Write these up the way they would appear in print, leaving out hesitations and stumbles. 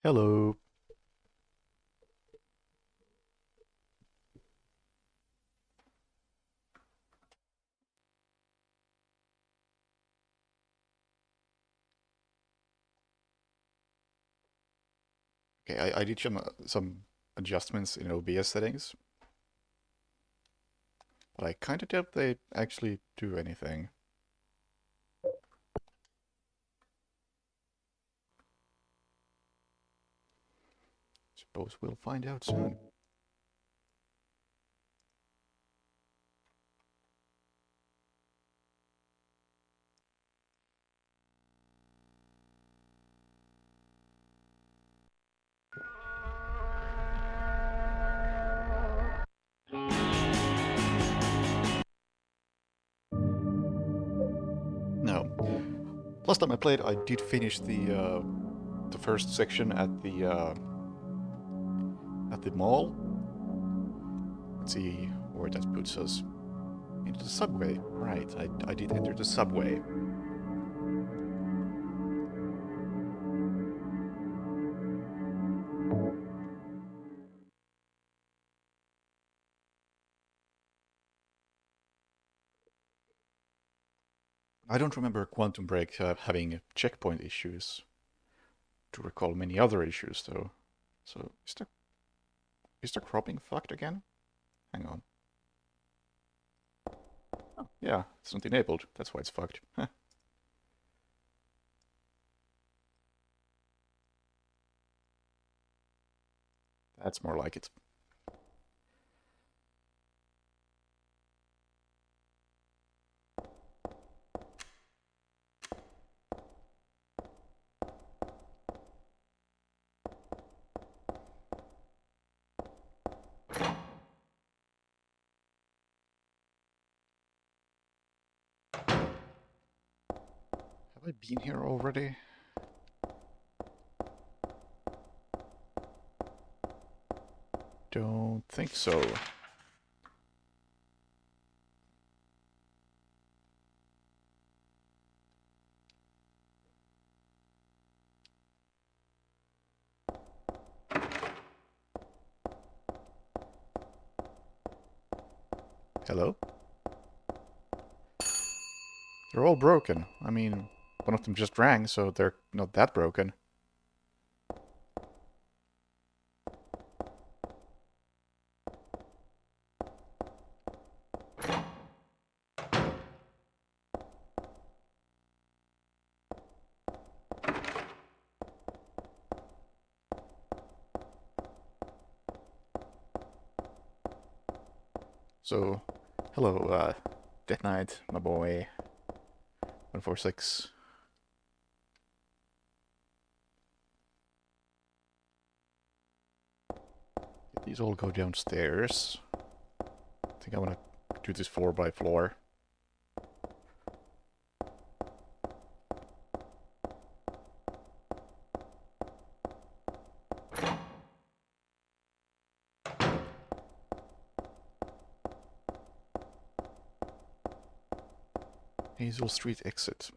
Hello. Okay, I did some adjustments in OBS settings, but I kind of doubt they actually do anything. Suppose we'll find out soon. No. Last time I played, I did finish the first section at the mall. Let's see where that puts us. Into the subway. Right, I did enter the subway. I don't remember Quantum Break having checkpoint issues. To recall many other issues, though. So, is the cropping fucked again? Hang on. Oh, yeah, it's not enabled. That's why it's fucked. That's more like it. Have I been here already? Don't think so. Hello? They're all broken. I mean, one of them just rang, so they're not that broken. So, hello, Death Knight, my boy. 146. These all go downstairs. I think I want to do this floor by floor. Hazel Street exit.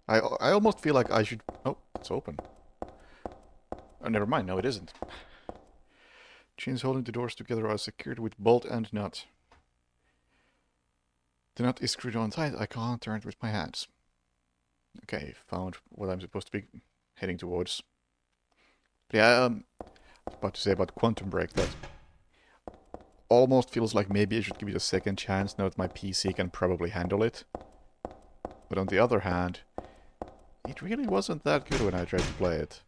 I almost feel like I should... Oh, it's open. Oh, never mind. No, it isn't. Chains holding the doors together are secured with bolt and nut. The nut is screwed on tight. I can't turn it with my hands. Okay, found what I'm supposed to be heading towards. But yeah, I was about to say about Quantum Break that almost feels like maybe I should give it a second chance now that my PC can probably handle it. But on the other hand, it really wasn't that good when I tried to play it.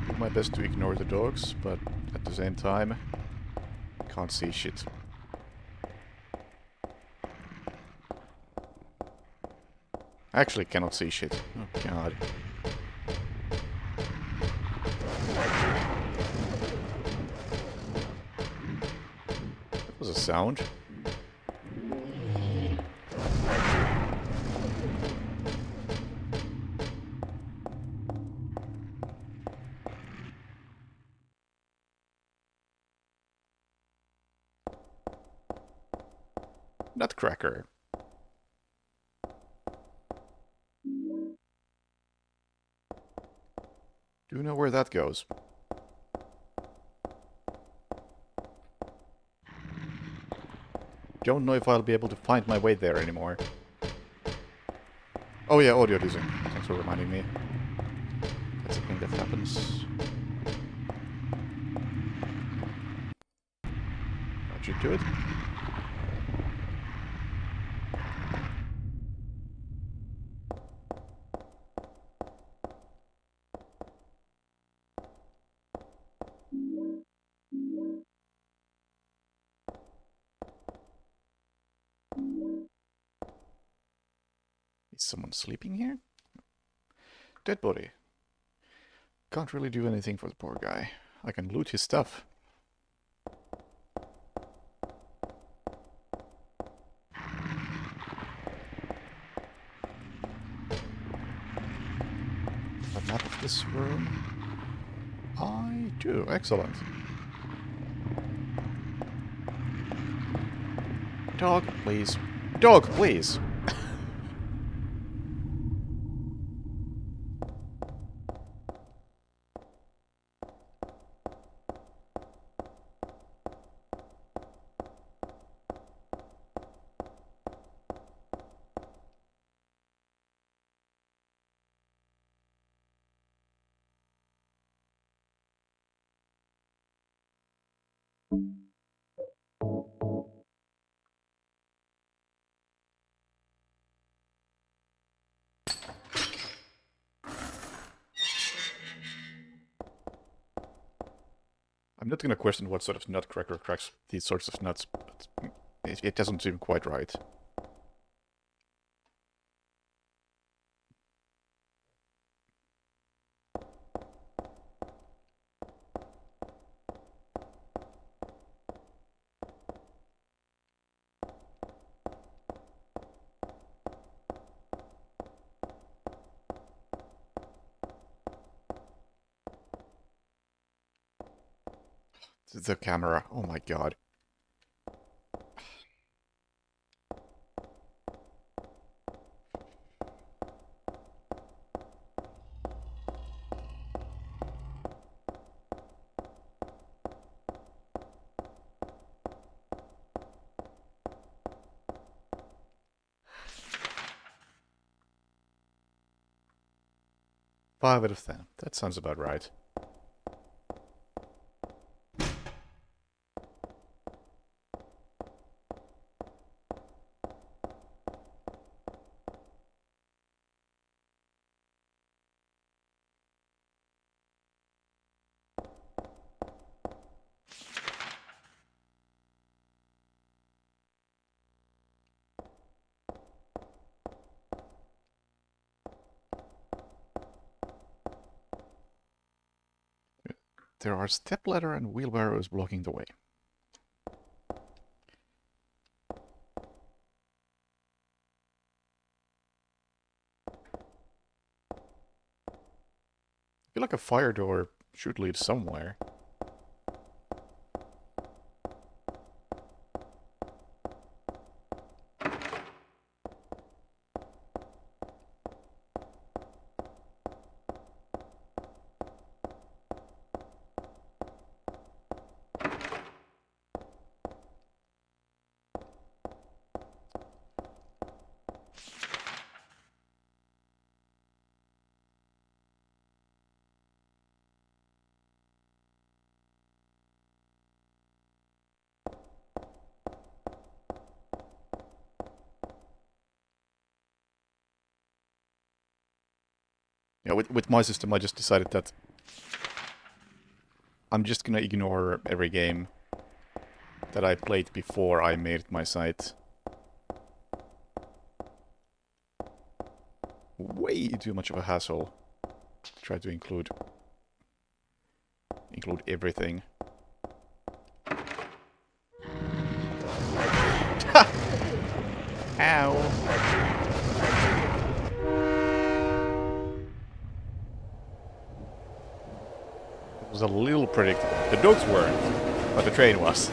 Do my best to ignore the dogs, but at the same time, Can't see shit. Actually cannot see shit. Oh god. That was a sound. Nutcracker. Do you know where that goes? Don't know if I'll be able to find my way there anymore. Oh yeah, audio dissing. Thanks for reminding me. That's a thing that happens. Got you to it. Is someone sleeping here? Dead body. Can't really do anything for the poor guy. I can loot his stuff. A map of this room? I do. Excellent. Dog, please. Dog, please! I'm not gonna question what sort of nutcracker cracks these sorts of nuts, but it doesn't seem quite right. The camera, oh my god. Five out of 10. That sounds about right. There are stepladder and wheelbarrows blocking the way. I feel like a fire door should lead somewhere. Yeah, with my system I just decided that I'm just gonna ignore every game that I played before I made my site. Way too much of a hassle. Try to include everything. Ow! It was a little predictable. The dogs weren't, but the train was.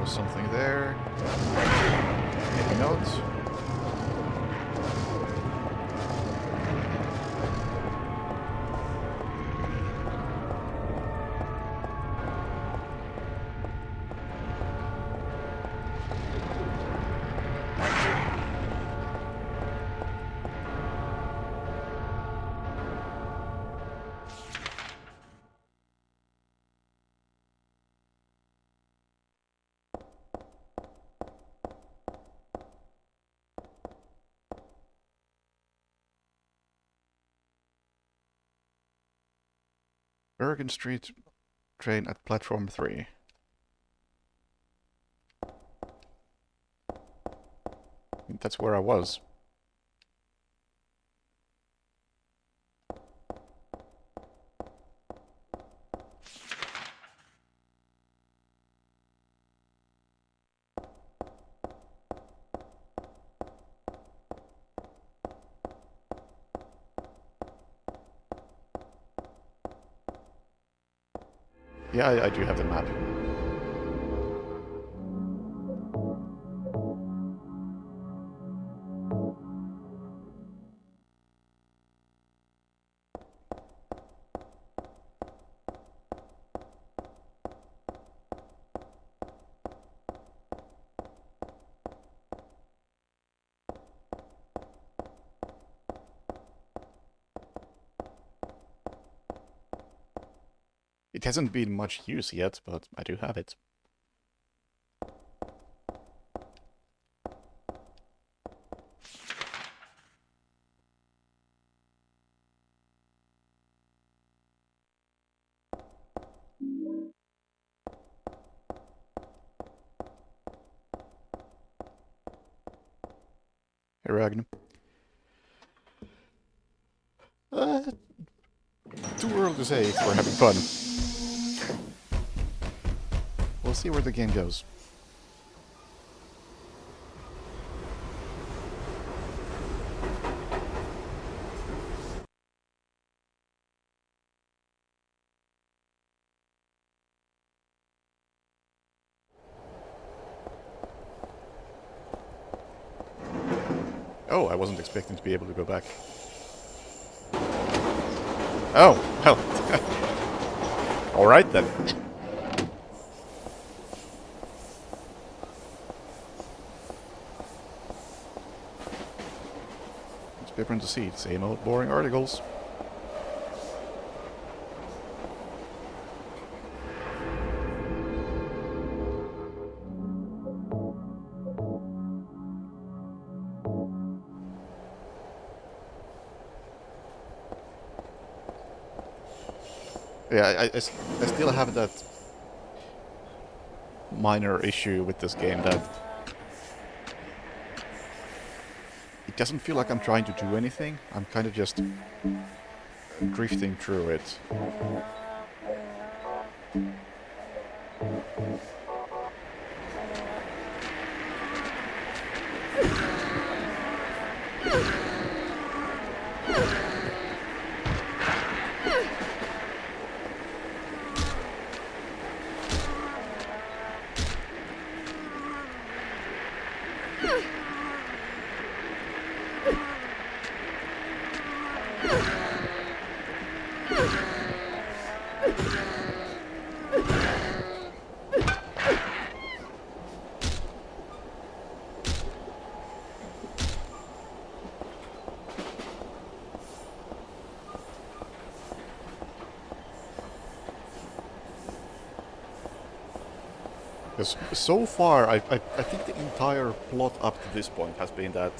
Something there. Maybe not. Bergen Street train at platform 3. That's where I was. Yeah, I do have the map. It hasn't been much use yet, but I do have it. Hey, Ragnar. Too early to say if we're having fun. We'll see where the game goes. Oh, I wasn't expecting to be able to go back. Oh, well. Alright then. It's paper in the seat, same old boring articles. Yeah, I still have that minor issue with this game that it doesn't feel like I'm trying to do anything. I'm kind of just drifting through it. Because so far, I think the entire plot up to this point has been that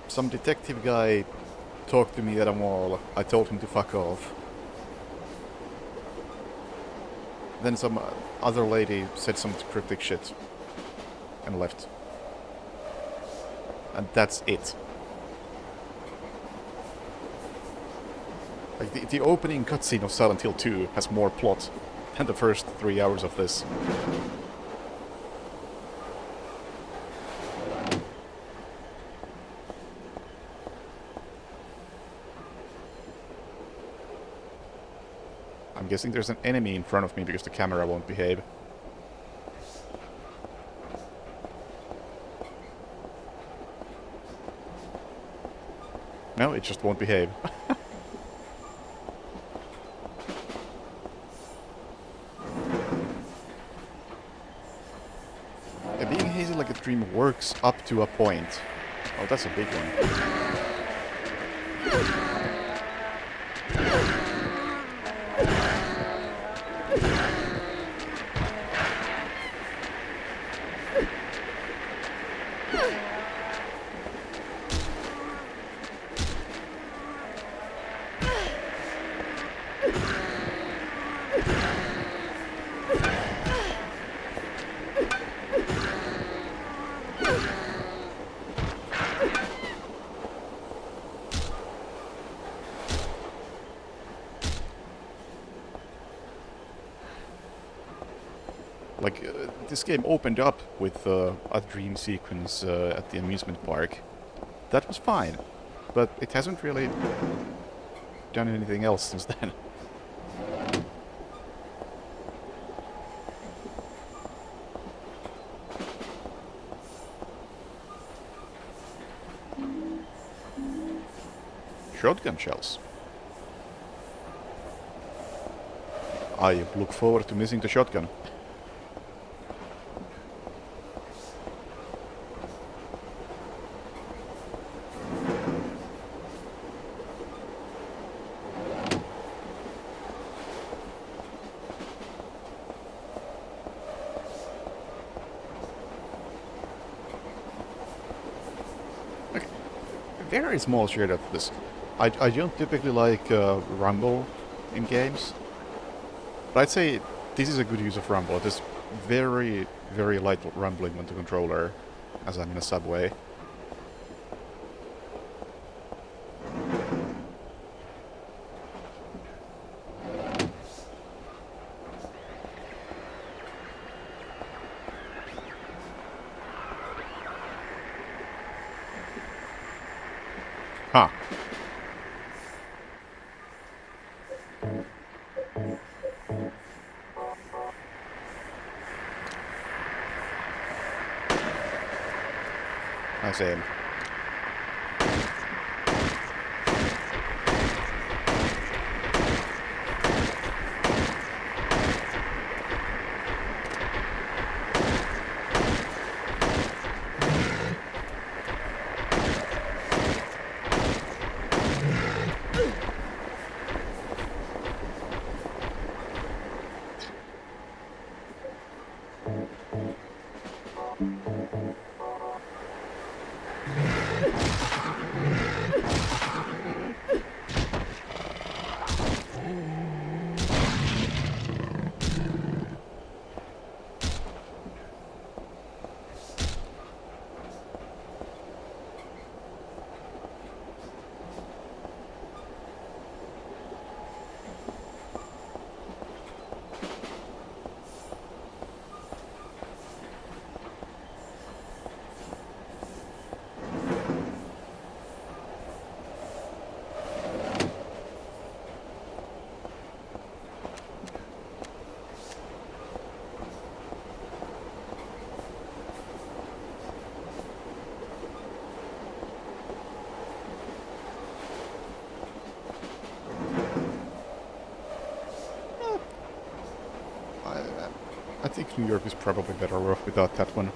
some detective guy talked to me at a mall, I told him to fuck off. Then some other lady said some cryptic shit and left. And that's it. Like the opening cutscene of Silent Hill 2 has more plot than the first 3 hours of this. I'm guessing there's an enemy in front of me because the camera won't behave. No, it just won't behave. Yeah, being hazy like a dream works up to a point. Oh, that's a big one. Like, this game opened up with a dream sequence at the amusement park. That was fine, but it hasn't really done anything else since then. Shotgun shells. I look forward to missing the shotgun. Very small share of this. I don't typically like rumble in games, but I'd say this is a good use of rumble. It is very, very light rumbling on the controller as I'm in a subway. Huh. I see. I think New York is probably better off without that one.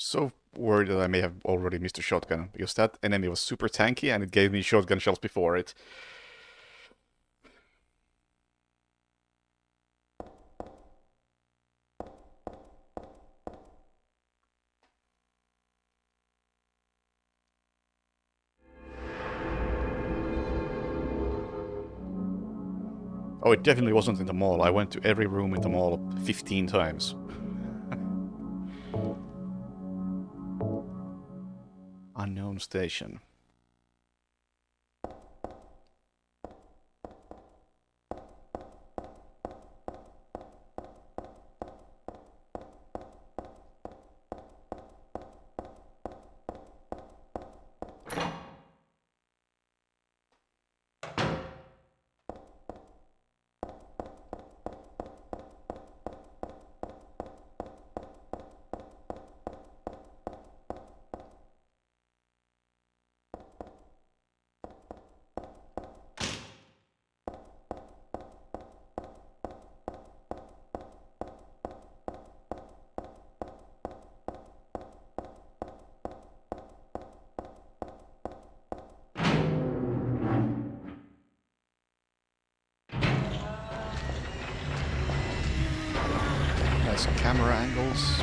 so worried that I may have already missed a shotgun, because that enemy was super tanky and it gave me shotgun shells before it. Oh, it definitely wasn't in the mall. I went to every room in the mall 15 times. Unknown station. Nice camera angles.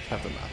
Have the map.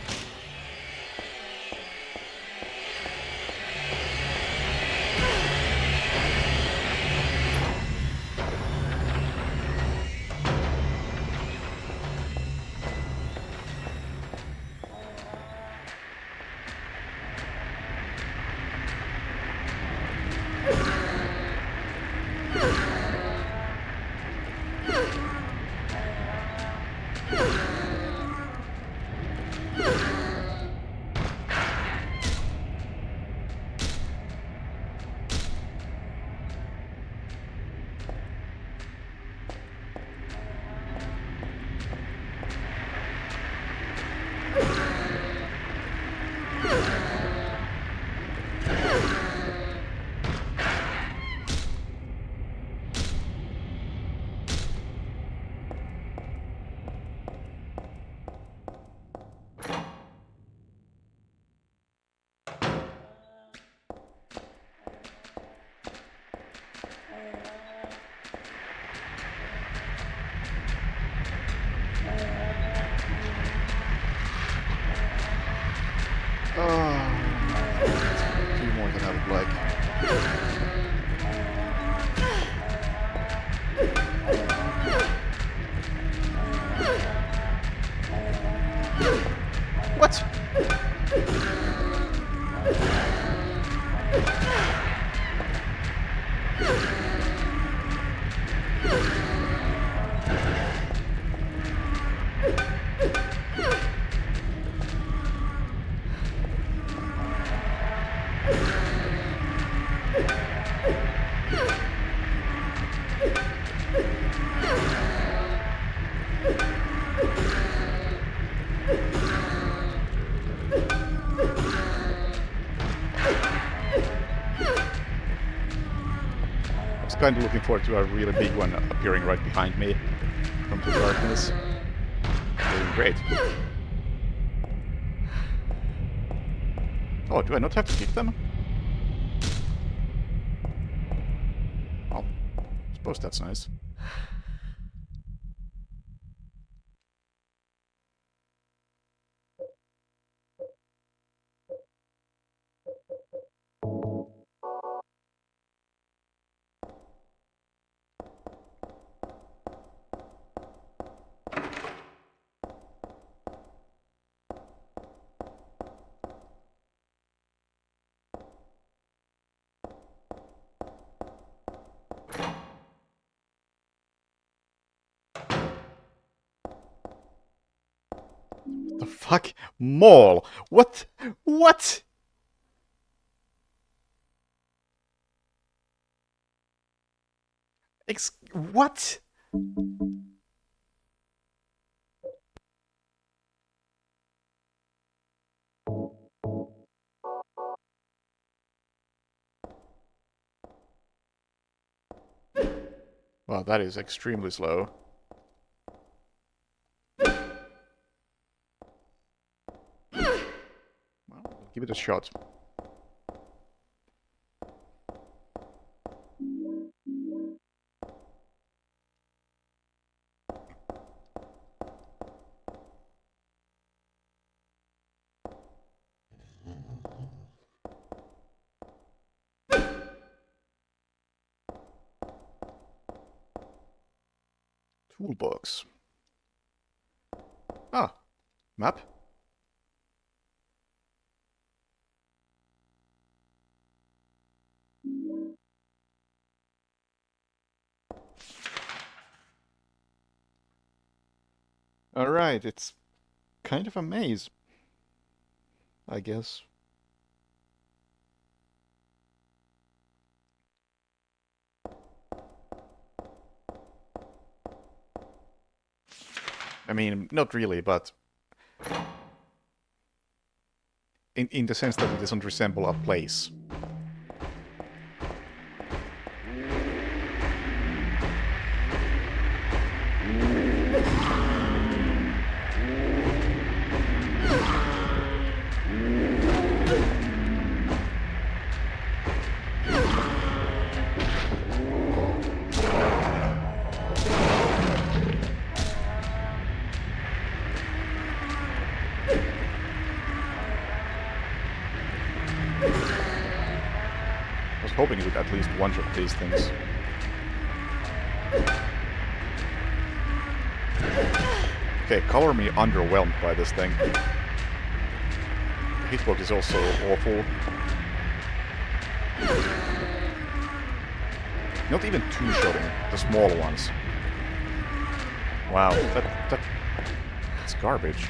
A few more than I would like. What? I was kind of looking forward to a really big one appearing right behind me from the darkness. Doing great. Oh, do I not have to kick them? Oh, I suppose that's nice. The fuck? Mall? What? What? What? Well, that is extremely slow. Well, give it a shot. Toolbox. Ah, map. Alright, it's kind of a maze, I guess. I mean, not really, but in the sense that it doesn't resemble a place. I was hoping it would at least one-shot these things. Okay, color me underwhelmed by this thing. The hitbox is also awful. Not even two-shotting, the small ones. Wow, that's garbage.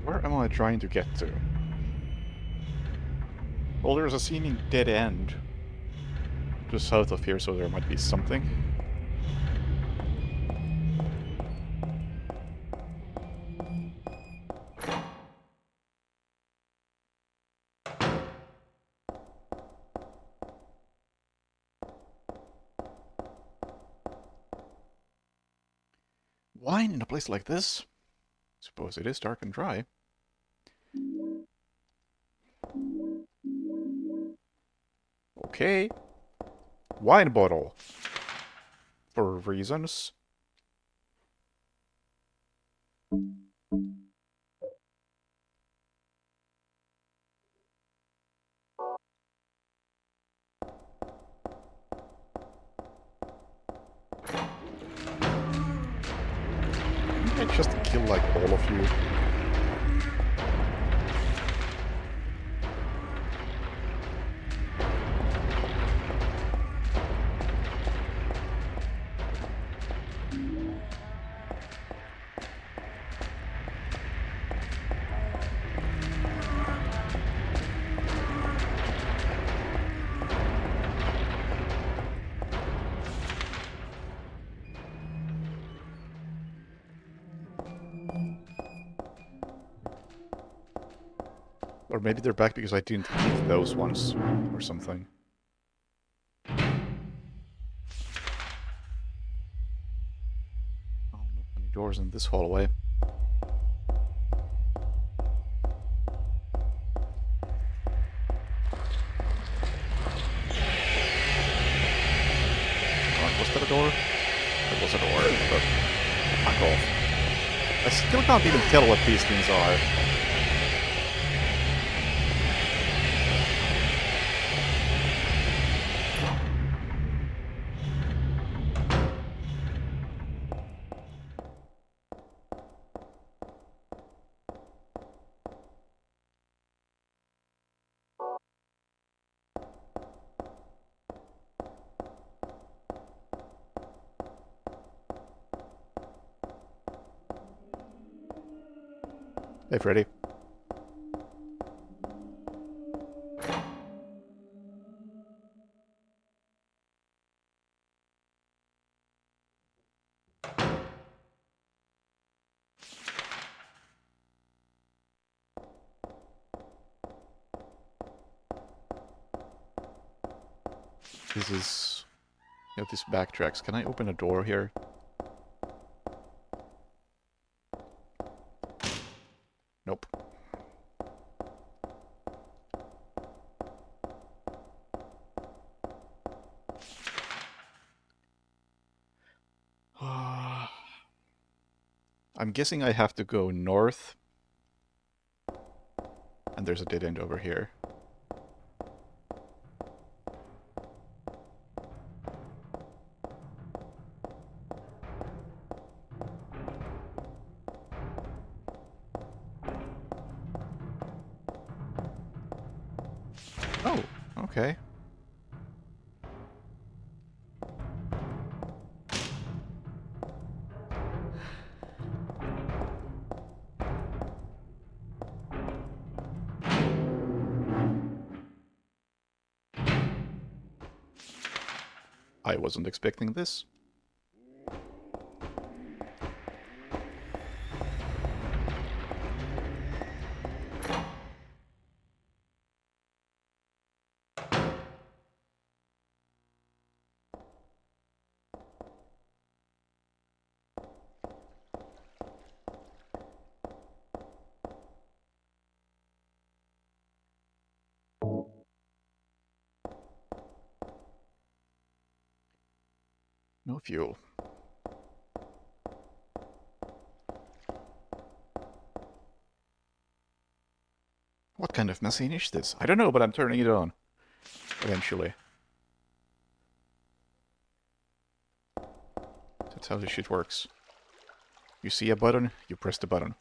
Where am I trying to get to? Well, there's a seeming dead end just south of here, so there might be something. Wine in a place like this? Suppose it is dark and dry. Okay. Wine bottle. For reasons. I just kill like all of you. Or maybe they're back because I didn't keep those ones, or something. Oh, not many doors in this hallway. Was that a door? It was a door, but Fuck off. I still can't even tell what these things are. Hey, Freddy. This is... You know, this backtracks. Can I open a door here? Nope. I'm guessing I have to go north. And there's a dead end over here. Oh, okay. I wasn't expecting this. No fuel. What kind of machine is this? I don't know, but I'm turning it on. Eventually. That's how this shit works. You see a button, you press the button.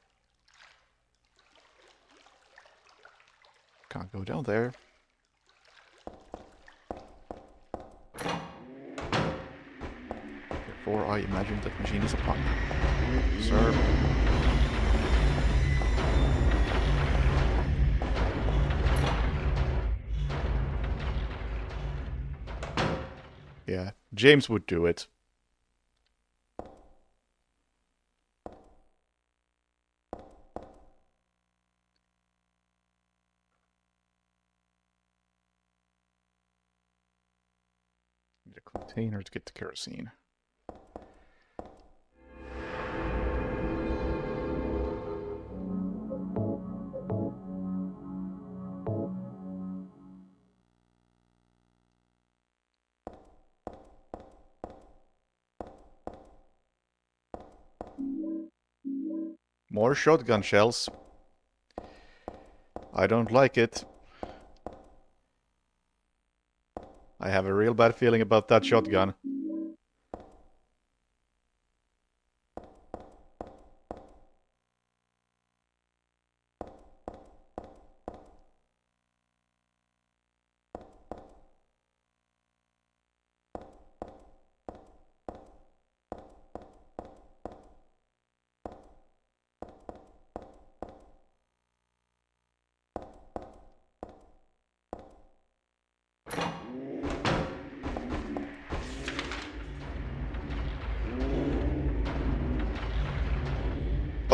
Can't go down there. Therefore, I imagine that machine is a pump. Sir. Yeah, James would do it. Need a container to get the kerosene. More shotgun shells. I don't like it. I have a real bad feeling about that shotgun.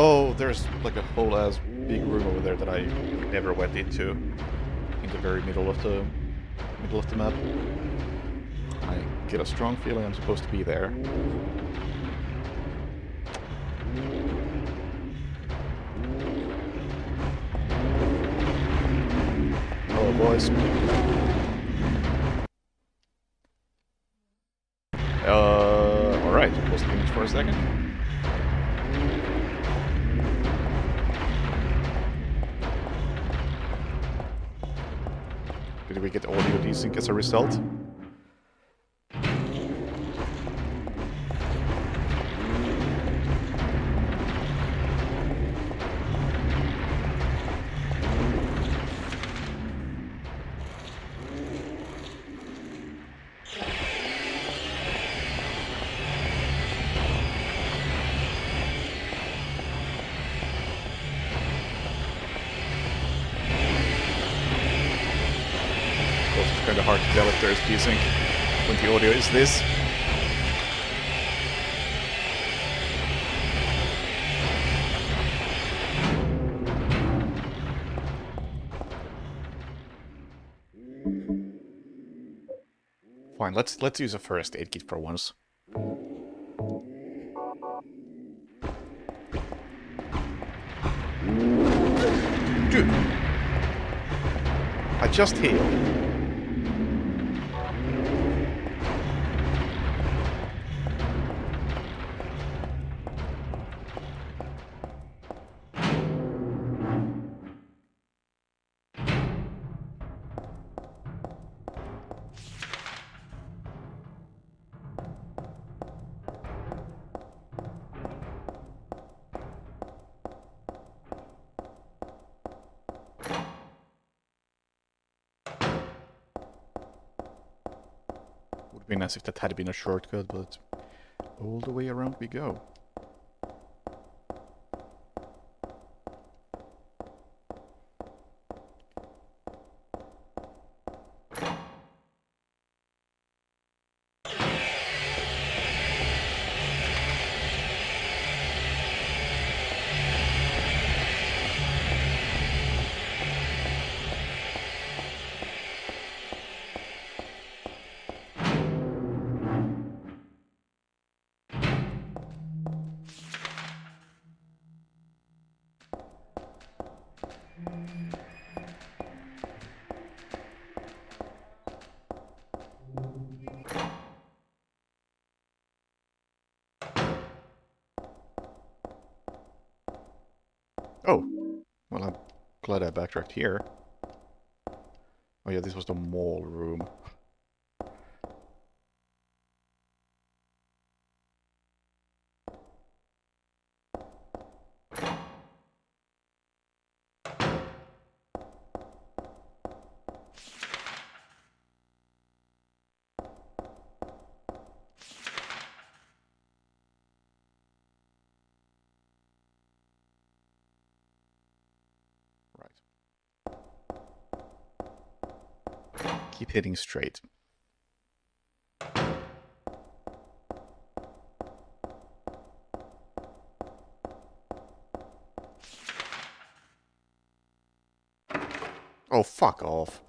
Oh, there's like a whole ass big room over there that I never went into. In the very middle of the map. I get a strong feeling I'm supposed to be there. Hello, boys. Alright, close the image for a second. we get audio desync as a result. It's kind of hard to tell if there's desync when the audio is this. Fine, let's use a first aid kit for once. Dude! I just healed. Would have been nice if that had been a shortcut, but all the way around we go. Oh, well, I'm glad I backtracked here. Oh yeah, this was the mall room. Keep hitting straight. Oh, fuck off.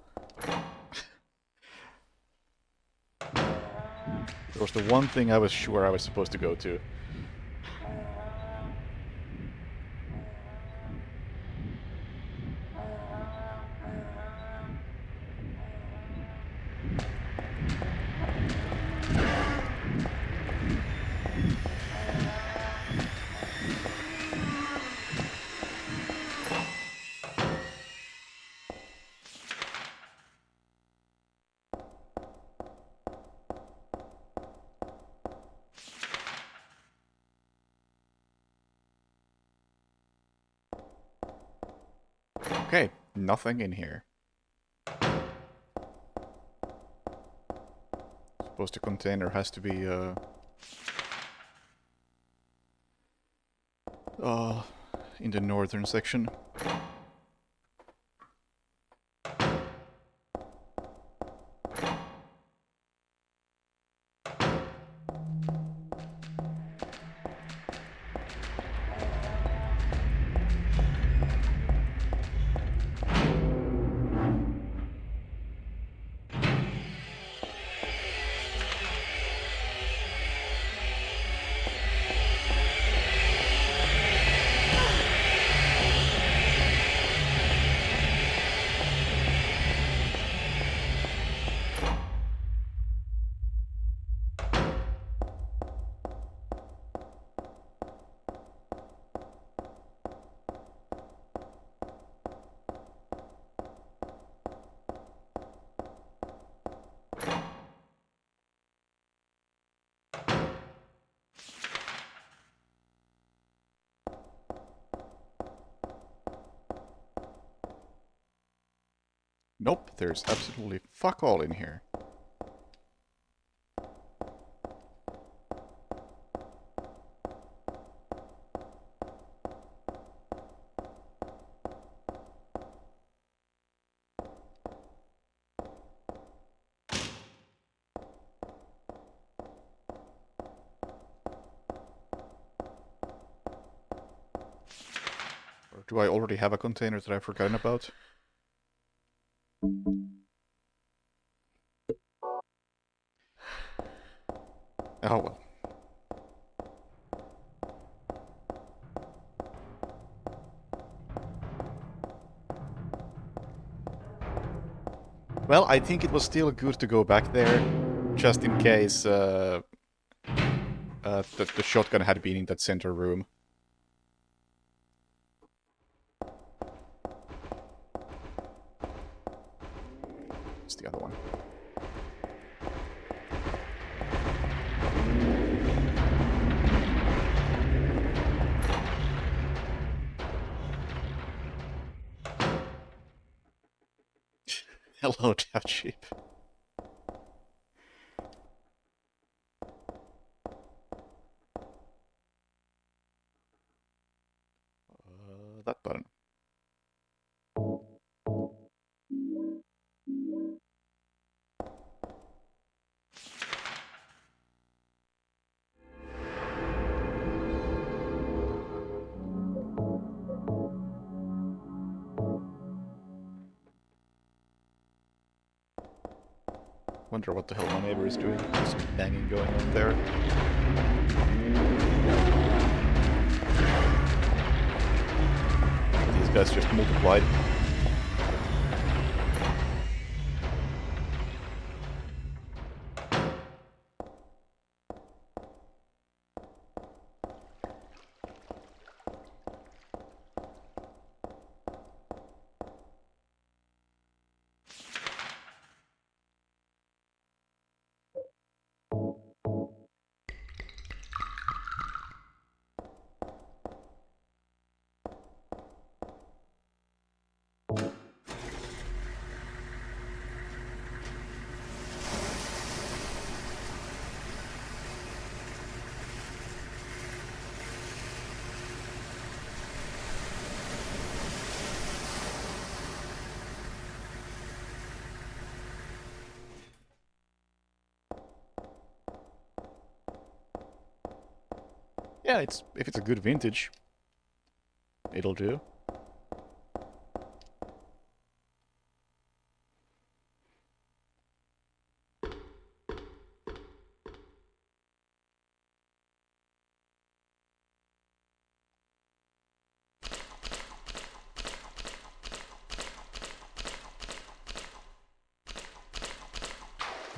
There was the one thing I was sure I was supposed to go to. Okay, nothing in here. Suppose the container has to be, in the northern section. Nope, there's absolutely fuck all in here. Or do I already have a container that I've forgotten about? Oh well. Well, I think it was still good to go back there, just in case the shotgun had been in that center room. It's the other one. Hello, Death Sheep. That button. Wonder what the hell my neighbor is doing. There's some banging going on there. These guys just multiplied. Yeah, if it's a good vintage, it'll do.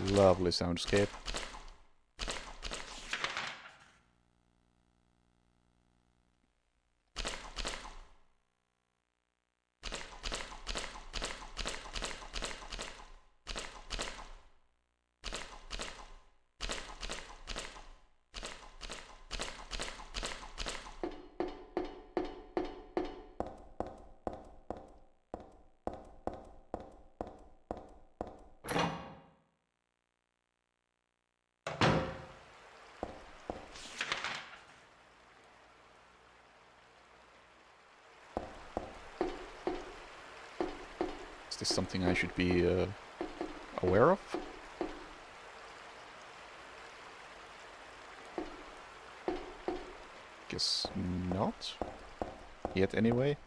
Lovely soundscape. Is this something I should be aware of? Guess not. Yet anyway.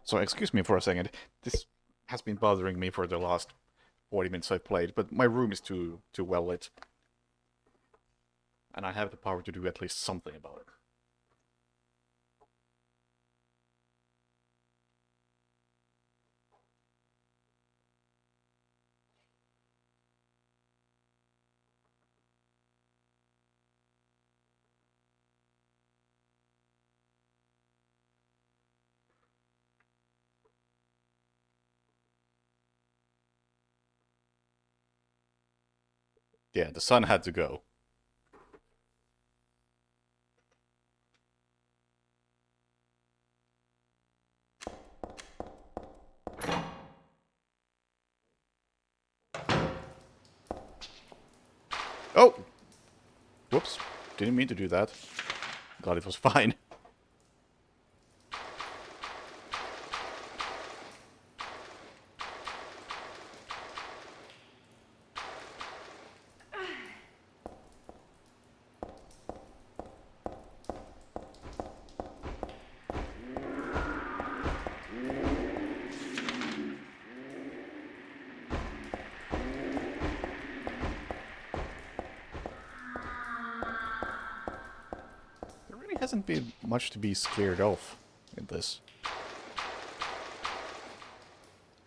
So excuse me for a second. This has been bothering me for the last 40 minutes I've played, but my room is too well lit. And I have the power to do at least something about it. Yeah, the sun had to go. Oh! Whoops. Didn't mean to do that. God, it was fine. There really hasn't been much to be scared of in this.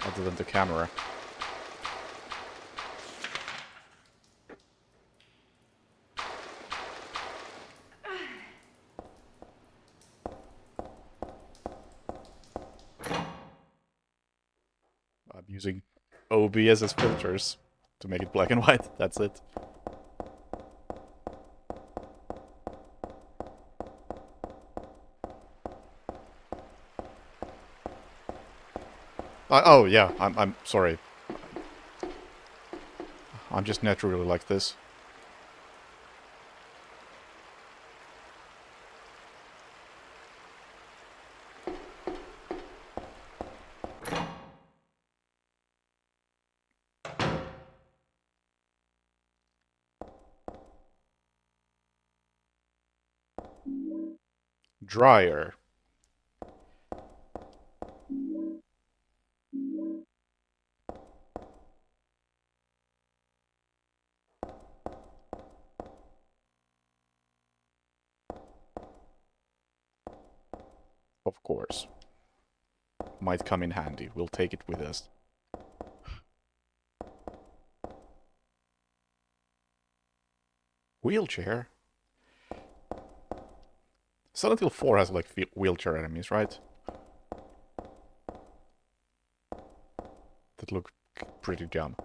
Other than the camera. I'm using OBS as filters to make it black and white. That's it. Oh yeah, I'm sorry. I'm just naturally like this. Dryer. Of course. Might come in handy. We'll take it with us. Wheelchair? Silent Hill 4 has like wheelchair enemies, right? That look pretty dumb.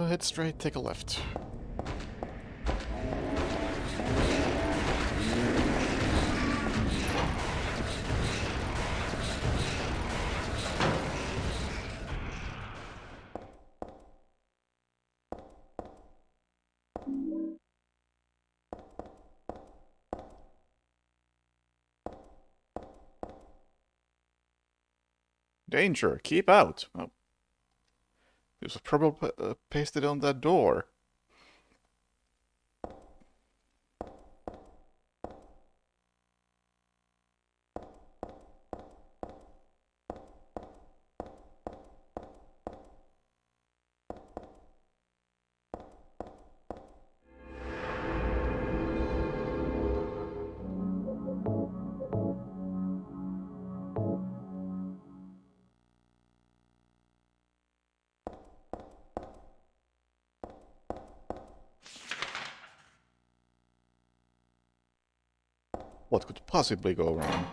Head straight, take a left. Danger, keep out. Oh. It was probably pasted on that door. What could possibly go wrong?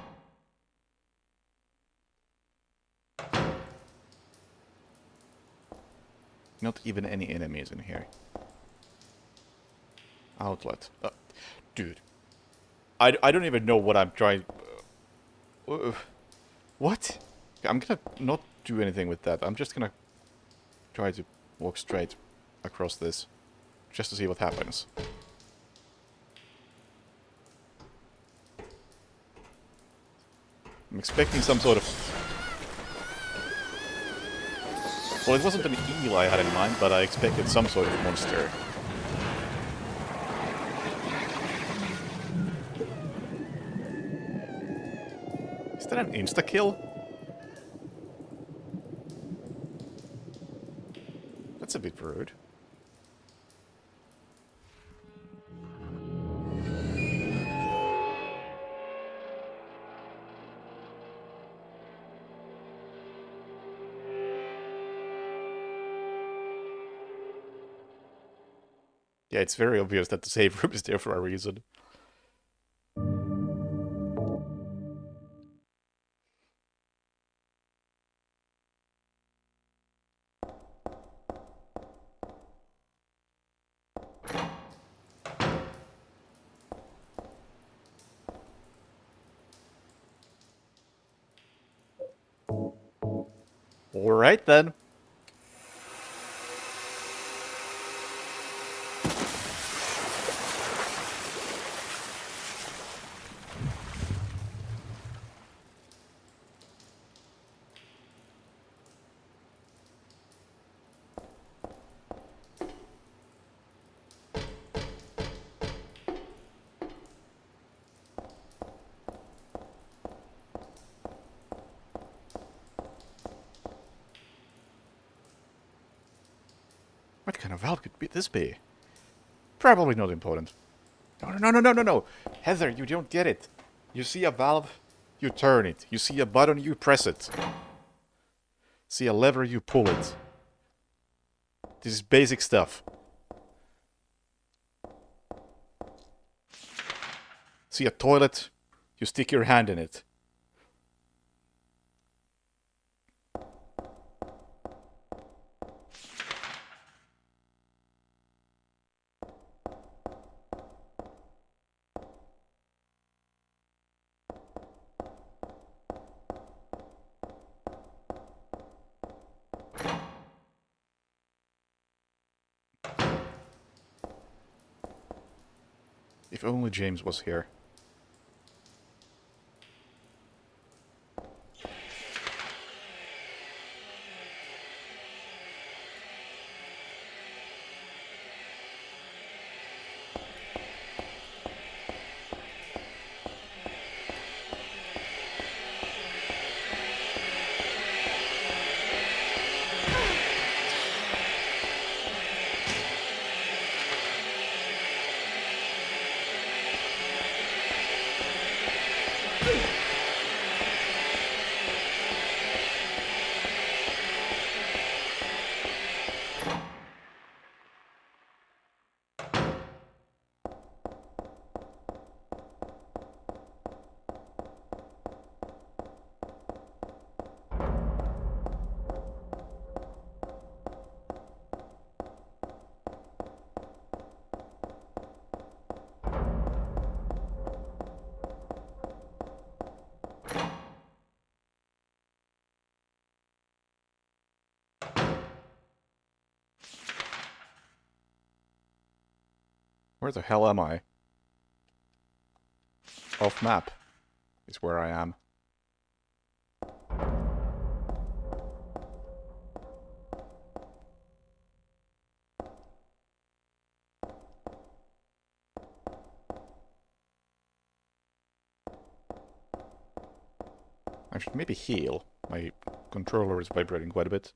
Not even any enemies in here. Outlet. Dude. I don't even know what I'm trying... what? I'm gonna not do anything with that. I'm just gonna try to walk straight across this. Just to see what happens. I'm expecting some sort of... Well, it wasn't an eel I had in mind, but I expected some sort of monster. Is that an insta-kill? That's a bit rude. Yeah, it's very obvious that the save room is there for a reason. Alright then. What kind of valve could this be? Probably not important. No. Heather, you don't get it. You see a valve, you turn it. You see a button, you press it. See a lever, you pull it. This is basic stuff. See a toilet, you stick your hand in it. If only James was here. Where the hell am I? Off map is where I am. I should maybe heal. My controller is vibrating quite a bit.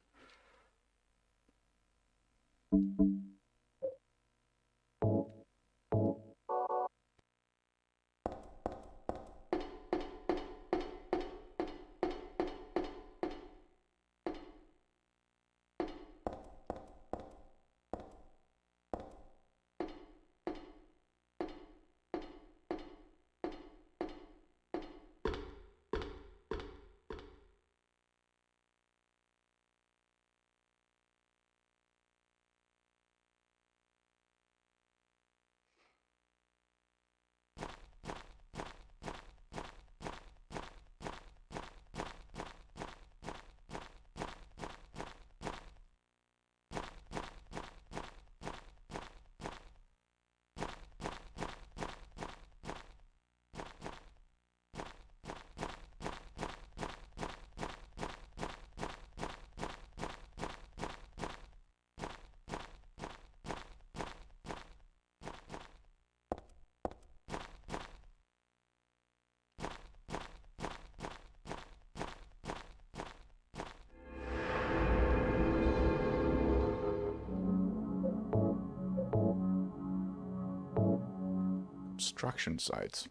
Obstruction sites.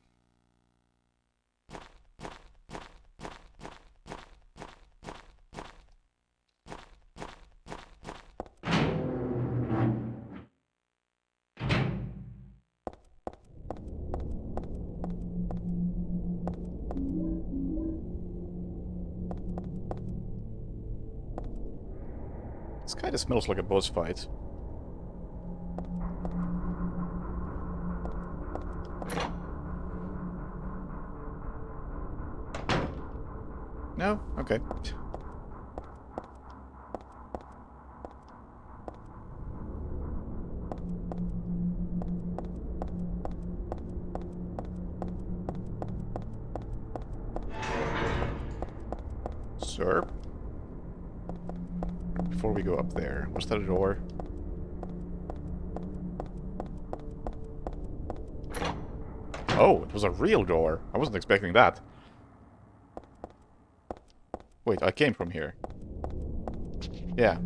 kind of smells like a boss fight. No? Okay. Sir? Before we go up there, was that a door? Oh, it was a real door. I wasn't expecting that. Wait, I came from here. Yeah.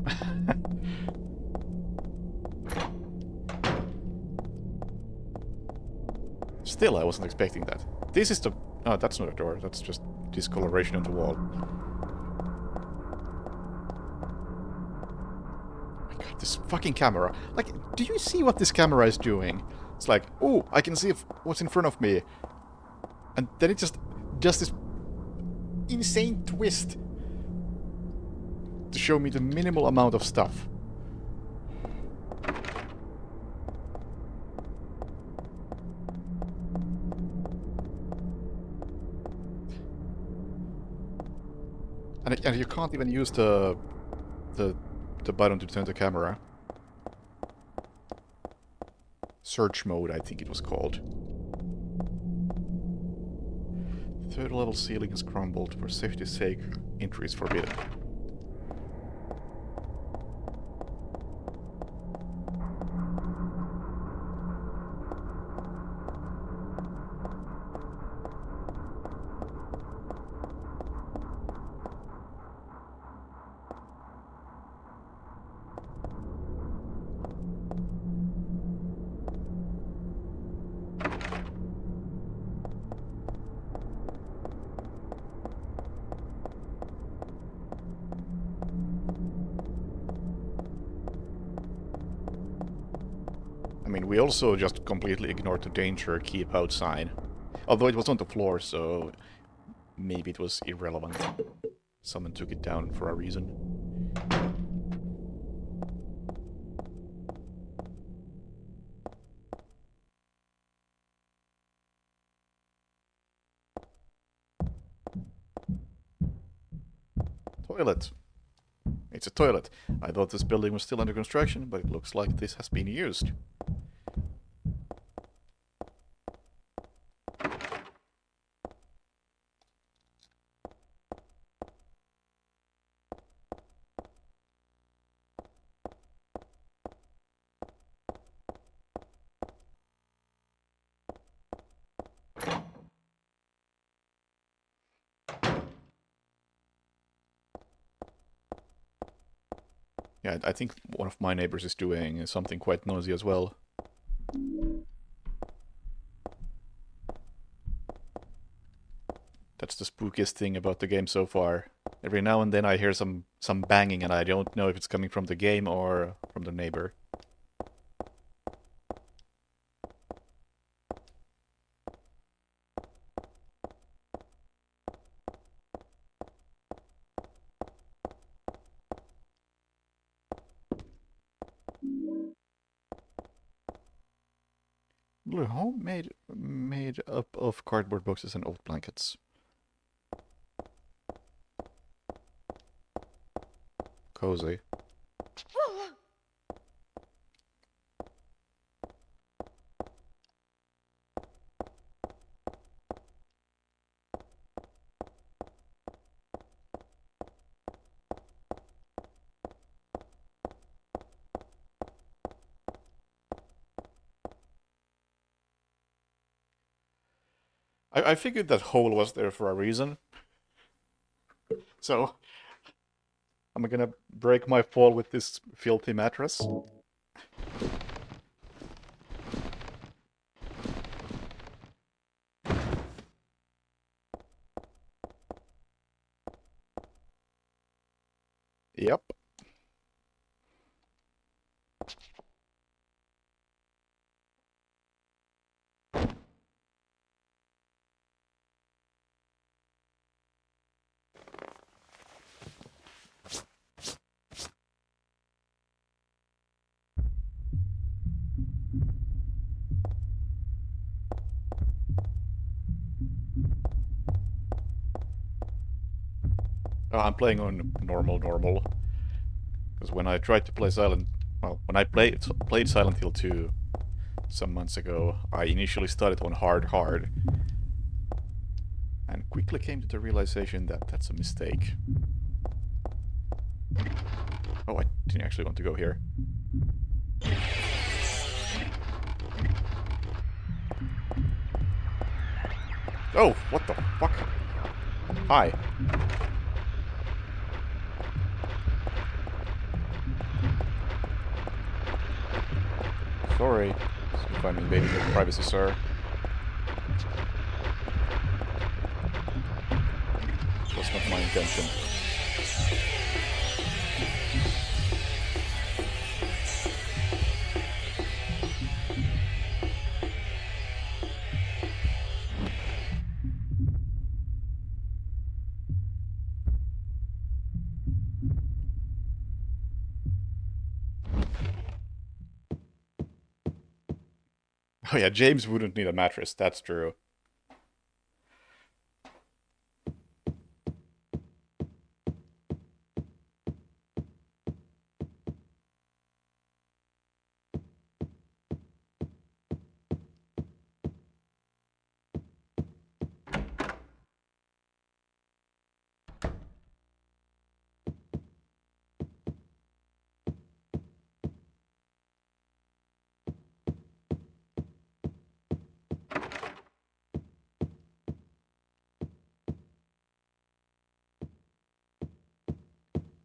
Still, I wasn't expecting that. This is the... Oh, that's not a door. That's just discoloration on the wall. Oh my god, this fucking camera. Like, do you see what this camera is doing? It's like, oh, I can see what's in front of me. And then it just does this insane twist to show me the minimal amount of stuff. And you can't even use the button to turn the camera. Search mode, I think it was called. Third level ceiling has crumbled. For safety's sake, entry is forbidden. I mean, we also just completely ignored the danger keep outside. Although it was on the floor, so maybe it was irrelevant. Someone took it down for a reason. Toilet. It's a toilet. I thought this building was still under construction, but it looks like this has been used. Yeah, I think one of my neighbors is doing something quite noisy as well. That's the spookiest thing about the game so far. Every now and then I hear some banging and I don't know if it's coming from the game or from the neighbor. Blue home made up of cardboard boxes and old blankets. Cozy. I figured that hole was there for a reason. So, I'm gonna break my fall with this filthy mattress. Yep. Oh, I'm playing on normal. Because when I tried to play when I played Silent Hill 2 some months ago, I initially started on hard, and quickly came to the realization that that's a mistake. Oh, I didn't actually want to go here. Oh, what the fuck? Hi. Sorry if I'm invading your privacy, sir. Was not my intention. Oh yeah, James wouldn't need a mattress, that's true.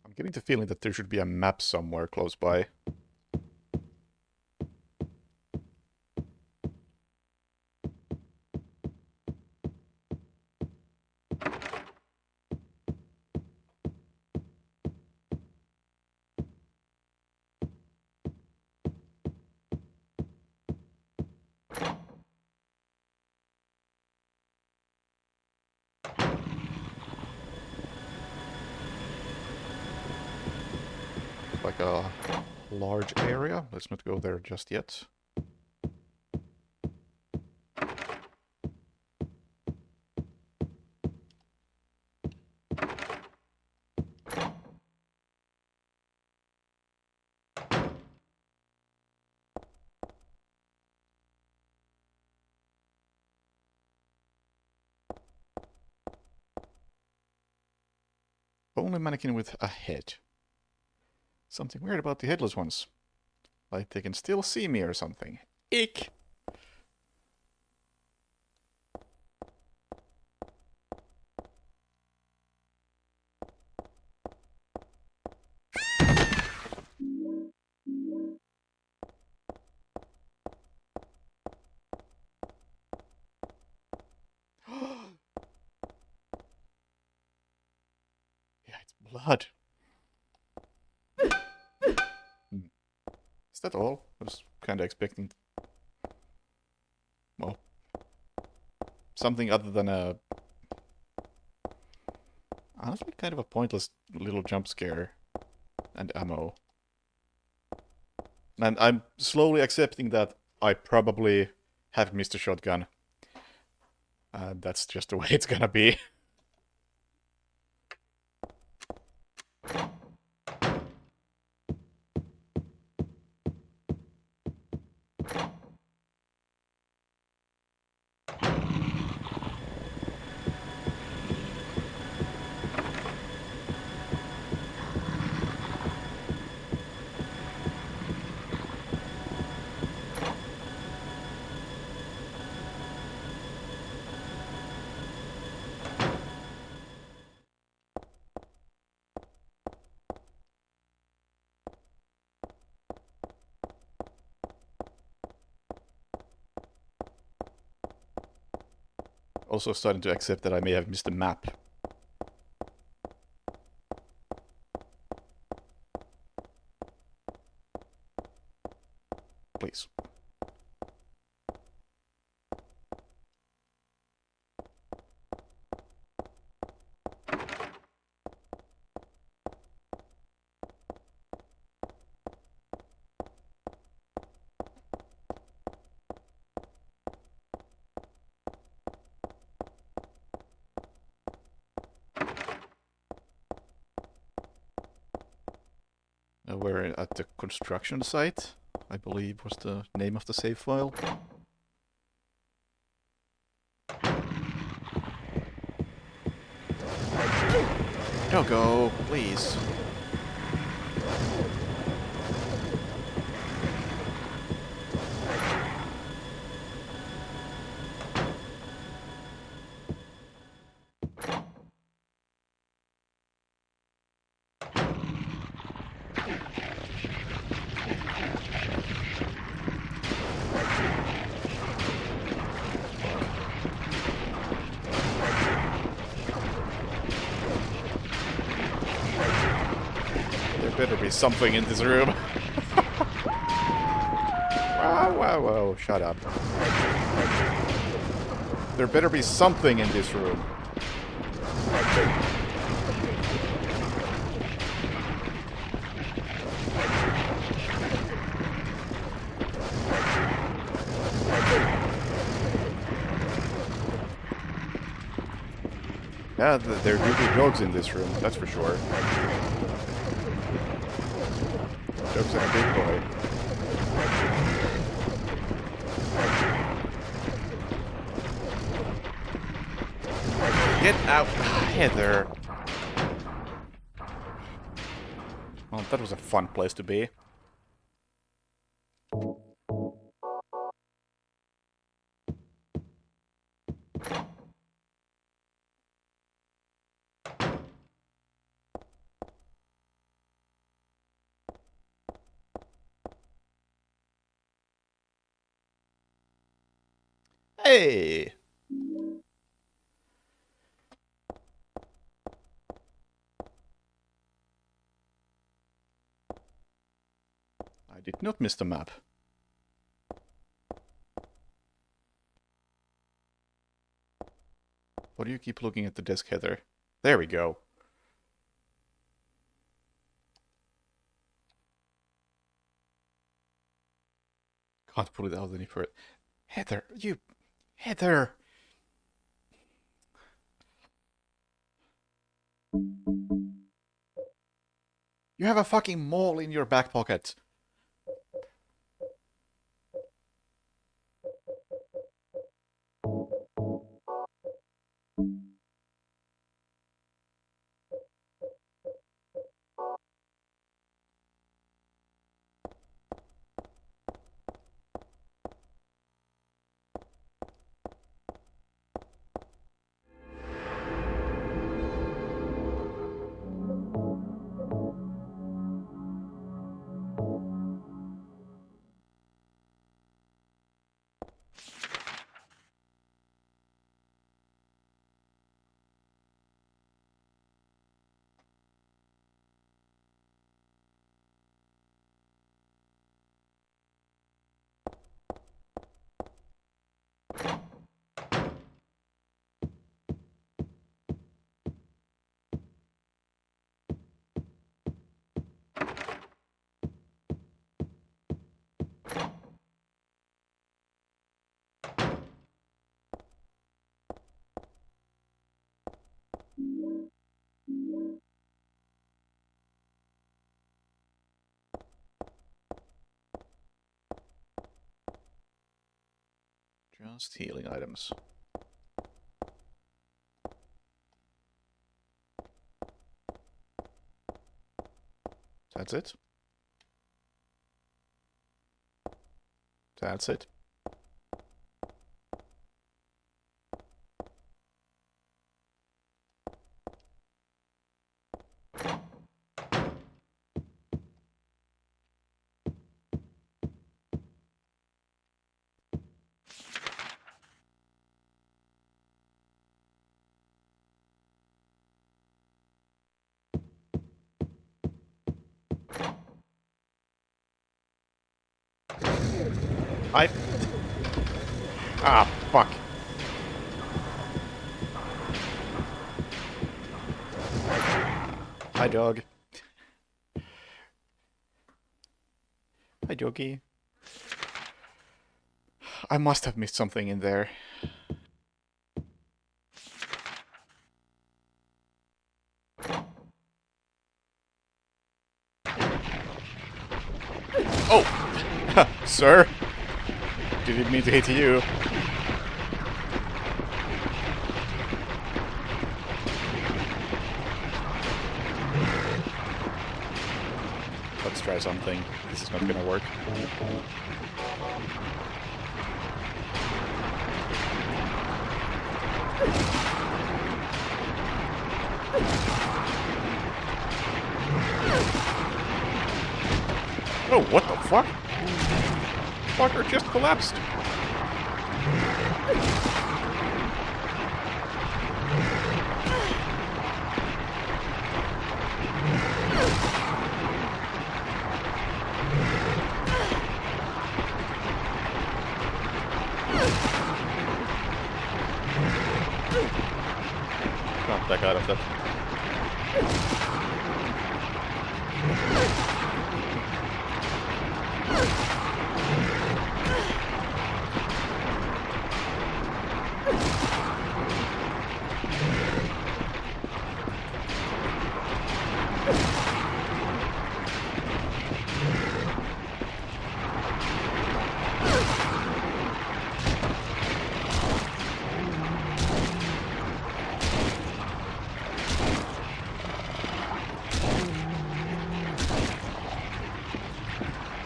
I'm getting the feeling that there should be a map somewhere close by. Like a large area. Let's not go there just yet. Only mannequin with a head. Something weird about the headless ones. Like they can still see me or something. Ick! Yeah, it's blood. Is that all? I was kind of expecting, well, something other than a... honestly, kind of a pointless little jump scare and ammo. And I'm slowly accepting that I probably have missed a shotgun. That's just the way it's gonna be. Also starting to accept that I may have missed a map. Please. we're at the construction site, I believe was the name of the save file. Doggo, please. Better be something in this room. Whoa, shut up. There better be something in this room. Yeah, there do be dogs in this room, that's for sure. Jokes on a big boy. Get out, Heather. Well, that was a fun place to be. Hey! I did not miss the map. Why do you keep looking at the desk, Heather? There we go. Can't pull it out any further. Heather, you... Heather! You have a fucking mole in your back pocket. Just healing items. That's it? That's it? Ah, fuck. Hi, dog. Hi, doggy. I must have missed something in there. Oh! Sir! Didn't mean to hit you. Let's try something. This is not gonna work. Oh, what the fuck? Fucker just collapsed. Can't back out of that.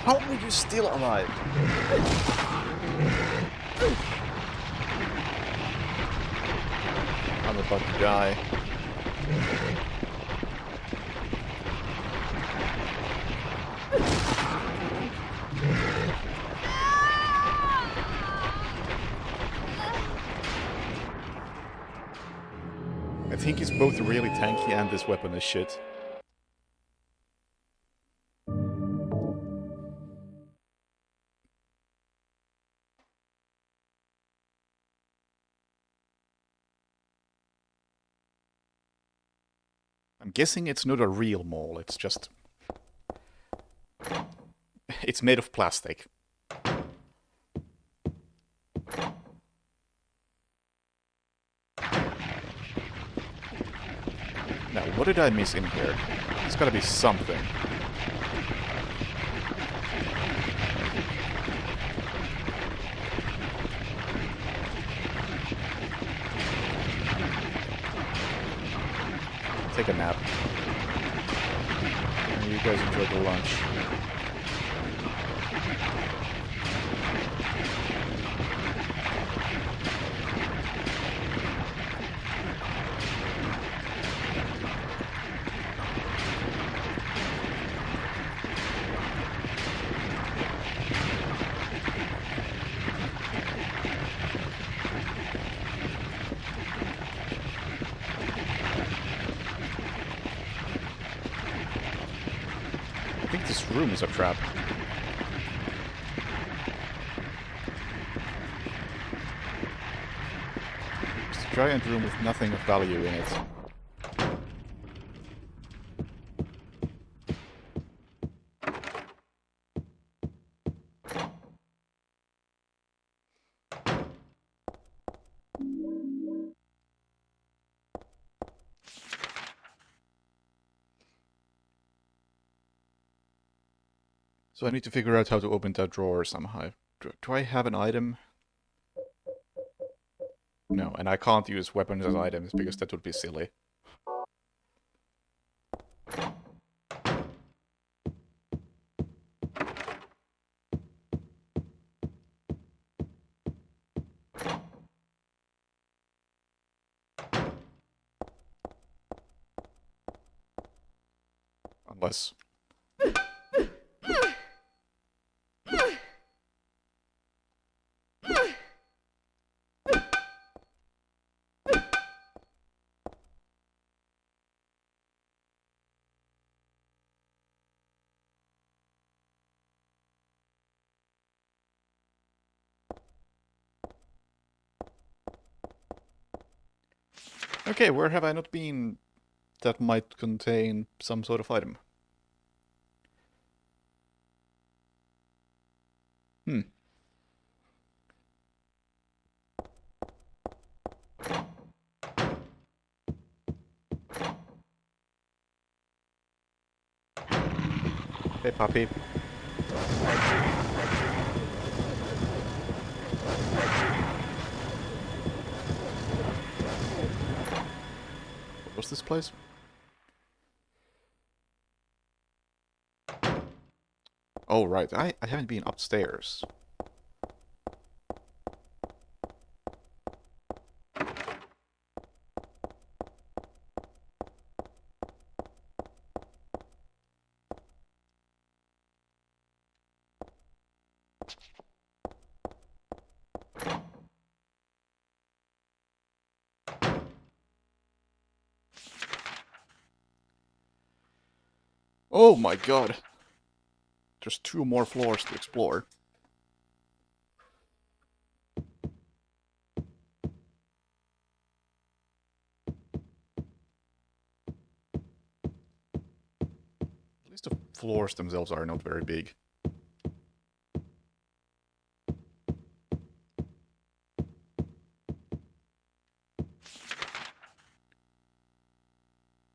How are you still alive? I'm about to die. I think he's both really tanky and this weapon is shit. I'm guessing it's not a real mole, it's just... It's made of plastic. Now, what did I miss in here? There's gotta be something. Take a nap. And you guys enjoy the lunch. I think this room is a trap. It's a giant room with nothing of value in it. So I need to figure out how to open that drawer somehow. Do I have an item? No, and I can't use weapons as items because that would be silly. Unless... Okay, where have I not been that might contain some sort of item? Hey, puppy. was this place? Oh, right. I haven't been upstairs. Oh my god. There's 2 more floors to explore. At least the floors themselves are not very big.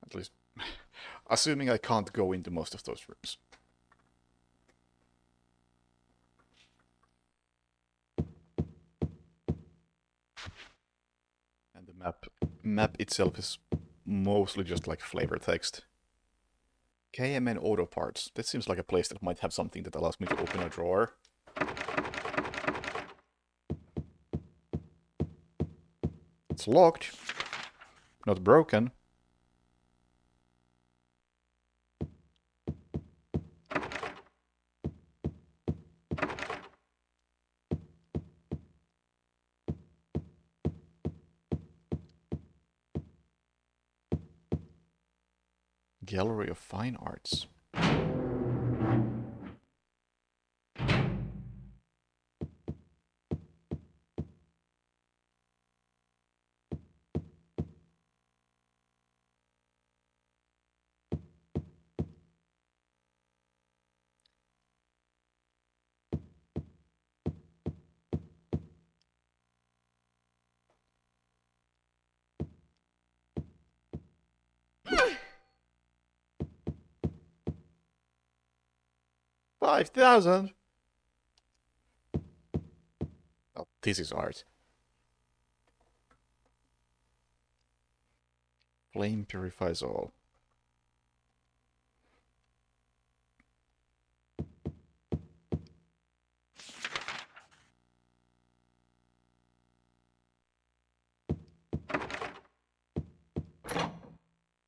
At least, assuming I can't go into most of those rooms. And the map itself is mostly just like flavor text. KMN Auto Parts. That seems like a place that might have something that allows me to open a drawer. It's locked. Not broken. Gallery of Fine Arts. $5,000. Oh, this is art. Flame purifies all.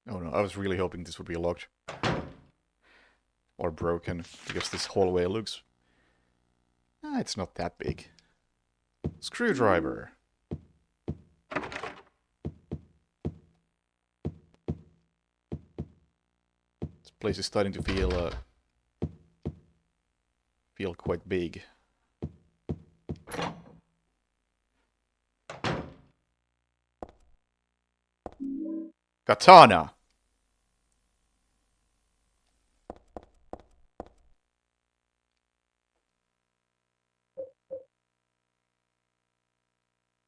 Oh no, I was really hoping this would be locked. Or broken, because this hallway looks... it's not that big. Screwdriver. This place is starting to feel quite big. Katana!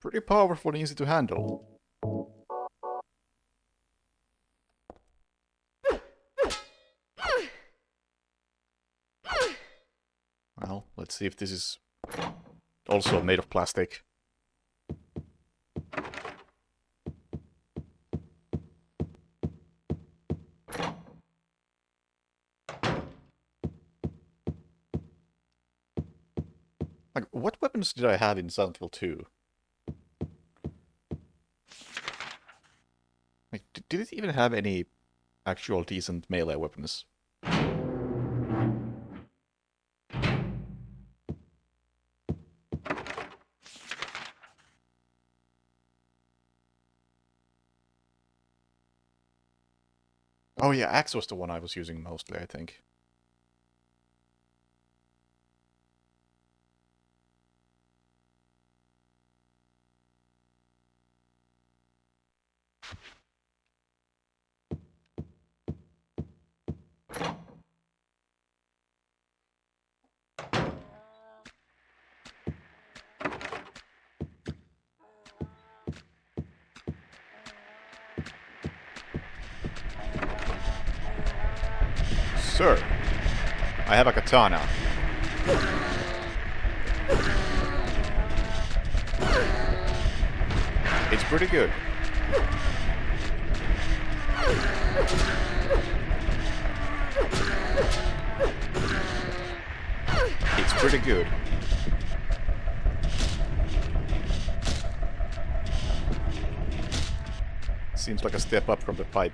Pretty powerful and easy to handle. Well, let's see if this is also made of plastic. Like, what weapons did I have in Silent Hill 2? Like, did it even have any actual decent melee weapons? Oh yeah, axe was the one I was using mostly, I think. Sir, I have a katana. It's pretty good. It's pretty good. Seems like a step up from the pipe.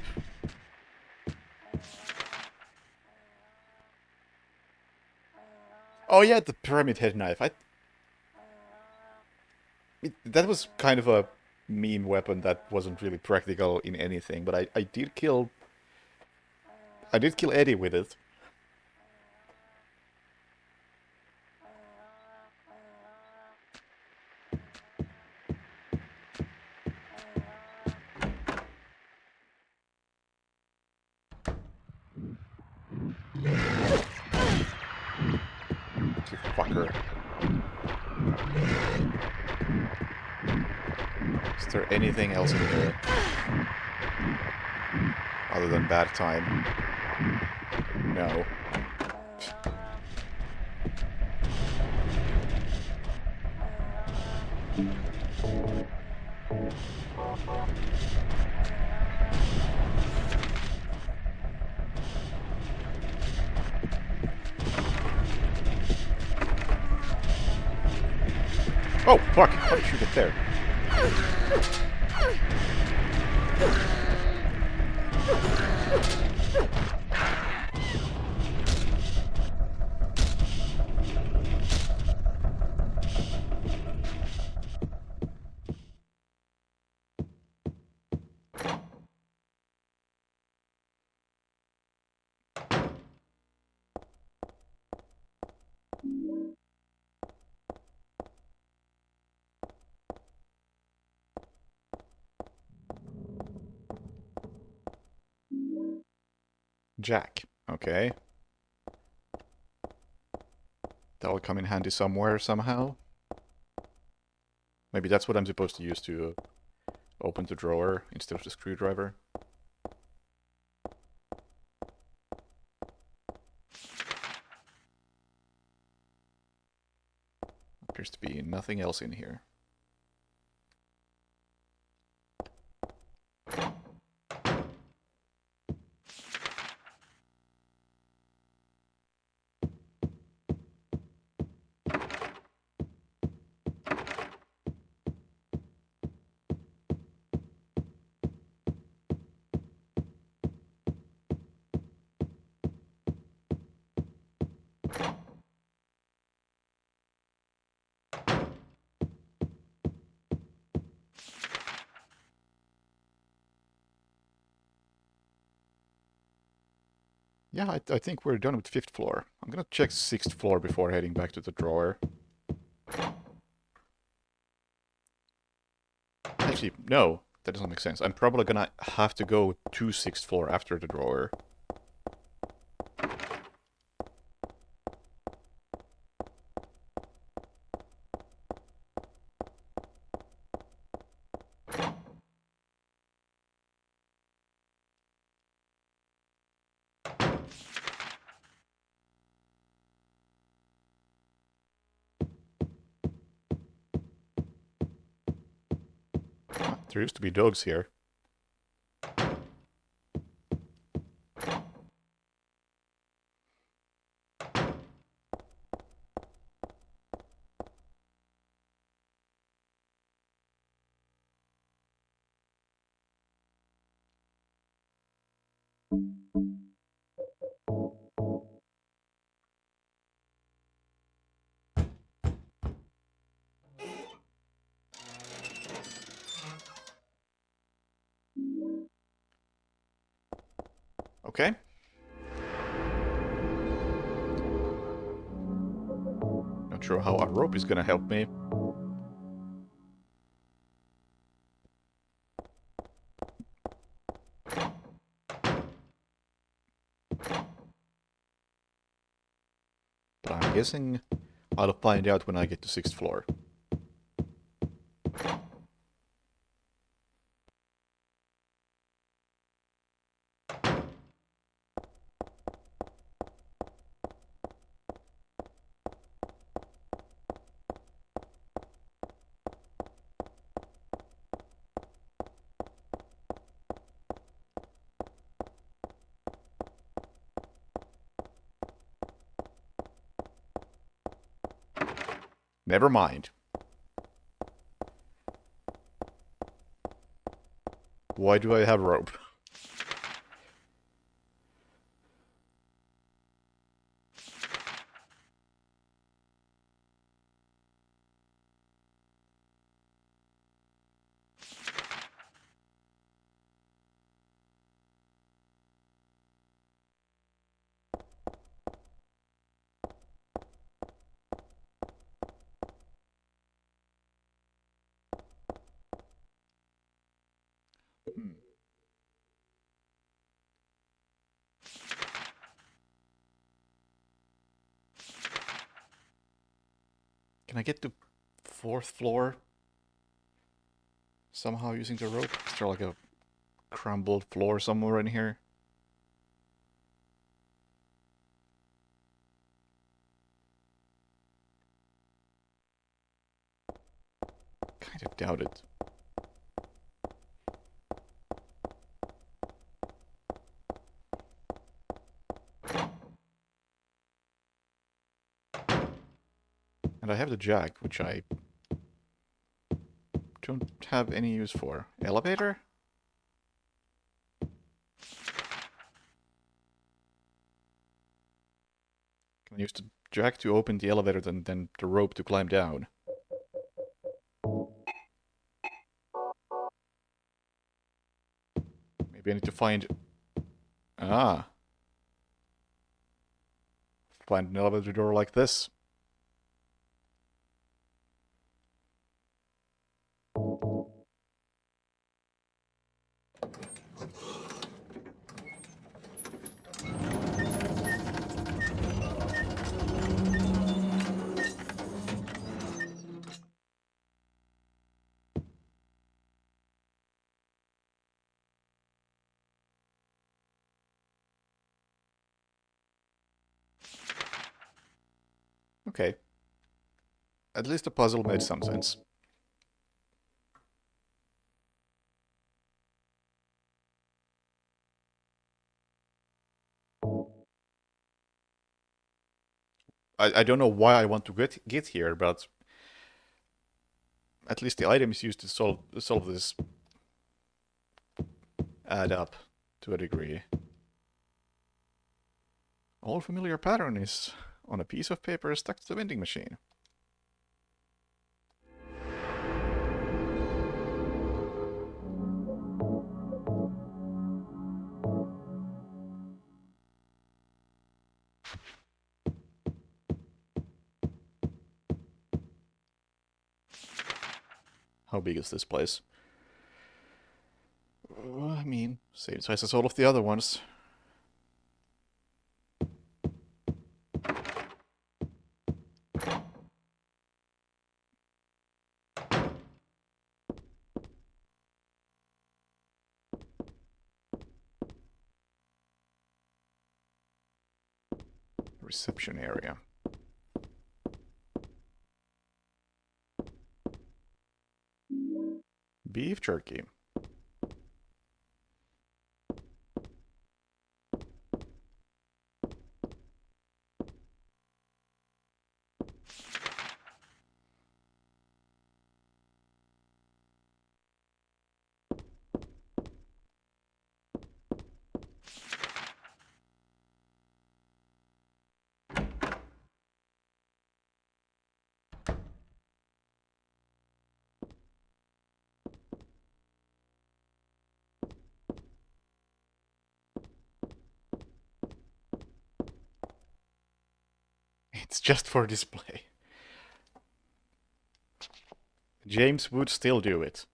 Oh yeah, the pyramid head knife. That was kind of a meme weapon that wasn't really practical in anything, but I did kill Eddie with it. You fucker. Is there anything else in here? Other than bad time? No. Oh, fuck! How did you get there? Jack. Okay. That will come in handy somewhere, somehow. Maybe that's what I'm supposed to use to open the drawer instead of the screwdriver. Appears to be nothing else in here. Yeah, I think we're done with 5th floor. I'm gonna check 6th floor before heading back to the drawer. Actually, no, that doesn't make sense. I'm probably gonna have to go to 6th floor after the drawer. There used to be dogs here. Okay. Not sure how a rope is gonna help me. But I'm guessing I'll find out when I get to 6th floor. Never mind. Why do I have rope? Hmm. Can I get to 4th floor somehow using the rope? Is there like a crumbled floor somewhere in here? Kind of doubt it. And I have the jack, which I don't have any use for. Elevator? Can I use the jack to open the elevator, then the rope to climb down? Maybe I need to find... Ah. Find an elevator door like this. Okay. At least the puzzle made some sense. I don't know why I want to get here, but at least the items used to solve this add up to a degree. All familiar pattern is on a piece of paper stuck to the vending machine. How big is this place? I mean, same size as all of the other ones. Reception area. Beef jerky. It's just for display. James would still do it.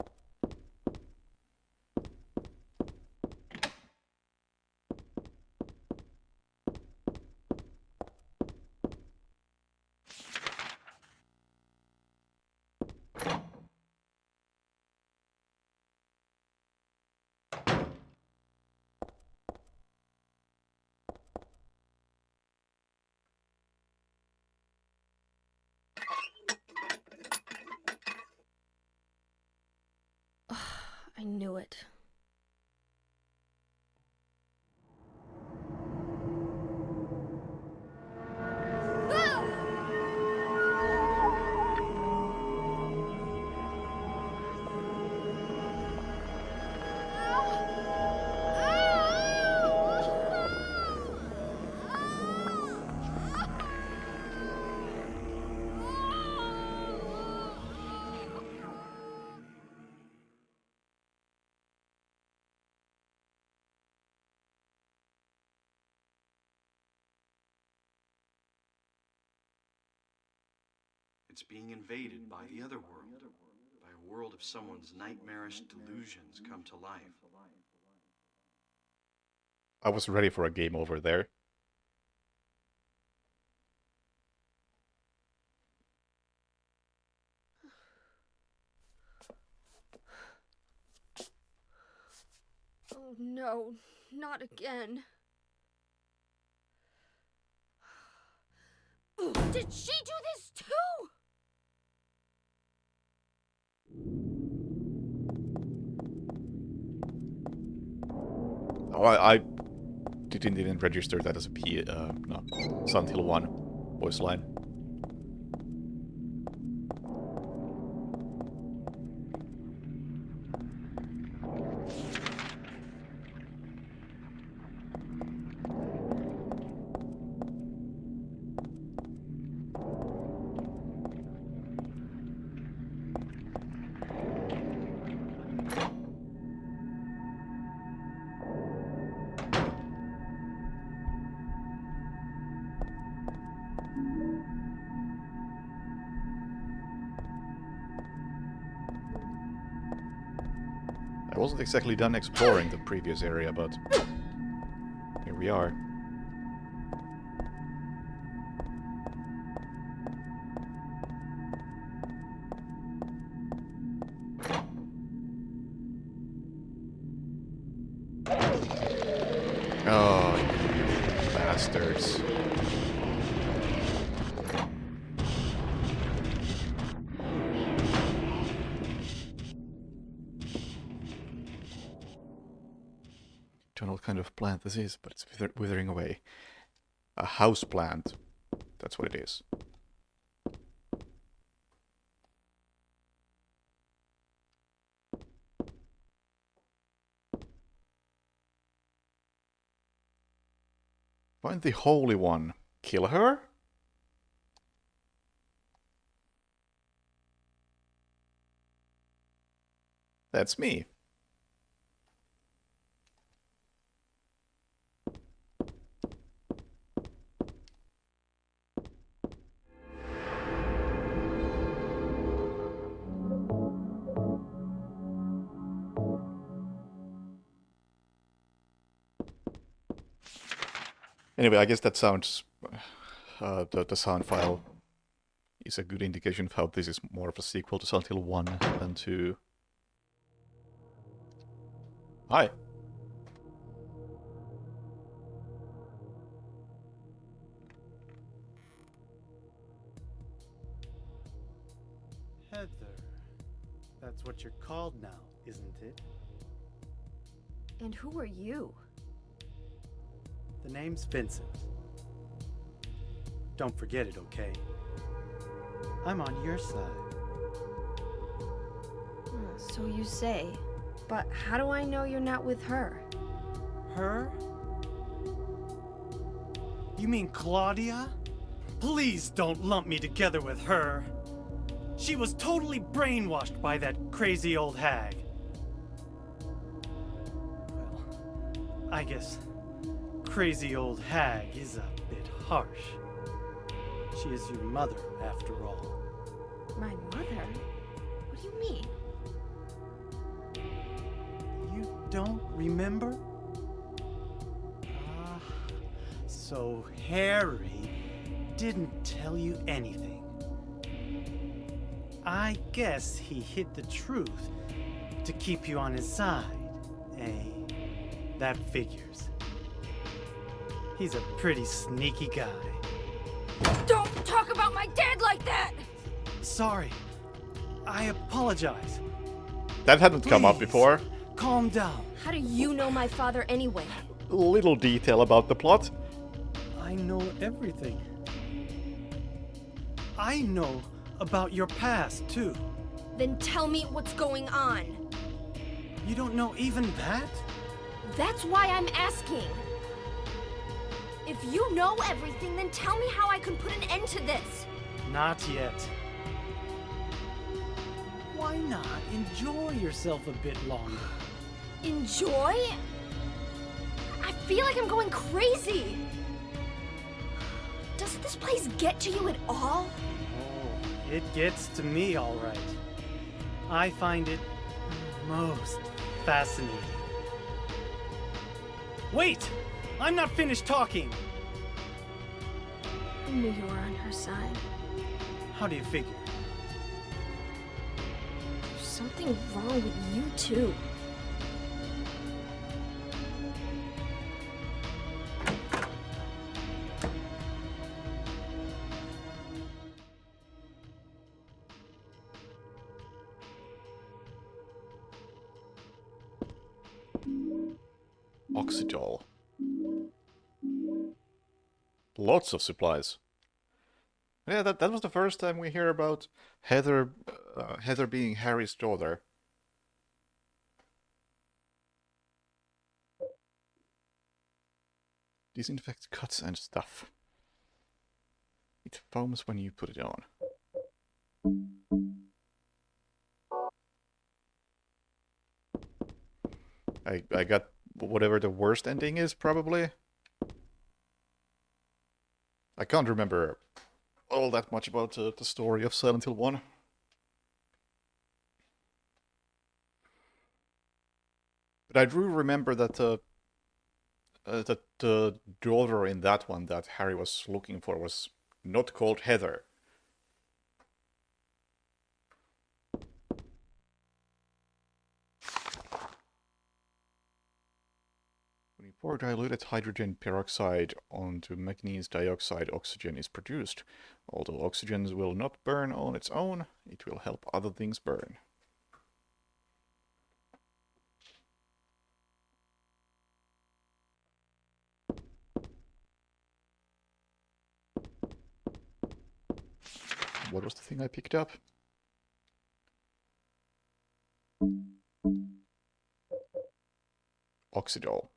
It's being invaded by the other world, by a world of someone's nightmarish delusions come to life. I was ready for a game over there. Oh no, not again. Did she do this too? Oh, I didn't even register that as a no, Silent Hill 1 voice line. I wasn't exactly done exploring the previous area, but here we are. Oh, you bastards. Don't know what kind of plant this is, but it's withering away. A house plant. That's what it is. Find the Holy One. Kill her? That's me. Anyway, I guess that sounds... the sound file is a good indication of how this is more of a sequel to Silent Hill 1 than 2. Hi. Heather. That's what you're called now, isn't it? And who are you? The name's Vincent. Don't forget it, okay? I'm on your side. So you say. But how do I know you're not with her? Her? You mean Claudia? Please don't lump me together with her. She was totally brainwashed by that crazy old hag. Well, I guess crazy old hag is a bit harsh. She is your mother, after all. My mother? What do you mean? You don't remember? Ah, so Harry didn't tell you anything. I guess he hid the truth to keep you on his side, eh? That figures. He's a pretty sneaky guy. Don't talk about my dad like that! Sorry. I apologize. That hadn't come up Please, before. Calm down. How do you know my father anyway? Little detail about the plot. I know everything. I know about your past, too. Then tell me what's going on. You don't know even that? That's why I'm asking. If you know everything, then tell me how I can put an end to this. Not yet. Why not enjoy yourself a bit longer? Enjoy? I feel like I'm going crazy. Does this place get to you at all? Oh, It gets to me, all right. I find it most fascinating. Wait! I'm not finished talking! I knew you were on her side. How do you figure? There's something wrong with you, too. Oxydol. Lots of supplies. Yeah, that was the first time we hear about Heather Heather being Harry's daughter. Disinfect cuts and stuff. It foams when you put it on. I got whatever the worst ending is, probably. I can't remember all that much about the story of Silent Hill 1. But I do remember that the daughter in that one that Harry was looking for was not called Heather. When you pour diluted hydrogen peroxide onto manganese dioxide, oxygen is produced. Although oxygen will not burn on its own, it will help other things burn. What was the thing I picked up? Oxydol.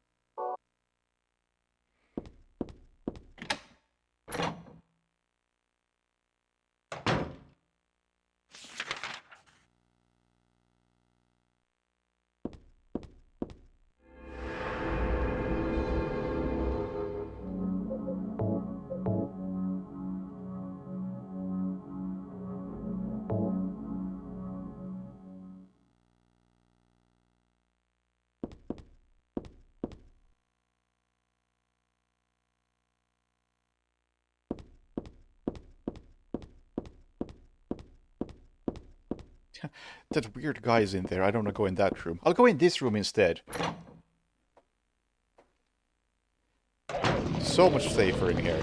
That weird guy's in there. I don't want to go in that room. I'll go in this room instead. So much safer in here.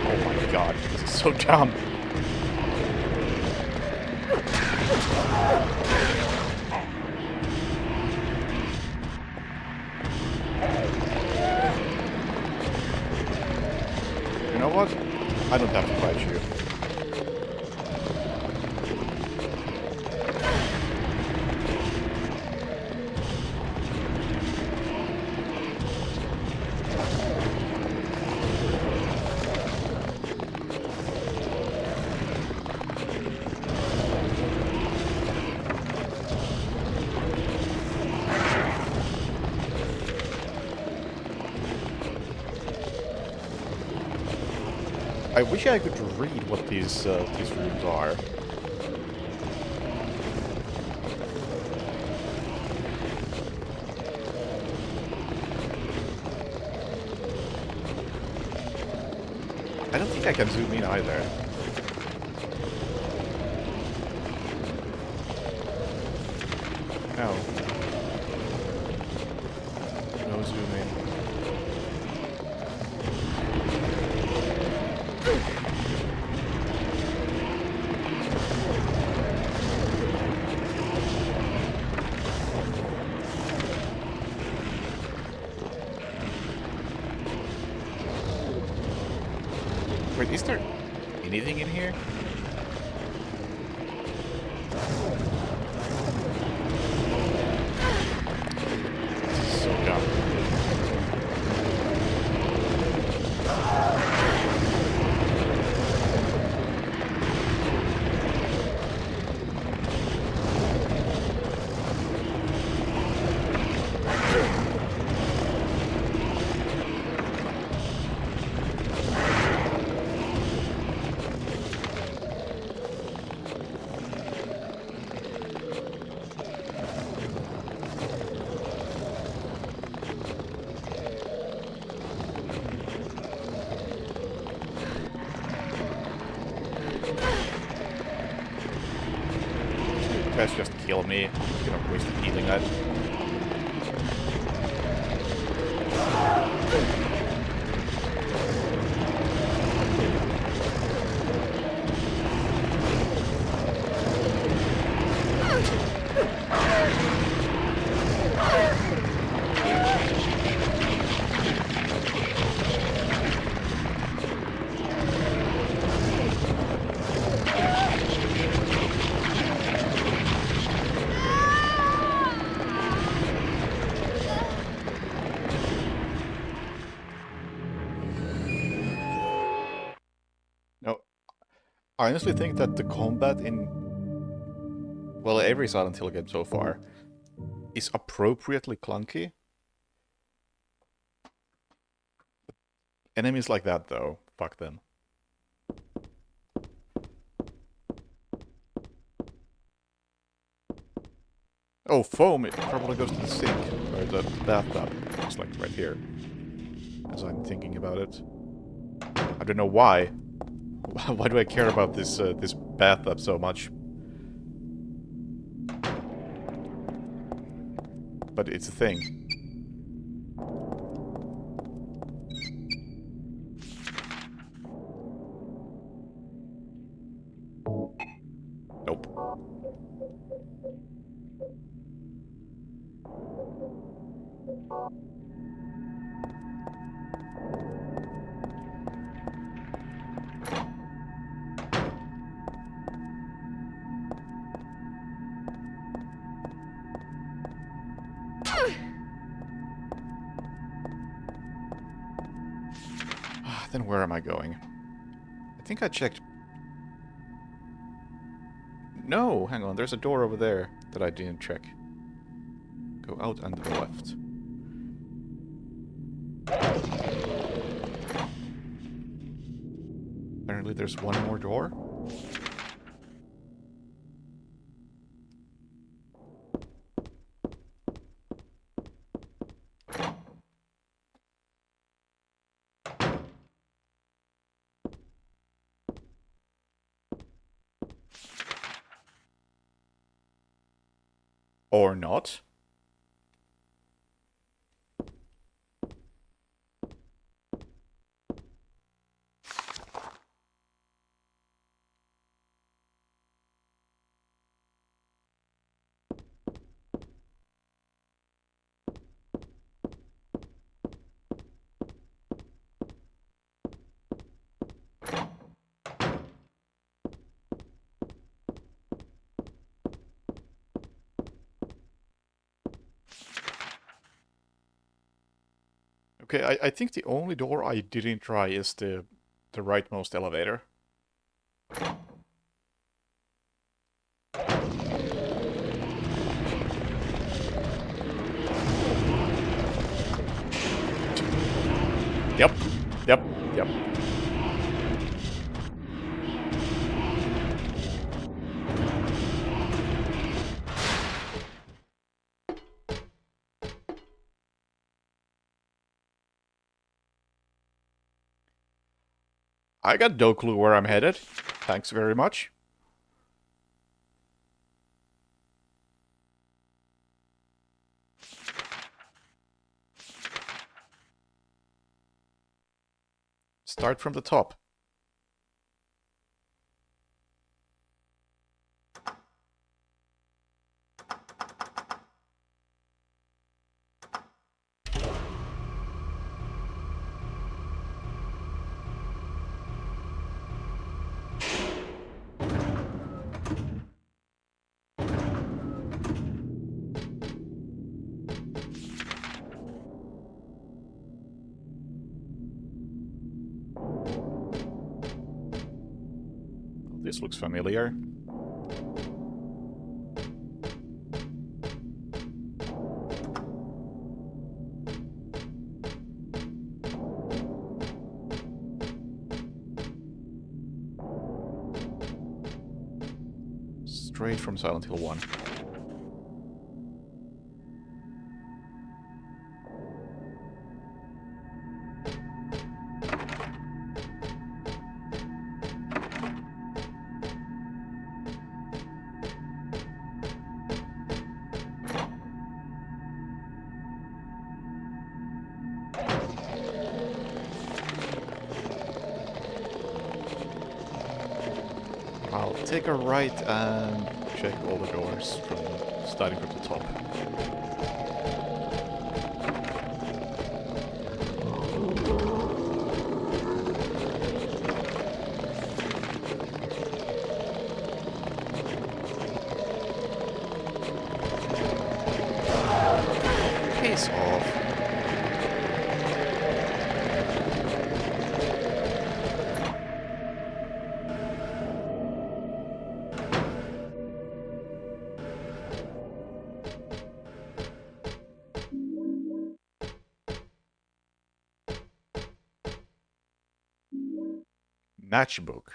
Oh my god, this is so dumb. You know what? I don't have to fight you. I wish I could read what these rooms are. I don't think I can zoom in either. No. No zoom in. Wait, is there anything in here? you guys just kill me? I'm gonna waste healing that. No, I honestly think that the combat in, well, every Silent Hill game so far is appropriately clunky. Enemies like that, though, fuck them. Oh, foam! It probably goes to the sink, or the bathtub. It's like right here, as I'm thinking about it. I don't know why. Why do I care about this this bathtub so much? But it's a thing. Nope. Then where am I going? I think I checked... No! Hang on, there's a door over there that I didn't check. Go out and to the left. Apparently there's one more door. Or not. Okay, I think the only door I didn't try is the rightmost elevator. Yep, yep, yep. I got no clue where I'm headed. Thanks very much. Start from the top. This looks familiar. Straight from Silent Hill 1. I'll take a right and check all the doors from starting from the top. Piss off. Matchbook.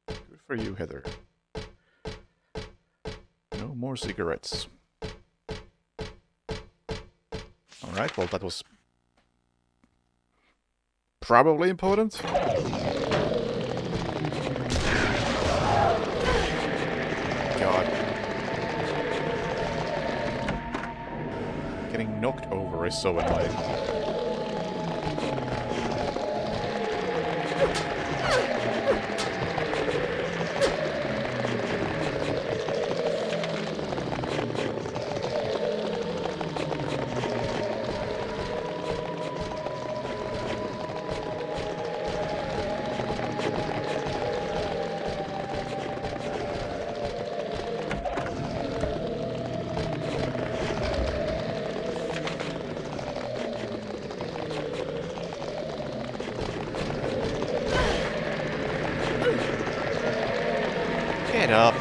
Good for you, Heather. No more cigarettes. Alright, well that was probably important. God. Getting knocked over is so annoying. Get up.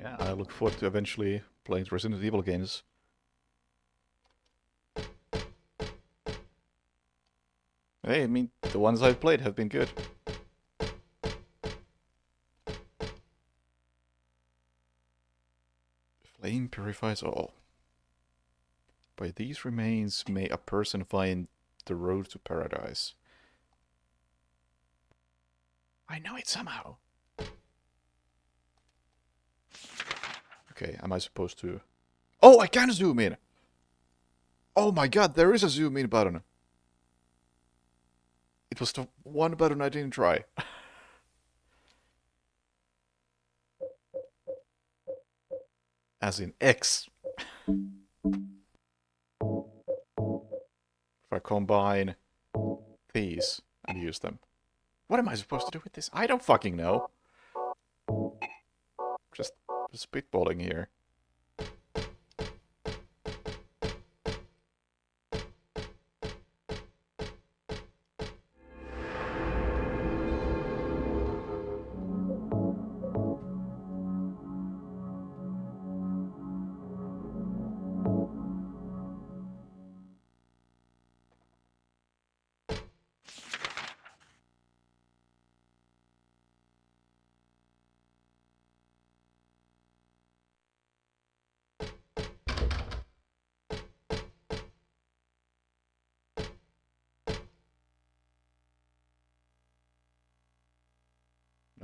Yeah, I look forward to eventually playing the Resident Evil games. Hey, I mean, the ones I've played have been good. Flame purifies all. By these remains may a person find the road to paradise. I know it somehow. Okay, am I supposed to... Oh, I can zoom in! Oh my god, there is a zoom in button. It was the one button I didn't try. As in X. If I combine these and use them. What am I supposed to do with this? I don't fucking know. Just spitballing here.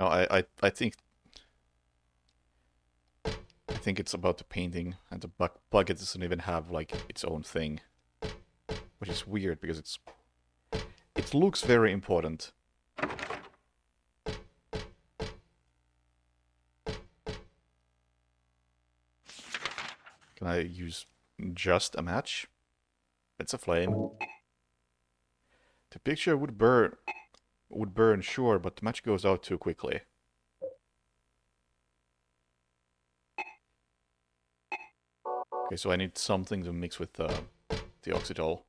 No, I think it's about the painting, and the bucket doesn't even have like its own thing, which is weird because it looks very important. Can I use just a match? It's a flame. The picture would burn, sure, but the match goes out too quickly. Okay, so I need something to mix with the oxydol.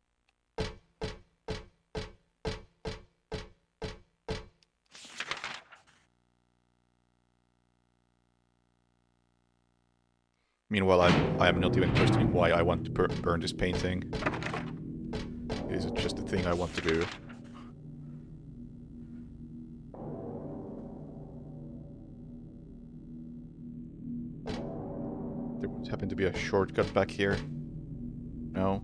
Meanwhile, I am not even questioning why I want to burn this painting. Is it just a thing I want to do? There would happen to be a shortcut back here. No?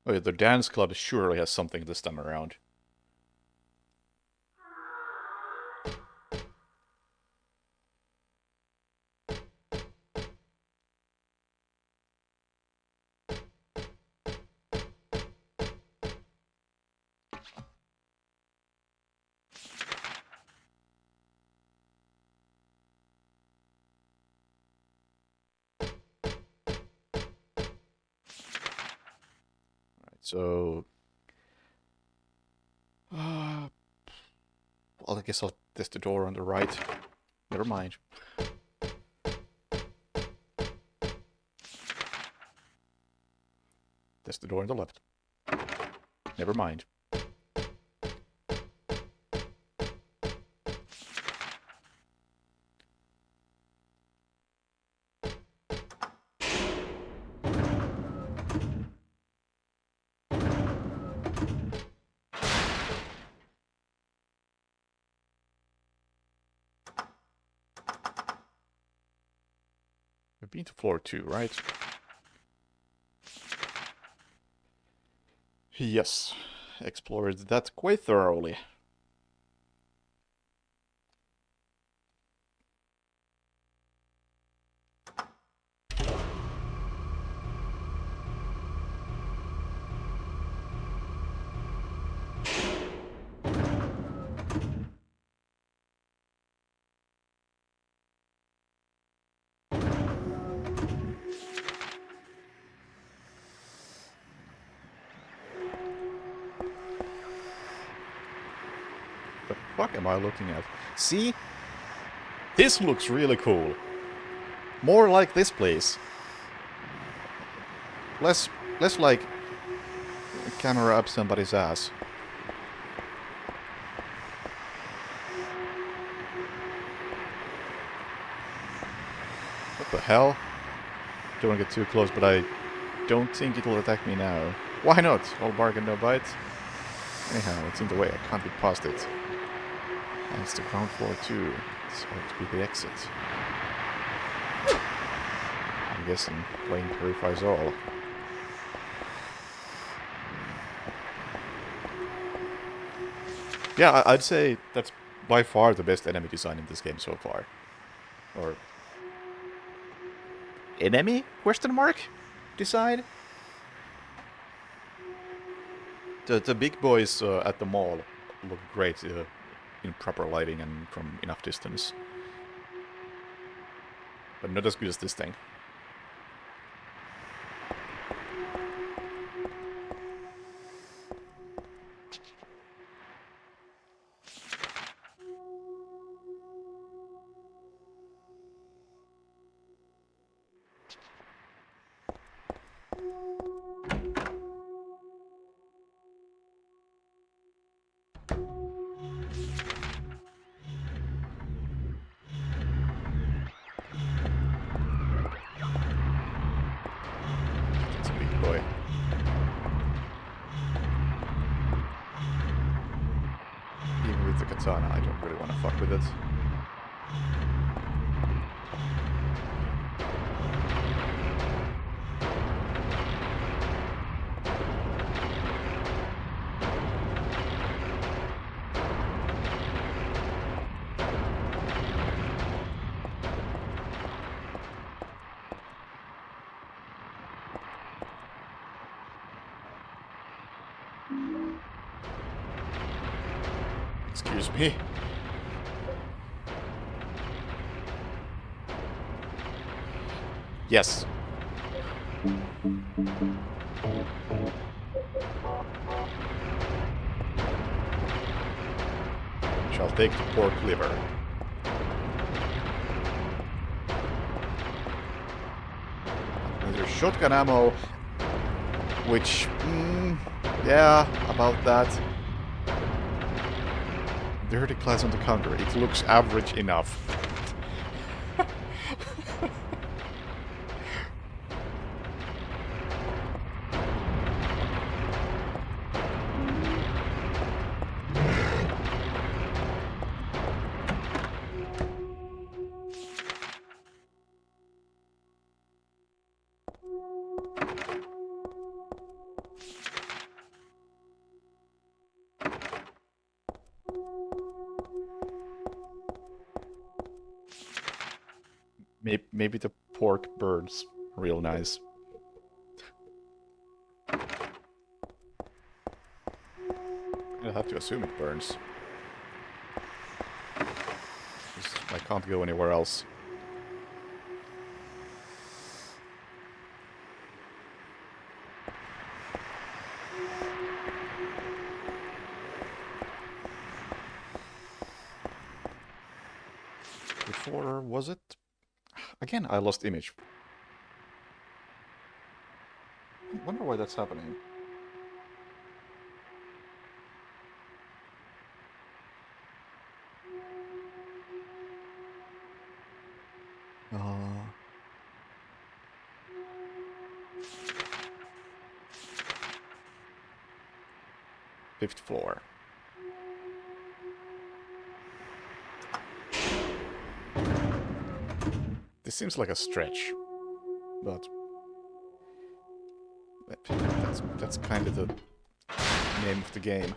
Oh, yeah, the dance club surely has something this time around. So, well, I guess I'll test the door on the right. Never mind. Test the door on the left. Never mind. We've been to floor 2, right? Yes, explored that quite thoroughly. The fuck am I looking at? See? This looks really cool. More like this place. Less like a camera up somebody's ass. What the hell? Don't want to get too close, but I don't think it'll attack me now. Why not? All bargain, no bite. Anyhow, it's in the way. I can't get past it. And it's the ground floor too. So to be the exit. I'm guessing playing purifies all. Yeah, I'd say that's by far the best enemy design in this game so far. Or... enemy? Question mark? Design? The big boys at the mall look great in proper lighting and from enough distance. But not as good as this thing. boy. Even with the katana, I don't really want to fuck with it. Excuse me. Yes. Shall take the pork liver. And there's shotgun ammo, which, yeah, about that. Dirty class on the counter. It looks average enough. Maybe the pork burns real nice. I'll have to assume it burns. 'Cause I can't go anywhere else. Before, was it? Again, I lost image. I wonder why that's happening. Uh... 5th floor. This seems like a stretch, but that's kind of the name of the game.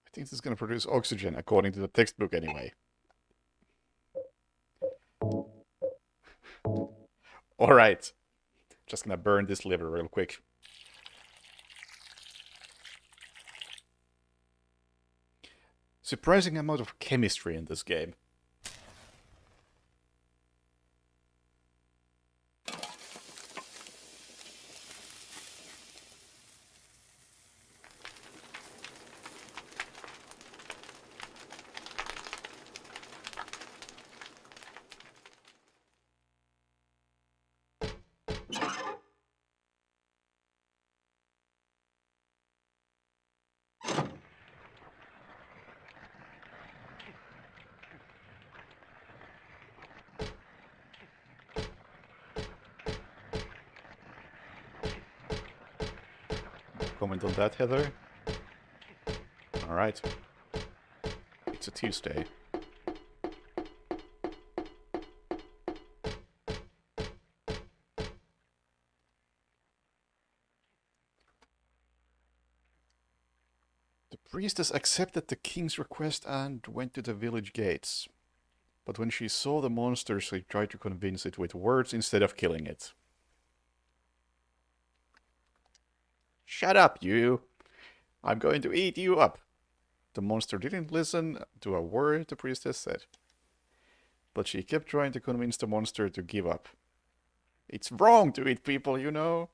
I think this is going to produce oxygen, according to the textbook anyway. Alright. Just gonna burn this liver real quick. Surprising amount of chemistry in this game. comment on that, Heather? Alright. It's a Tuesday. The priestess accepted the king's request and went to the village gates. But when she saw the monster, she tried to convince it with words instead of killing it. Shut up, you! I'm going to eat you up! The monster didn't listen to a word the priestess said. But she kept trying to convince the monster to give up. It's wrong to eat people, you know.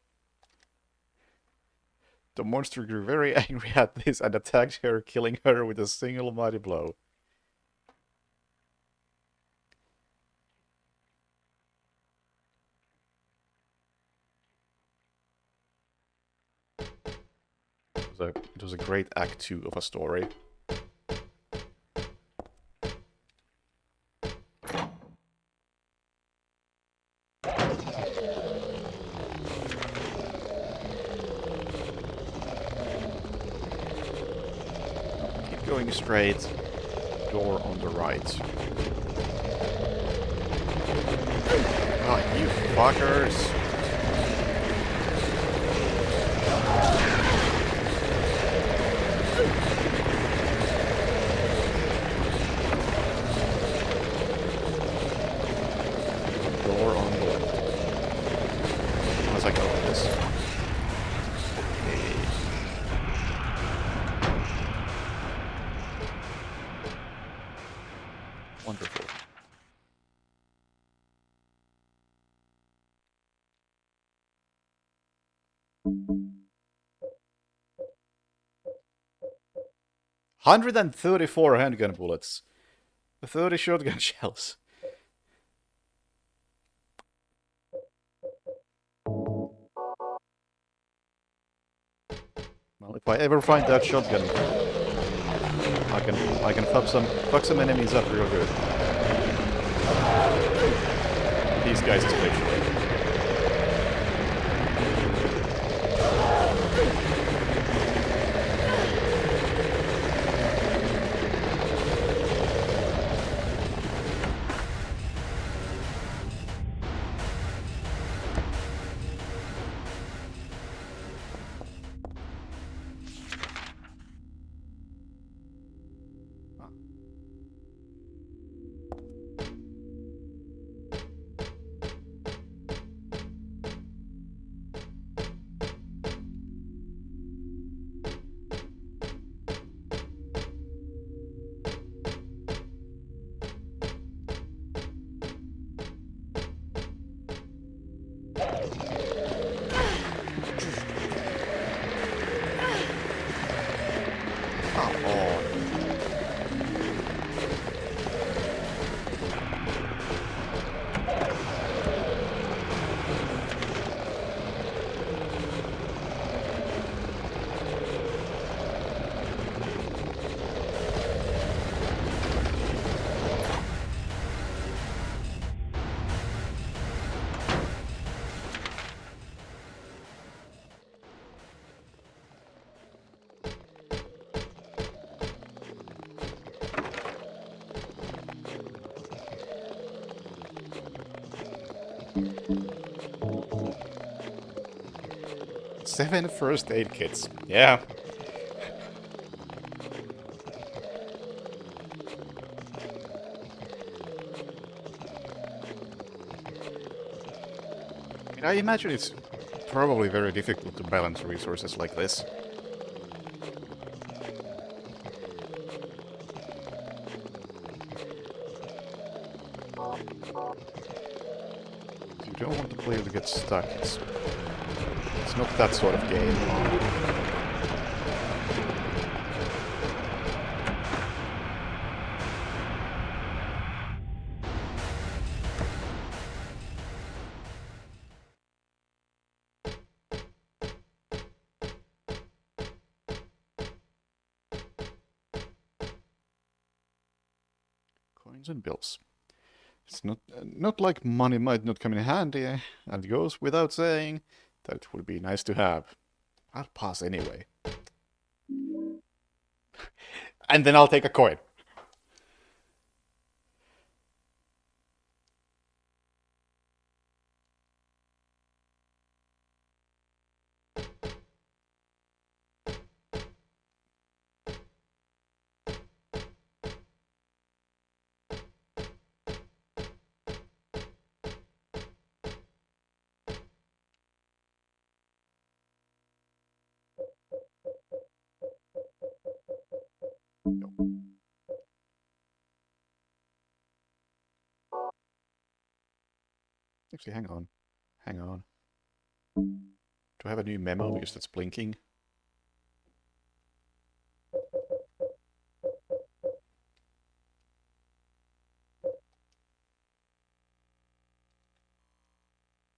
The monster grew very angry at this and attacked her, killing her with a single mighty blow. It was a great act 2 of a story. Keep going straight. Door on the right. Ah, you fuckers! Door on the left. Unless I go like this. Okay. Wonderful. $134 handgun bullets. 30 shotgun shells. Well, if I ever find that shotgun, I can fuck some enemies up real good. These guys especially. Come on. Seven first aid kits. Yeah. I imagine it's probably very difficult to balance resources like this. You don't want the player to get stuck. It's not that sort of game. Coins and bills. It's not like money might not come in handy, and it goes without saying that it would be nice to have. I'll pass anyway. And then I'll take a coin. Actually, hang on. Hang on. Do I have a new memo because that's blinking?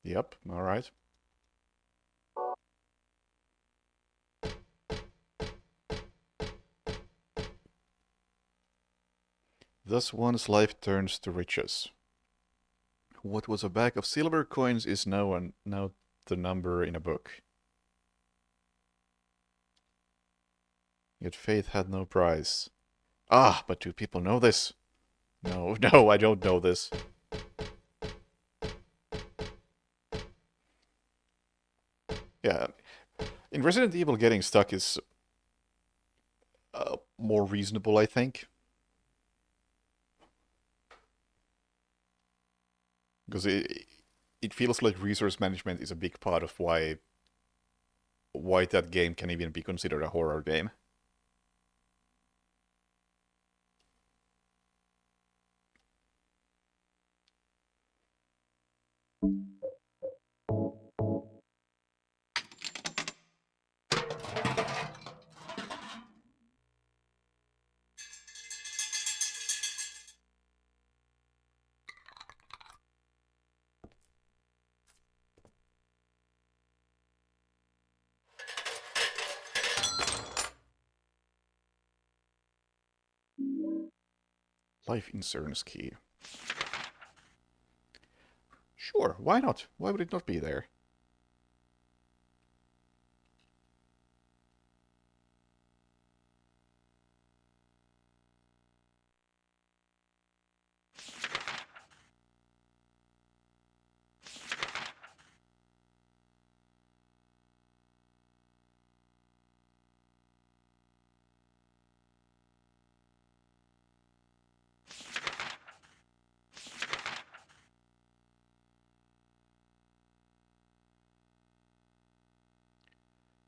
Yep, alright. Thus one's life turns to riches. What was a bag of silver coins is now the number in a book. Yet faith had no price. Ah, but do people know this? No, no, I don't know this. Yeah, in Resident Evil, getting stuck is more reasonable, I think. Because it feels like resource management is a big part of why that game can even be considered a horror game. Life insurance key. Sure, why not? Why would it not be there?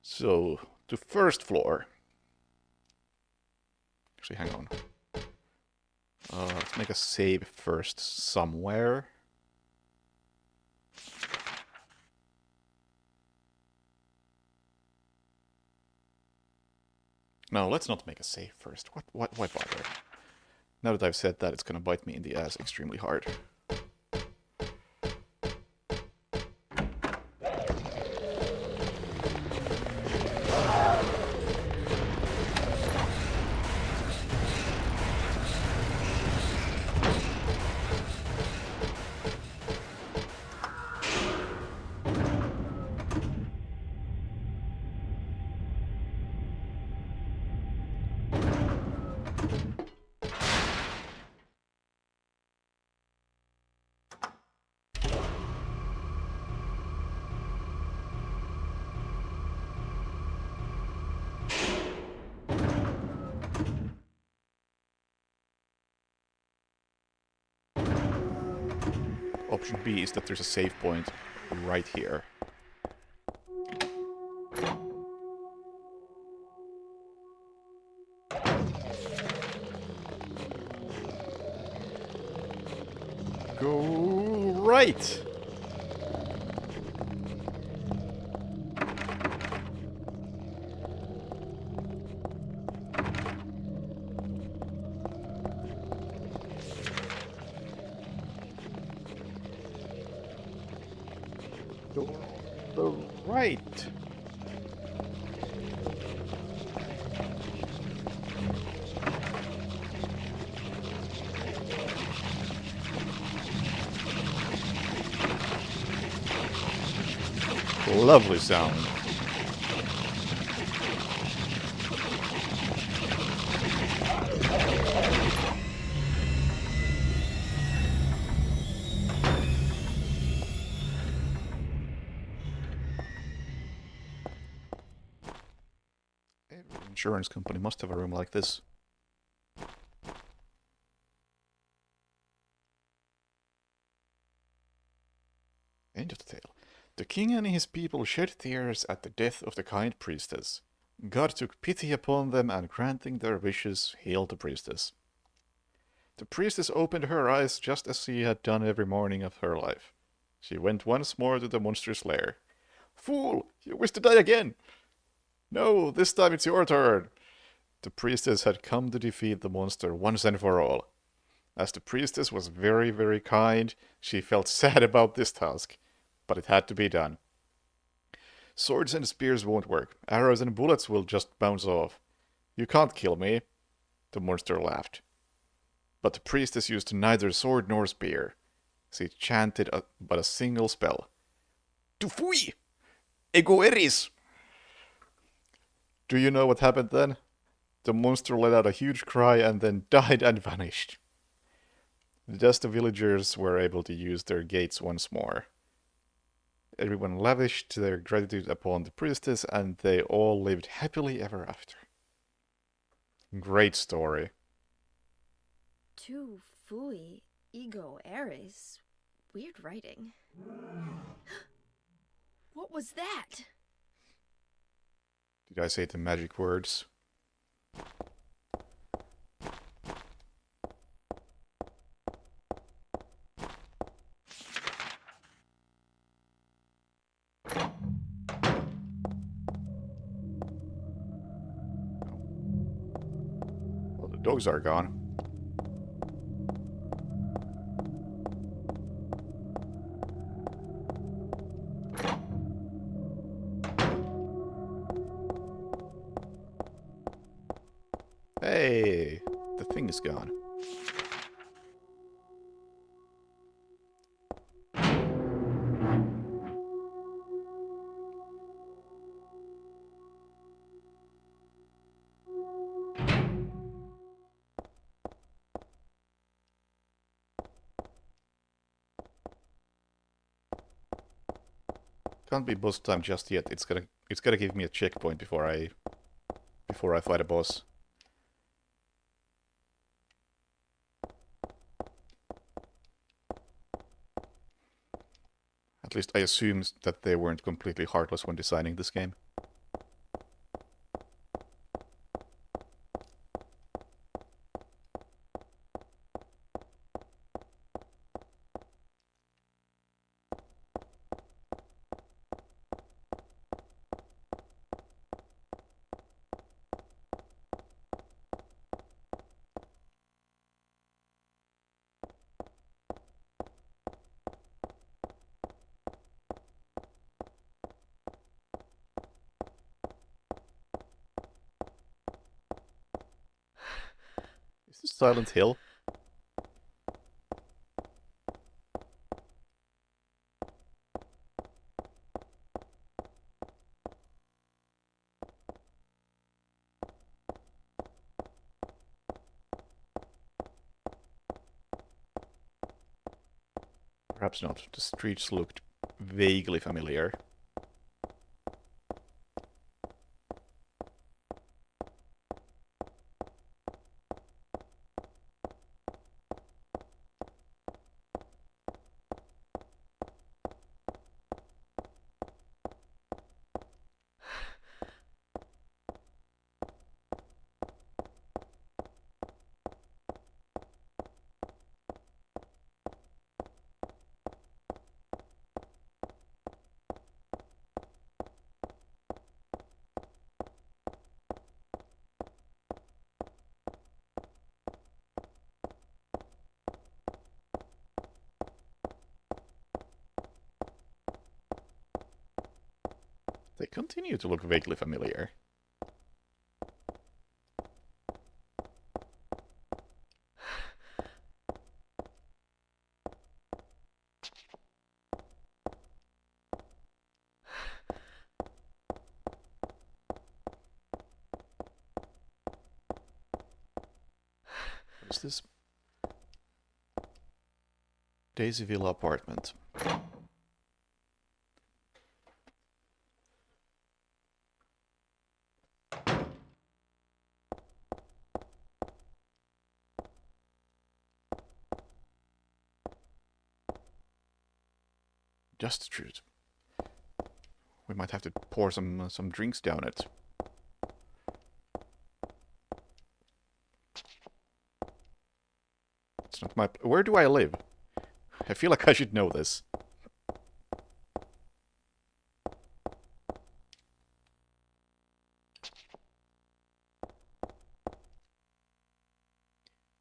So, to first floor. Actually, hang on. Let's make a save first somewhere. No, let's not make a save first. Why bother? Now that I've said that, it's gonna bite me in the ass extremely hard. Option B is that there's a save point right here. Go right! Go the right! Lovely sound. insurance company must have a room like this. End of the tale. The king and his people shed tears at the death of the kind priestess. God took pity upon them and granting their wishes, healed the priestess. The priestess opened her eyes just as she had done every morning of her life. She went once more to the monster's lair. Fool! You wish to die again! No, this time it's your turn! The priestess had come to defeat the monster once and for all. As the priestess was very, very kind, she felt sad about this task, but it had to be done. Swords and spears won't work. Arrows and bullets will just bounce off. You can't kill me. The monster laughed. But the priestess used neither sword nor spear. She chanted but a single spell. Tufui! Ego eris! Do you know what happened then? The monster let out a huge cry and then died and vanished. Thus the villagers were able to use their gates once more. Everyone lavished their gratitude upon the priestess, and they all lived happily ever after. Great story. Tu fui ego eris. Weird writing. What was that? Did I say the magic words? Well, the dogs are gone. Hey, the thing is gone. Can't be boss time just yet. It's gotta give me a checkpoint before I fight a boss. At least I assumed that they weren't completely heartless when designing this game. Is this Silent Hill? Perhaps not. The streets looked vaguely familiar. They continue to look vaguely familiar. What is this? Daisy Villa apartment. Just the truth. We might have to pour some drinks down it. It's not my... Where do I live? I feel like I should know this.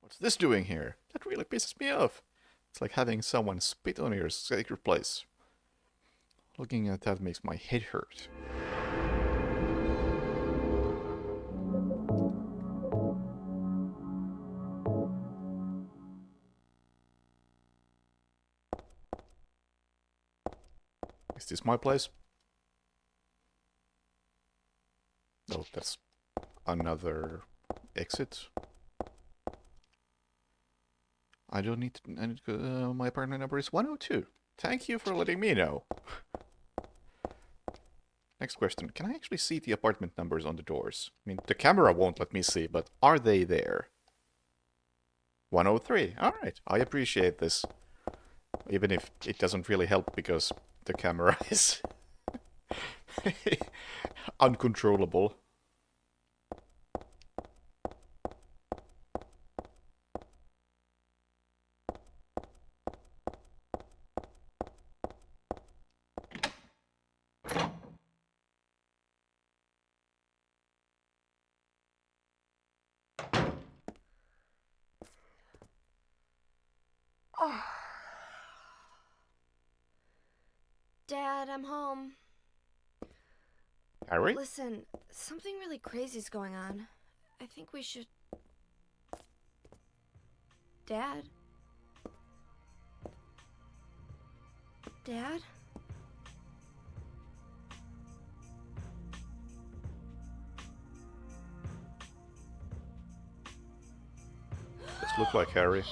What's this doing here? That really pisses me off. It's like having someone spit on your sacred place. Looking at that makes my head hurt. Is this my place? Oh, that's another exit. I don't need to, my apartment number is 102. Thank you for letting me know. Next question. Can I actually see the apartment numbers on the doors? I mean, the camera won't let me see, but are they there? 103. Alright, I appreciate this. Even if it doesn't really help because the camera is uncontrollable. Dad, I'm home. Harry? Listen, something really crazy's going on. I think we should... Dad? Dad? This look like Harry.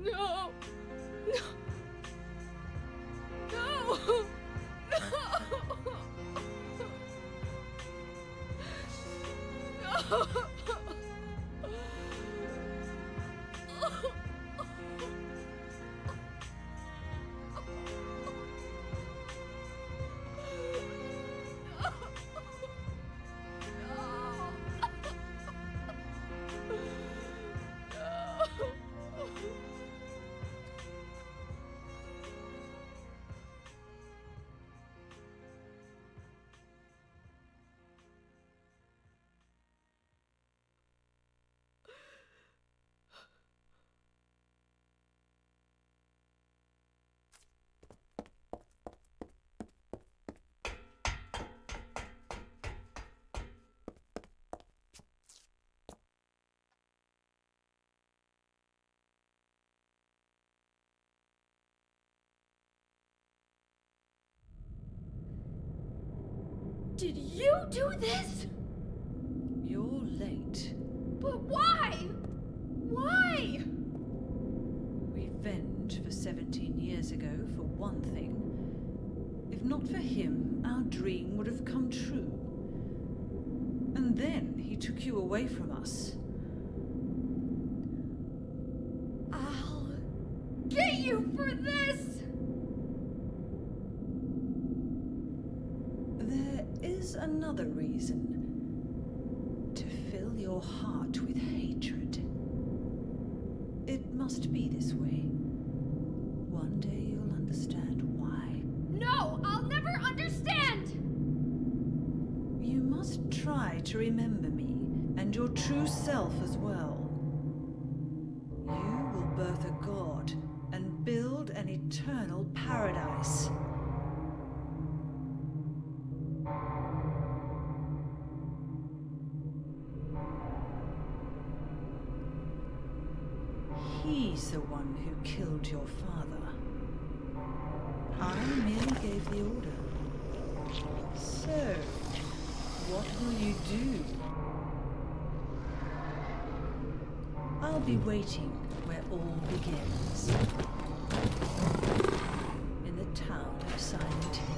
No! Did you do this? You're late. But why? Why? Revenge for 17 years ago, for one thing. If not for him, our dream would have come true. And then he took you away from us. I'll get you for this! There is another reason. To fill your heart with hatred. It must be this way. One day you'll understand why. No, I'll never understand! You must try to remember me, and your true self as well. You will birth a god, and build an eternal paradise. He's the one who killed your father. I merely gave the order. So, what will you do? I'll be waiting where all begins. In the town of Silent Hill.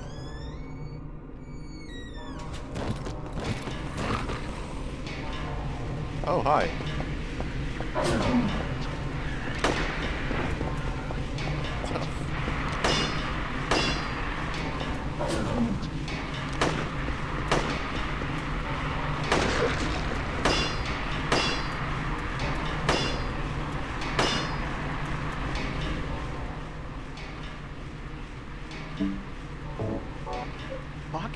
Oh, hi. Fuck.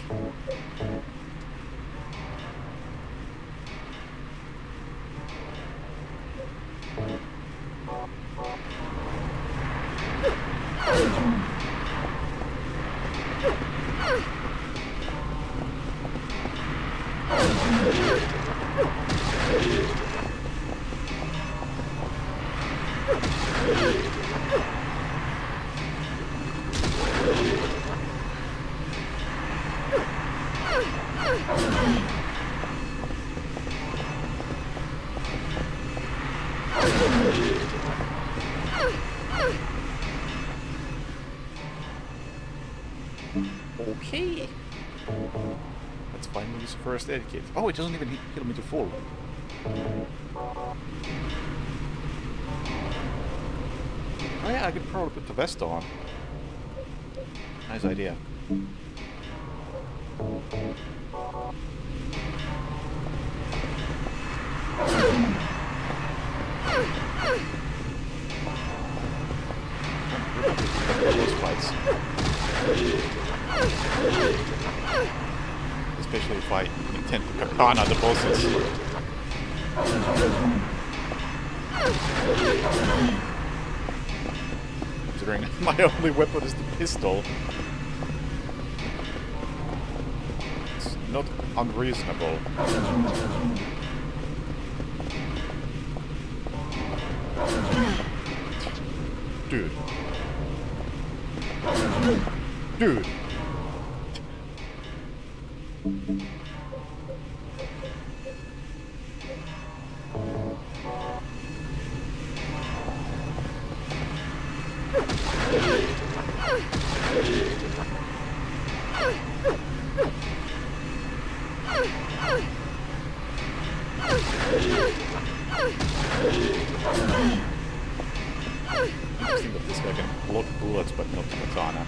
Okay. Let's finally use the first aid kit. Oh, it doesn't even heal me to full. Oh yeah, I could probably put the vest on. Nice idea. Those fights. Especially if I intend to katana the bosses. Considering my only weapon is the pistol. It's not unreasonable. Dude. Dude. Interesting that this guy can block bullets but not the katana.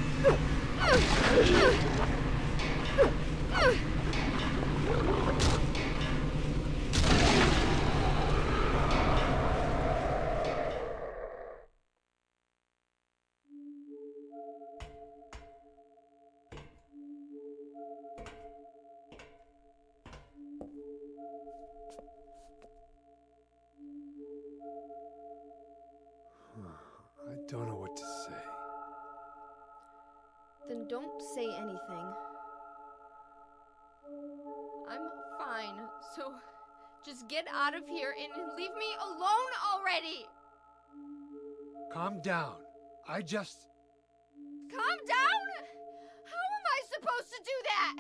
I don't know what to say. Then don't say anything. I'm fine, so just get out of here and leave me alone already! Calm down. I just... Calm down? How am I supposed to do that?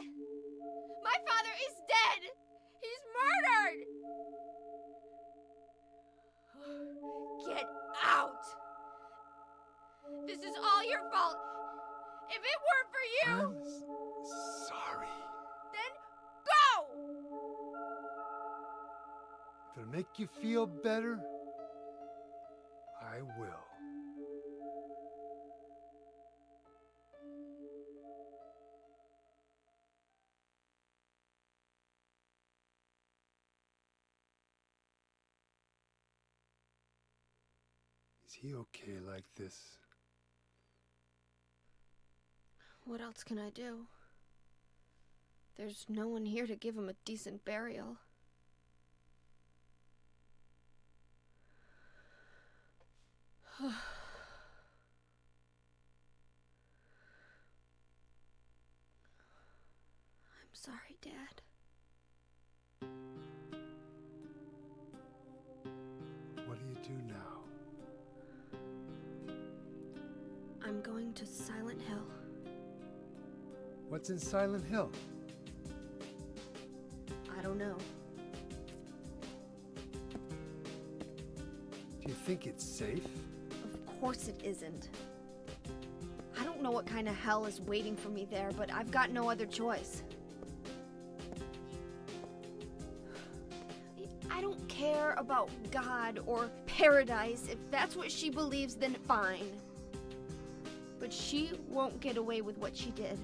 My father is dead! He's murdered! Get out! This is all your fault! If it weren't for you, I'm sorry. then go! If it'll make you feel better, I will. Is he okay like this? What else can I do? There's no one here to give him a decent burial. I'm sorry, Dad. What do you do now? I'm going to Silent Hill. What's in Silent Hill? I don't know. Do you think it's safe? Of course it isn't. I don't know what kind of hell is waiting for me there, but I've got no other choice. I don't care care about God or paradise. If that's what she believes, then fine. But she won't get away with what she did.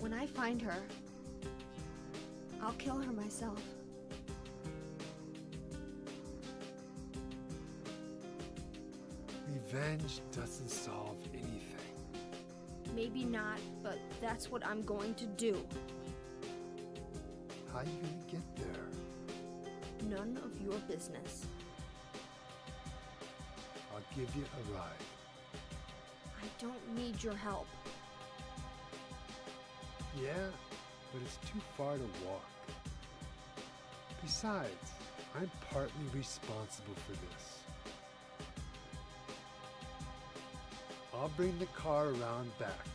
When I find her, I'll kill her myself. Revenge doesn't solve anything. Maybe not, but that's what I'm going to do. How you gonna get there? None of your business. I'll give you a ride. I don't need your help. Yeah, but it's too far to walk. Besides, I'm partly responsible for this. I'll bring the car around back.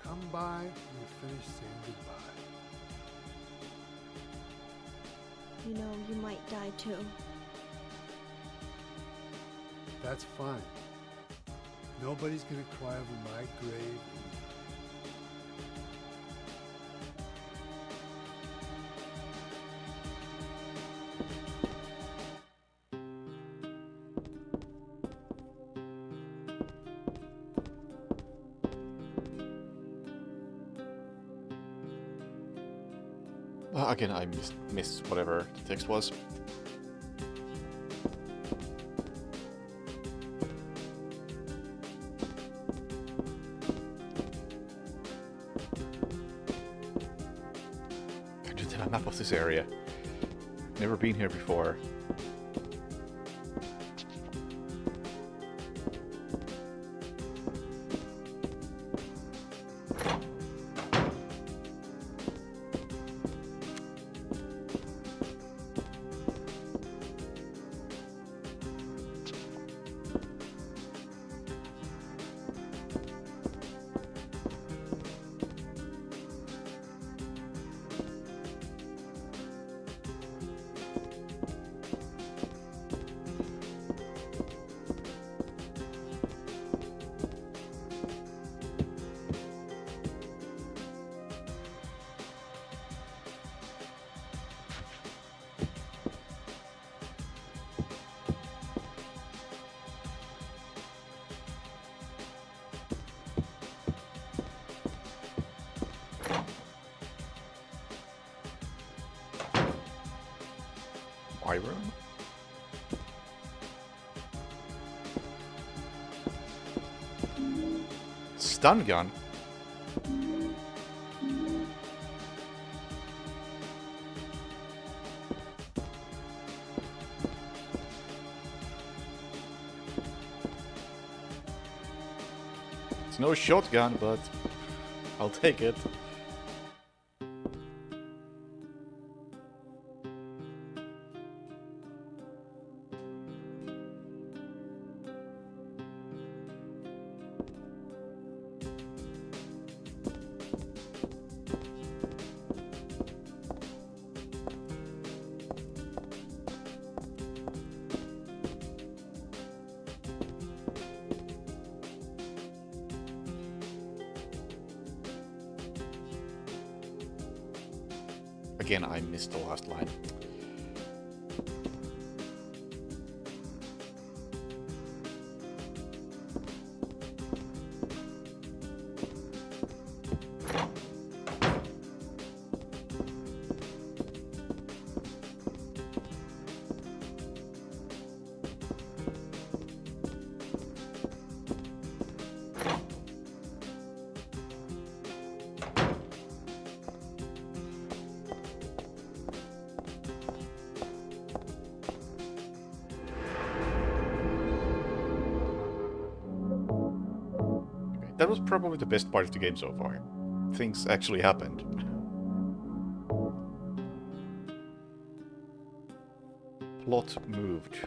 Come by when you finish saying goodbye. You know, you might die too. That's fine. Nobody's gonna cry over my grave. Again, I missed whatever the text was. I just have a map of this area. Never been here before. My room? Stun gun? It's no shotgun, but I'll take it. Again, I missed the last line. That was probably the best part of the game so far. Things actually happened. Plot moved.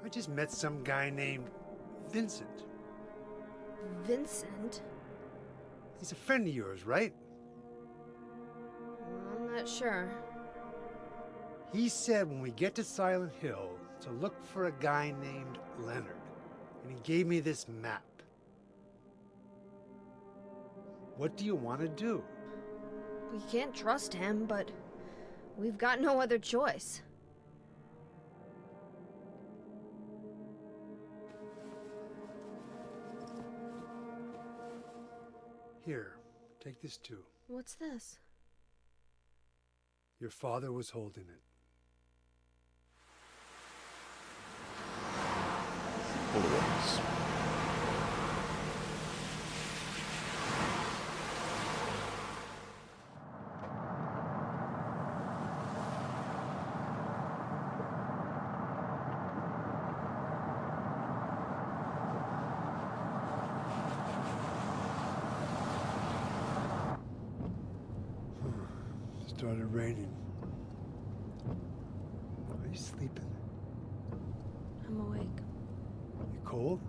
I just met some guy named Vincent. Vincent? He's a friend of yours, right? I'm not Sure. He said when we get to Silent Hill to look for a guy named Leonard. And he gave me this map. What do you want to do? We can't trust him, but we've got no other choice. Here, take this too. What's this? Your father was holding it. Polaroids. Started raining. Are you sleeping? I'm awake. You cold?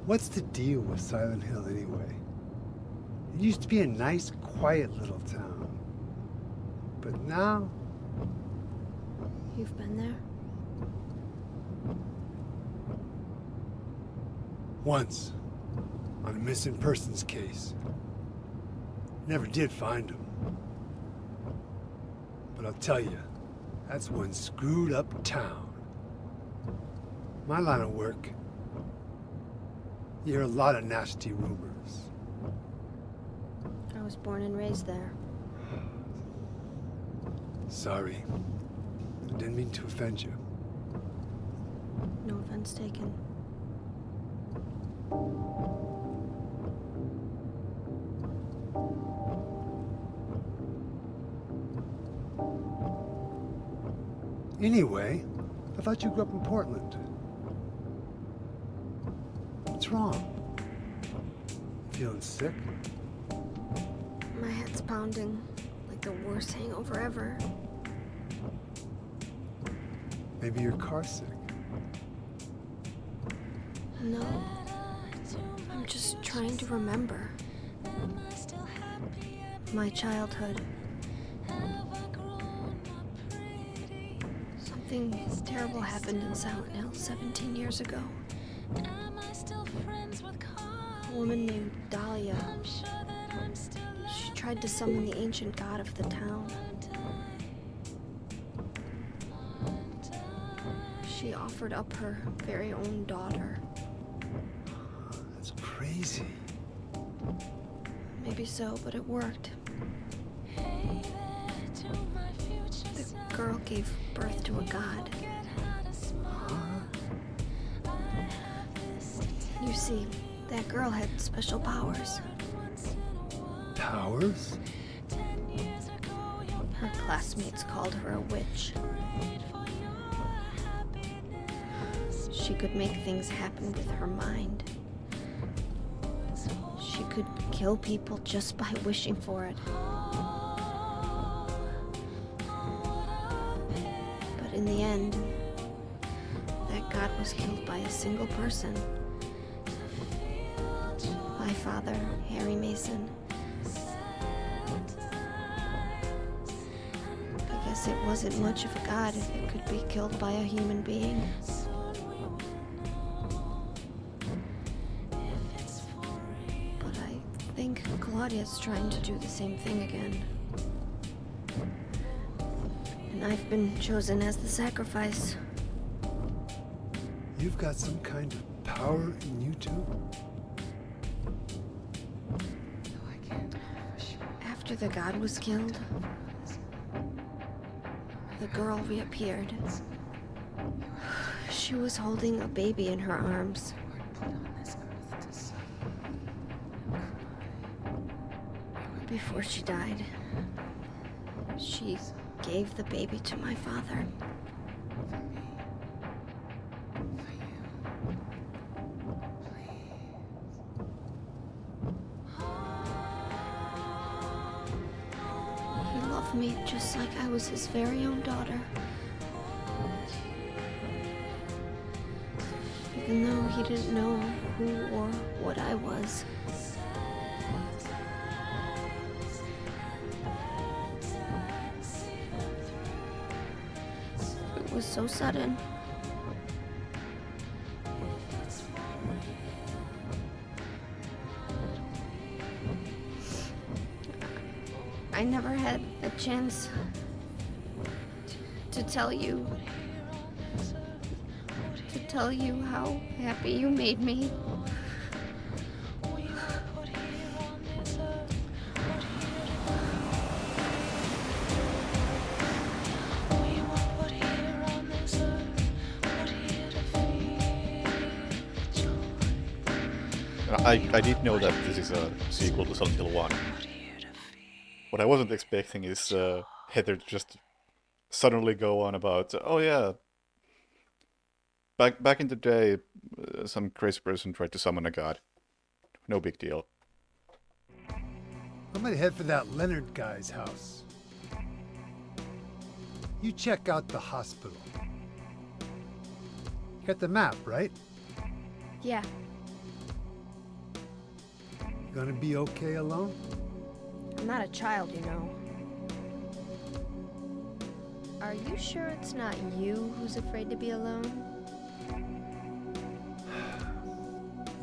What's the deal with Silent Hill anyway? It used to be a nice, quiet little town. But now, You've been there? once, on a missing persons case. Never did find him. But I'll tell you, that's one screwed up town. My line of work, you hear a lot of nasty rumors. I was born and raised there. Sorry. I didn't mean to offend you. No offense taken. Anyway, I thought you grew up in Portland. What's wrong? Feeling sick? My head's pounding like the worst hangover ever. Maybe you're car sick. No. I'm just trying to remember. My childhood. Something terrible happened in Silent Hill 17 years ago. A woman named Dahlia. She tried to summon the ancient god of the town. She offered up her very own daughter. That's crazy. Maybe so, but it worked. The girl gave birth to a god. You see, that girl had special powers. Powers? Her classmates called her a witch. She could make things happen with her mind. She could kill people just by wishing for it. But in the end, that god was killed by a single person. My father, Harry Mason. I guess it wasn't much of a god if it could be killed by a human being. But I think Claudia's trying to do the same thing again. And I've been chosen as the sacrifice. You've got some kind of power in you too? After the god was killed, the girl reappeared. She was holding a baby in her arms. Before she died, she gave the baby to my father. He loved me just like I was his very own daughter. Even though he didn't know who or what I was. was so sudden. I never had a chance to tell you how happy you made me. I did know that this is a sequel to Silent Hill 1. What I wasn't expecting is Heather to just suddenly go on about, oh yeah, back in the day, some crazy person tried to summon a god. No big deal. I might head for that Leonard guy's house. You check out the hospital. You got the map, right? Yeah, You gonna be okay alone? I'm not a child, you know. Are you sure it's not you who's afraid to be alone?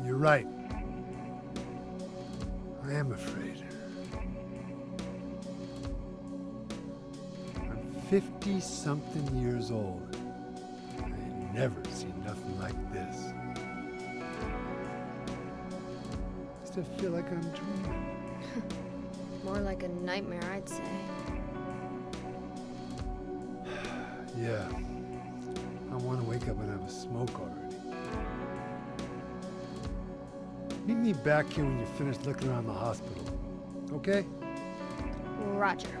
You're right. I am afraid. I'm 50-something years old. I ain't never seen nothing like this. I still feel like I'm dreaming. More like a nightmare, I'd say. Yeah. I want to wake up and have a smoke already. Meet me back here when you're finished looking around the hospital. Okay? Roger.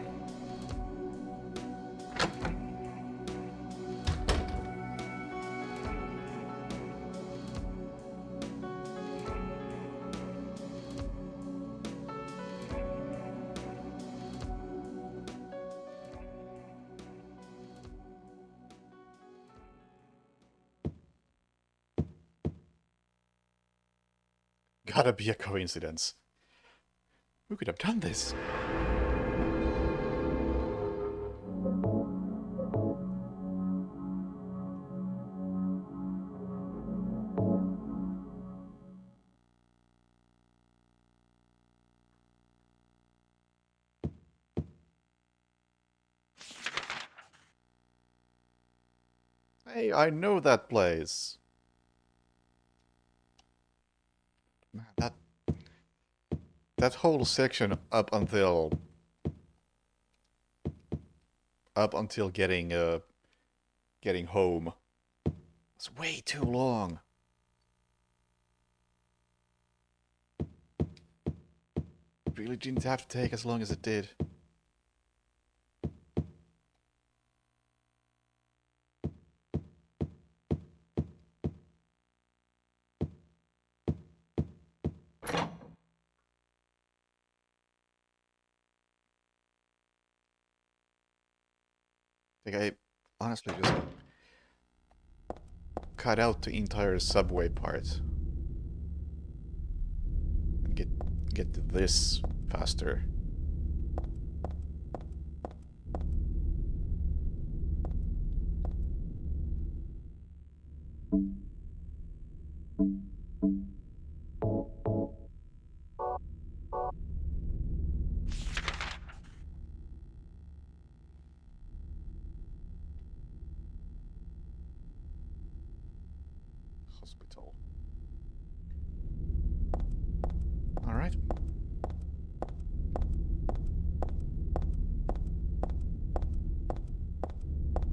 Gotta be a coincidence. Who could have done this? Hey, I know that place. Man, that whole section up until getting home was way too long. It really didn't have to take as long as it did. Like I honestly just cut out the entire subway part and get to this faster. Hospital. All right.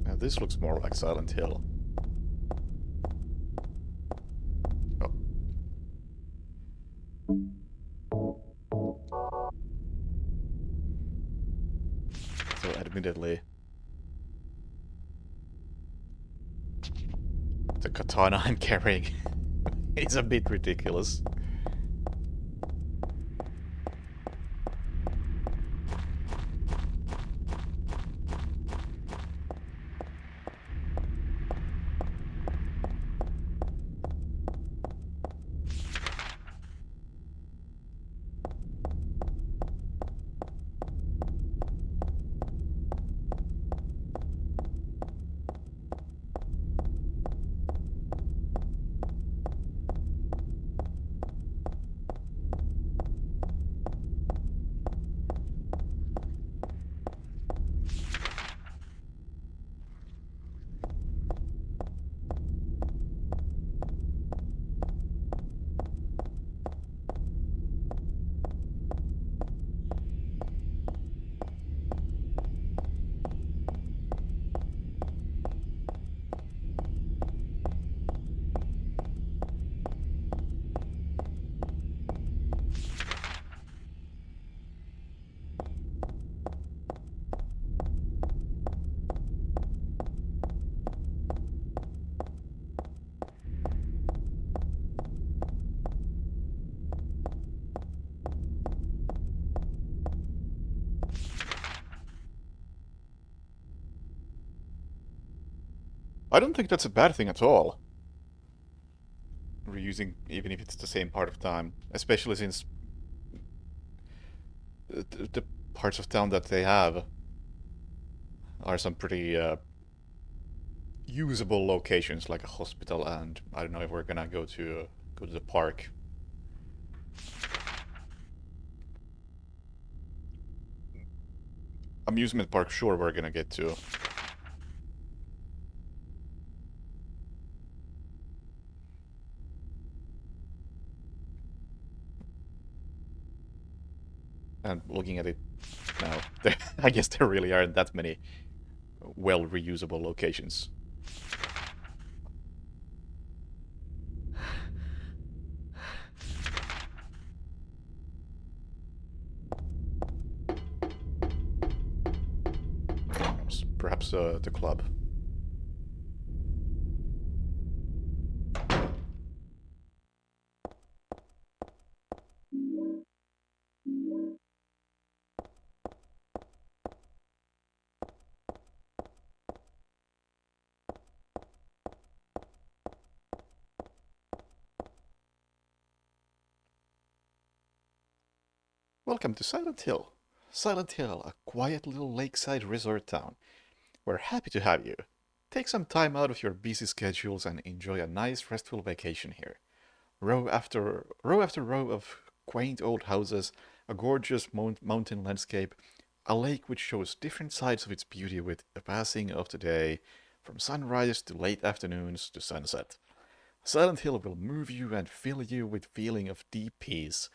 Now this looks more like Silent Hill. Oh. So admittedly, the katana I'm carrying is a bit ridiculous. I don't think that's a bad thing at all. Reusing, even if it's the same part of time, especially since the parts of town that they have are some pretty usable locations, like a hospital, and I don't know if we're gonna go to the park. Amusement park, sure, we're gonna get to. And looking at it now, I guess there really aren't that many well reusable locations. Perhaps the club. Welcome to Silent Hill. Silent Hill, a quiet little lakeside resort town. We're happy to have you. Take some time out of your busy schedules and enjoy a nice restful vacation here. Row after row of quaint old houses, a gorgeous mountain landscape, a lake which shows different sides of its beauty with the passing of the day, from sunrise to late afternoons to sunset. Silent Hill will move you and fill you with feeling of deep peace.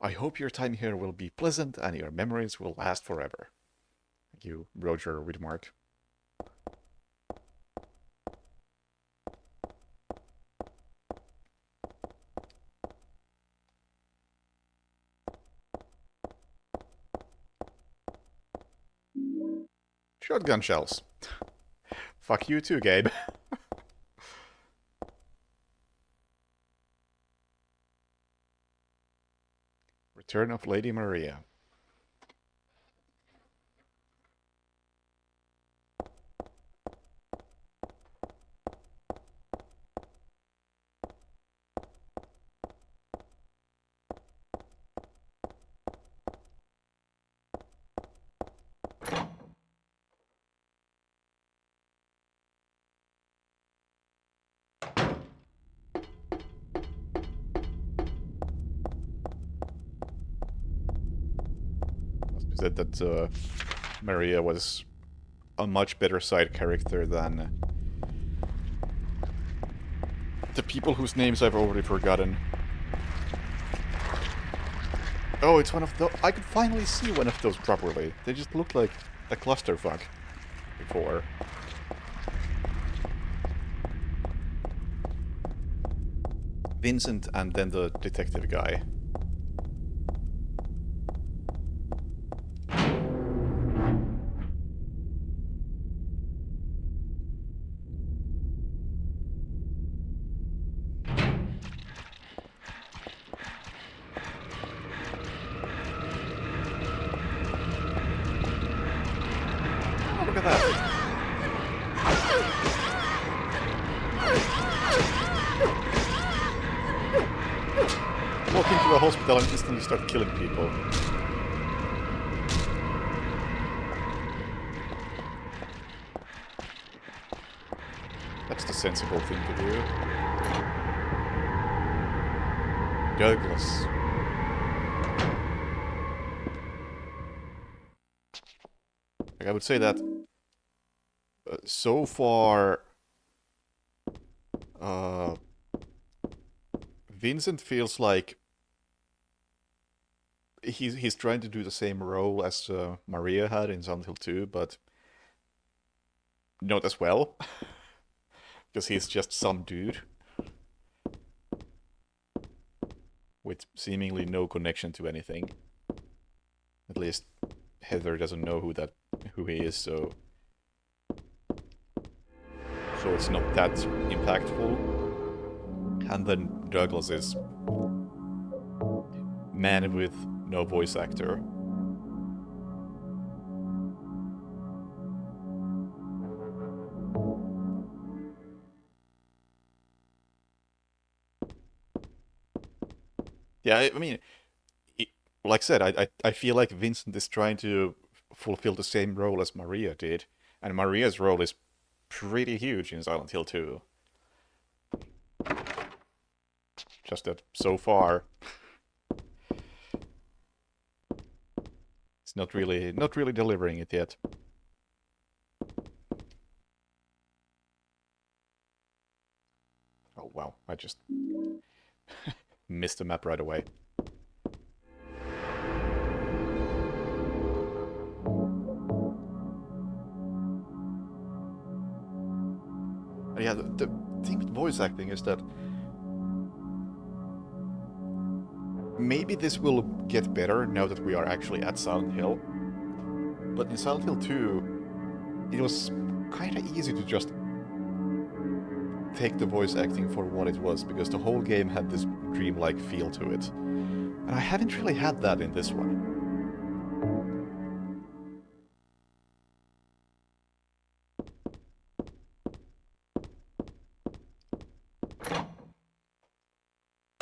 I hope your time here will be pleasant and your memories will last forever. Thank you, Roger Widmark. Shotgun shells. Fuck you too, Gabe. Return of Lady Maria. Said that Maria was a much better side character than the people whose names I've already forgotten. Oh, it's one of those. I could finally see one of those properly. They just looked like a clusterfuck before. Vincent and then the detective guy. Look at that. Walk into a hospital and instantly start killing people. That's the sensible thing to do. Douglas. Like, I would say that so far, Vincent feels like he's trying to do the same role as Maria had in Silent Hill 2, but not as well, because he's just some dude with seemingly no connection to anything. At least Heather doesn't know who he is, so it's not that impactful. And then Douglas is man with no voice actor. Yeah, I mean, like I said, I feel like Vincent is trying to fulfill the same role as Maria did, and Maria's role is pretty huge in Silent Hill 2. Just that so far, it's not really delivering it yet. Oh wow, I just missed the map right away. Yeah, the thing with voice acting is that maybe this will get better now that we are actually at Silent Hill. But in Silent Hill 2, it was kind of easy to just take the voice acting for what it was, because the whole game had this dreamlike feel to it. And I haven't really had that in this one.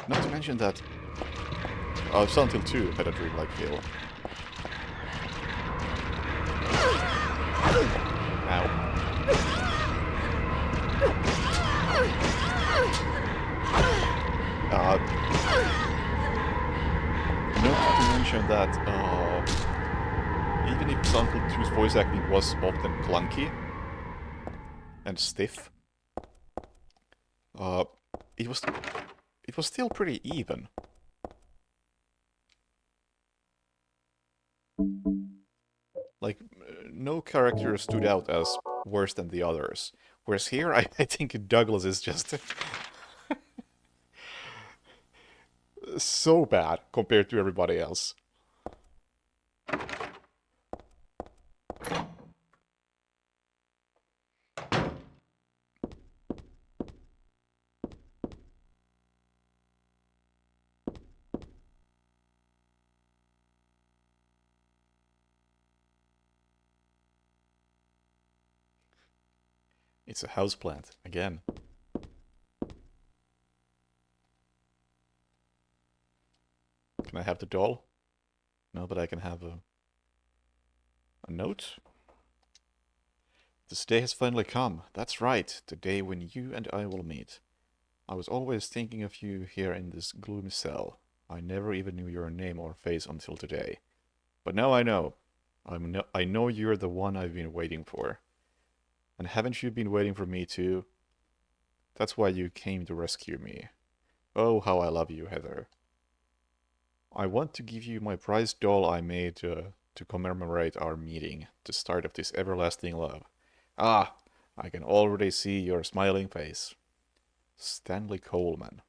Not to mention that Silent Hill 2 had a dreamlike feel. Ow. Not to mention that even if Silent Hill 2's voice acting was often clunky and stiff, it was still pretty even. Like, no character stood out as worse than the others. Whereas here, I think Douglas is just so bad compared to everybody else. It's a houseplant, again. Can I have the doll? No, but I can have a note? This day has finally come. That's right, the day when you and I will meet. I was always thinking of you here in this gloomy cell. I never even knew your name or face until today. But now I know. I know you're the one I've been waiting for. And haven't you been waiting for me too? That's why you came to rescue me. Oh, how I love you, Heather. I want to give you my prized doll I made to commemorate our meeting, the start of this everlasting love. Ah, I can already see your smiling face. Stanley Coleman.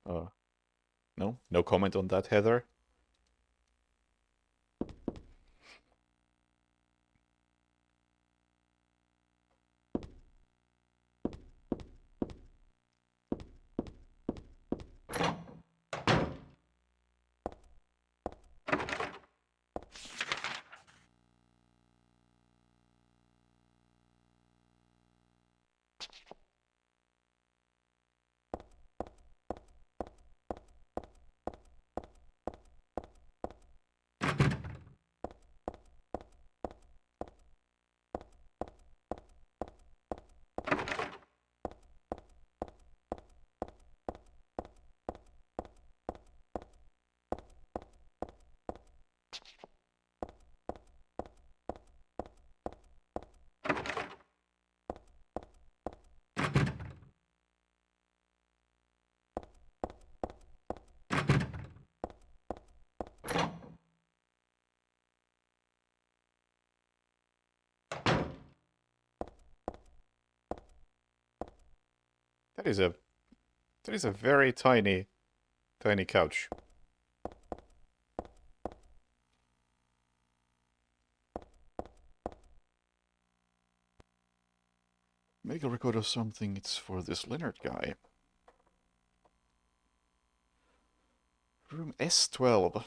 No comment on that, Heather? That is a very tiny couch. Medical record of something, it's for this Leonard guy. Room S12.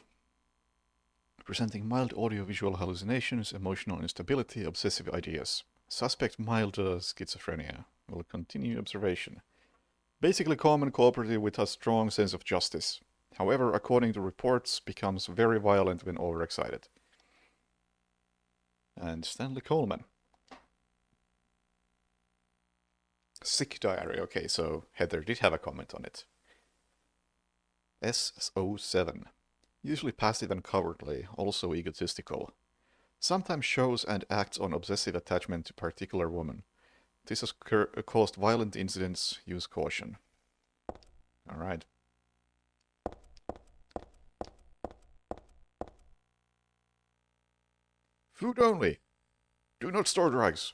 Presenting mild audiovisual hallucinations, emotional instability, obsessive ideas. Suspect mild schizophrenia. Will continue observation. Basically calm and cooperative with a strong sense of justice. However, according to reports, becomes very violent when overexcited. And Stanley Coleman. Sick diary. Okay, so Heather did have a comment on it. SO7. Usually passive and cowardly, also egotistical. Sometimes shows and acts on obsessive attachment to particular woman. This has caused violent incidents. Use caution. Alright. Food only. Do not store drugs.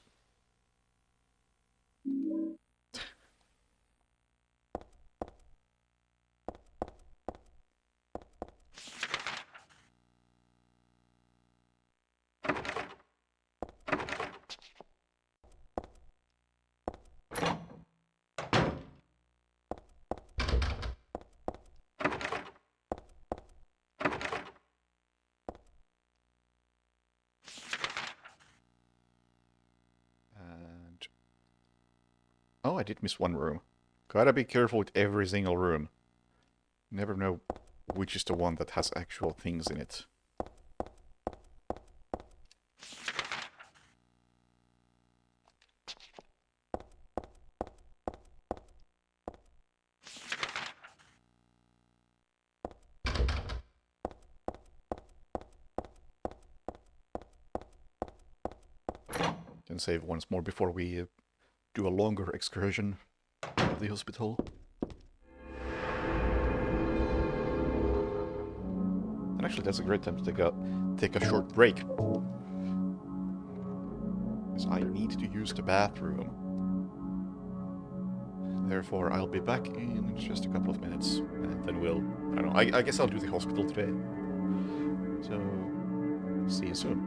And... oh, I did miss one room. Gotta be careful with every single room. Never know which is the one that has actual things in it. Can save once more before we do a longer excursion of the hospital. And actually that's a great time to take a short break. Because I need to use the bathroom. Therefore I'll be back in just a couple of minutes. And then we'll... I don't know, I guess I'll do the hospital today. So... see you soon.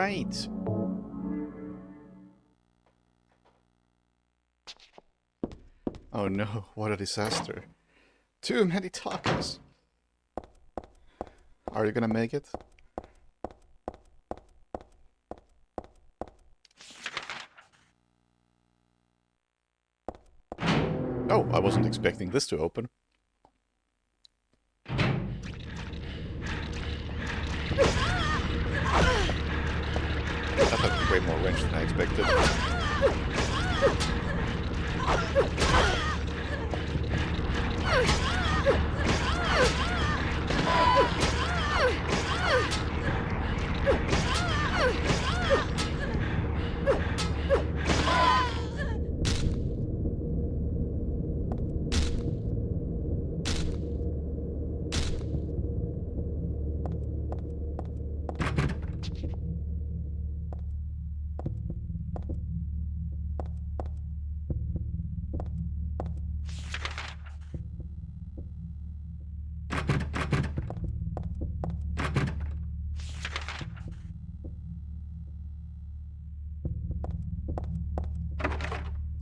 Great. Oh no, what a disaster. Too many tacos. Are you gonna make it? Oh, I wasn't expecting this to open. That had way more range than I expected.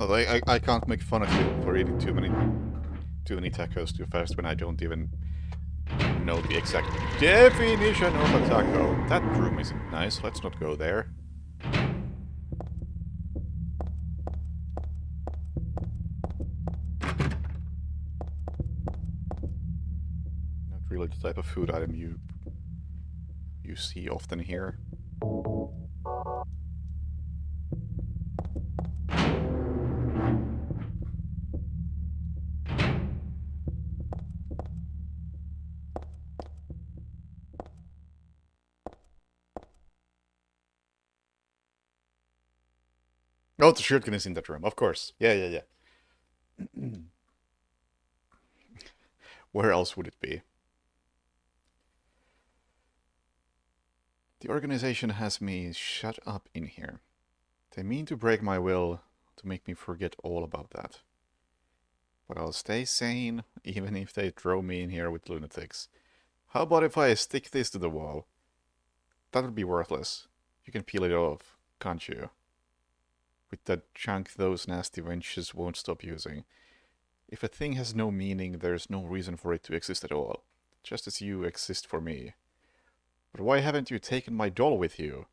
Although I can't make fun of you for eating too many tacos too fast when I don't even know the exact definition of a taco. That room isn't nice. Let's not go there. Not really the type of food item you see often here. Oh, the shotgun is in that room, of course. Yeah. Where else would it be? The organization has me shut up in here. They mean to break my will to make me forget all about that. But I'll stay sane, even if they throw me in here with lunatics. How about if I stick this to the wall? That would be worthless. You can peel it off, can't you? With that chunk those nasty wenches won't stop using. If a thing has no meaning, there's no reason for it to exist at all. Just as you exist for me. But why haven't you taken my doll with you?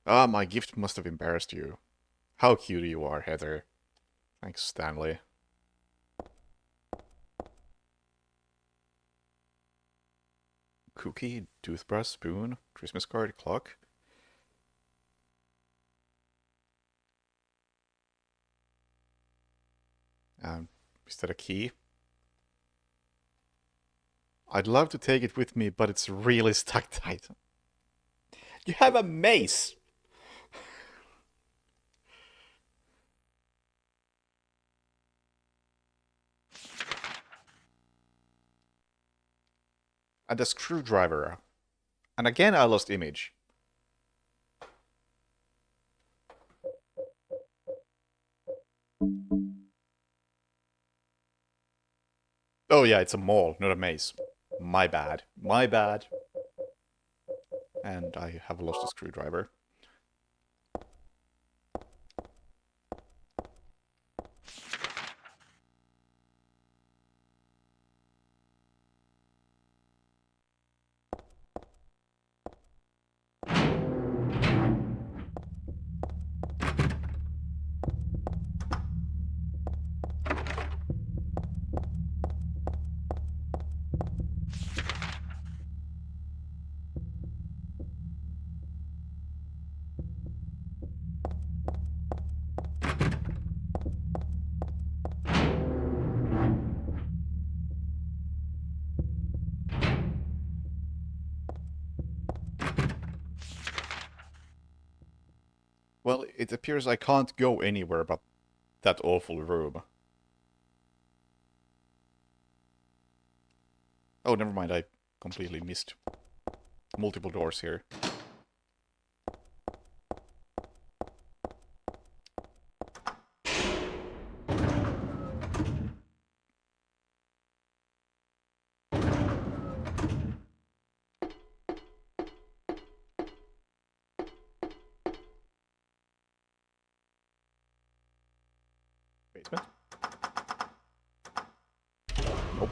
Ah, my gift must have embarrassed you. How cute you are, Heather. Thanks, Stanley. Cookie, toothbrush, spoon, Christmas card, clock. Is that a key? I'd love to take it with me, but it's really stuck tight. You have a mace! And a screwdriver. And again I lost image. Oh yeah, it's a maul, not a mace. My bad. My bad. And I have lost a screwdriver. Well, it appears I can't go anywhere but that awful room. Oh, never mind, I completely missed multiple doors here. Basement? Nope.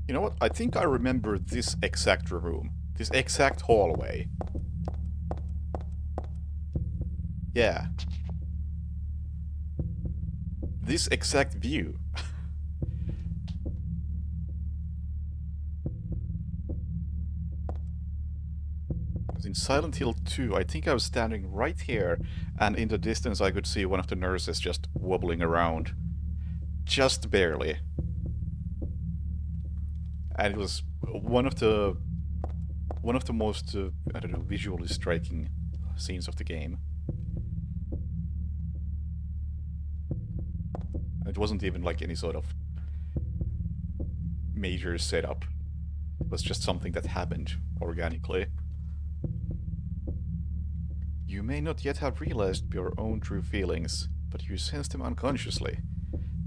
You know what? I think I remember this exact room. This exact hallway. Yeah. This exact view. In Silent Hill 2, I think I was standing right here, and in the distance I could see one of the nurses just wobbling around. Just barely. And it was one of the most, I don't know, visually striking scenes of the game. It wasn't even like any sort of major setup. It was just something that happened organically. You may not yet have realized your own true feelings, but you sense them unconsciously.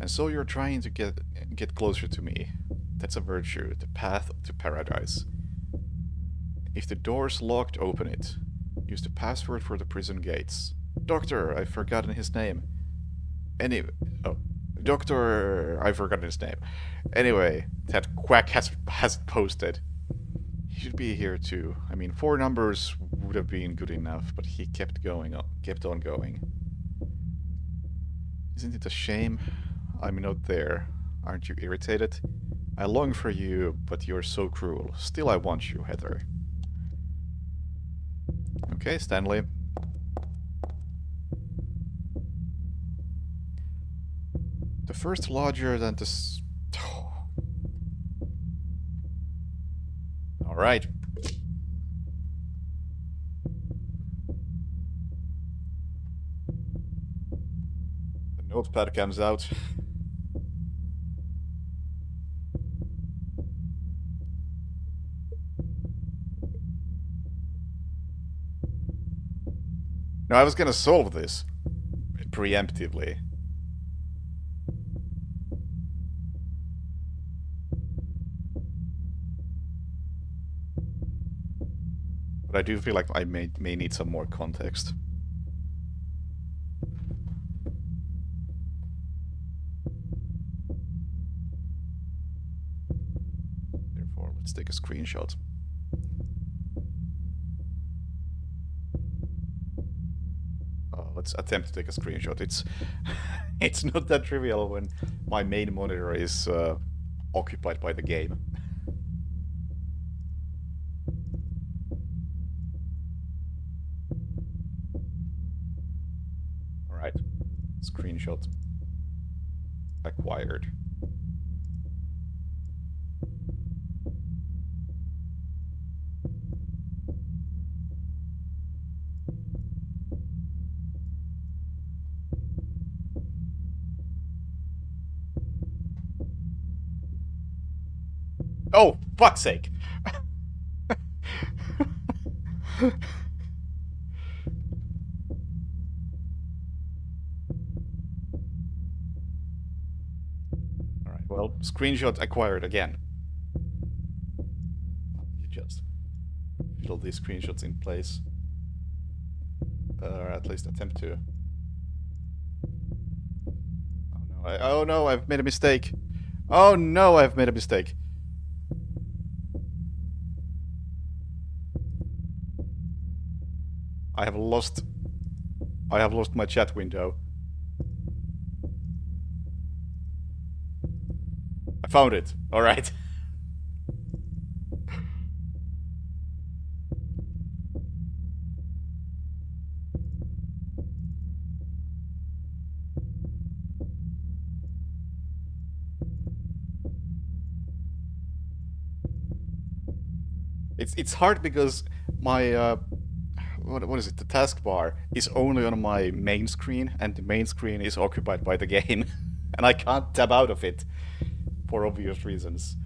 And so you're trying to get closer to me. That's a virtue, the path to paradise. If the door's locked, open it. Use the password for the prison gates. Doctor, I've forgotten his name. Doctor, I've forgotten his name. Anyway, that quack has posted. He should be here too. I mean, 4 numbers would have been good enough, but he kept on going. Isn't it a shame? I'm not there. Aren't you irritated? I long for you, but you're so cruel. Still, I want you, Heather. Okay, Stanley. The first larger than this. All right. The notepad comes out. No, I was gonna solve this preemptively. But I do feel like I may need some more context. Therefore, let's take a screenshot. Let's attempt to take a screenshot. It's not that trivial when my main monitor is occupied by the game. Alright. Screenshot acquired. Oh, fuck's sake! Alright, well, screenshot acquired again. You just fiddle these screenshots in place. Or at least attempt to. Oh no, I've made a mistake. Oh no, I've made a mistake. I have lost my chat window. I found it. All right. It's hard because my what is it? The taskbar is only on my main screen, and the main screen is occupied by the game, and I can't tab out of it for obvious reasons.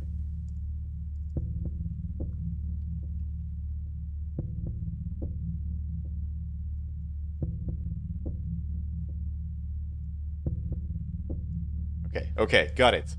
Okay, got it.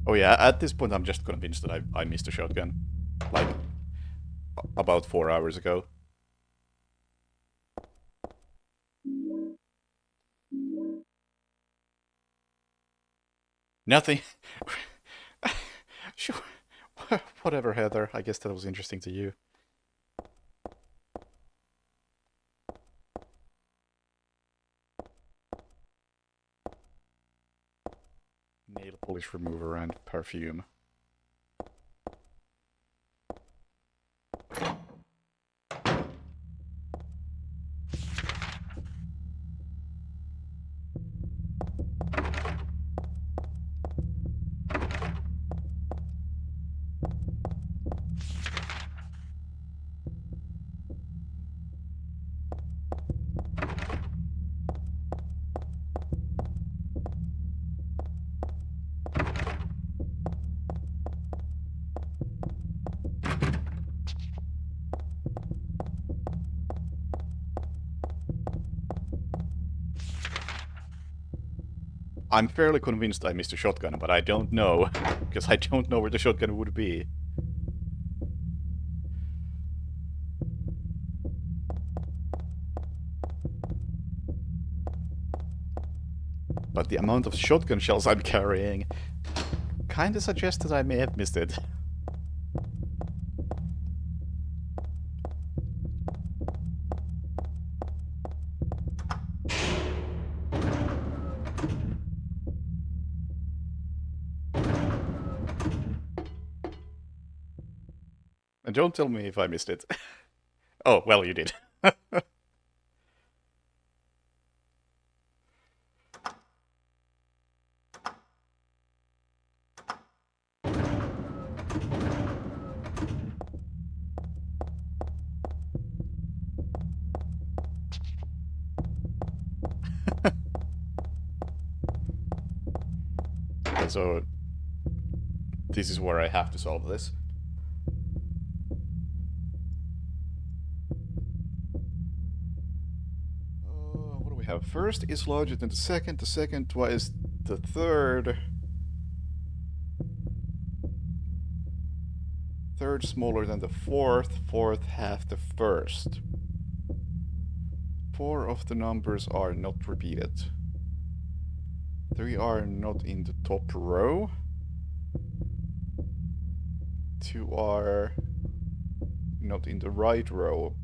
Oh yeah, at this point I'm just convinced that I missed a shotgun. Like, about 4 hours ago. Nothing. Sure. Whatever, Heather. I guess that was interesting to you. Nail polish remover and perfume. I'm fairly convinced I missed a shotgun, but I don't know, because I don't know where the shotgun would be. But the amount of shotgun shells I'm carrying kinda suggests that I may have missed it. And don't tell me if I missed it. Oh, well, you did. So, this is where I have to solve this. What do we have? First is larger than the second twice the third. Third smaller than the fourth half the first. 4 of the numbers are not repeated. 3 are not in the top row. 2 are not in the right row.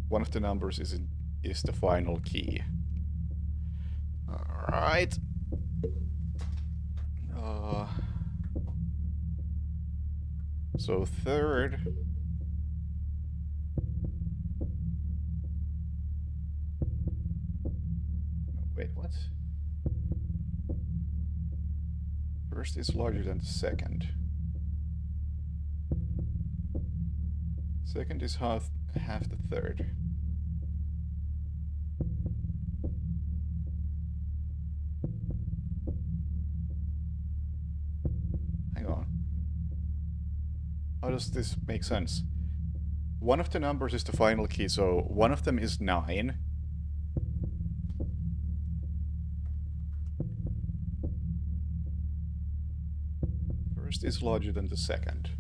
One of the numbers is the final key. Alright. So third. Wait, what? First is larger than the second. Second is half the third. Hang on. How does this make sense? One of the numbers is the final key, so one of them is 9. First is larger than the second.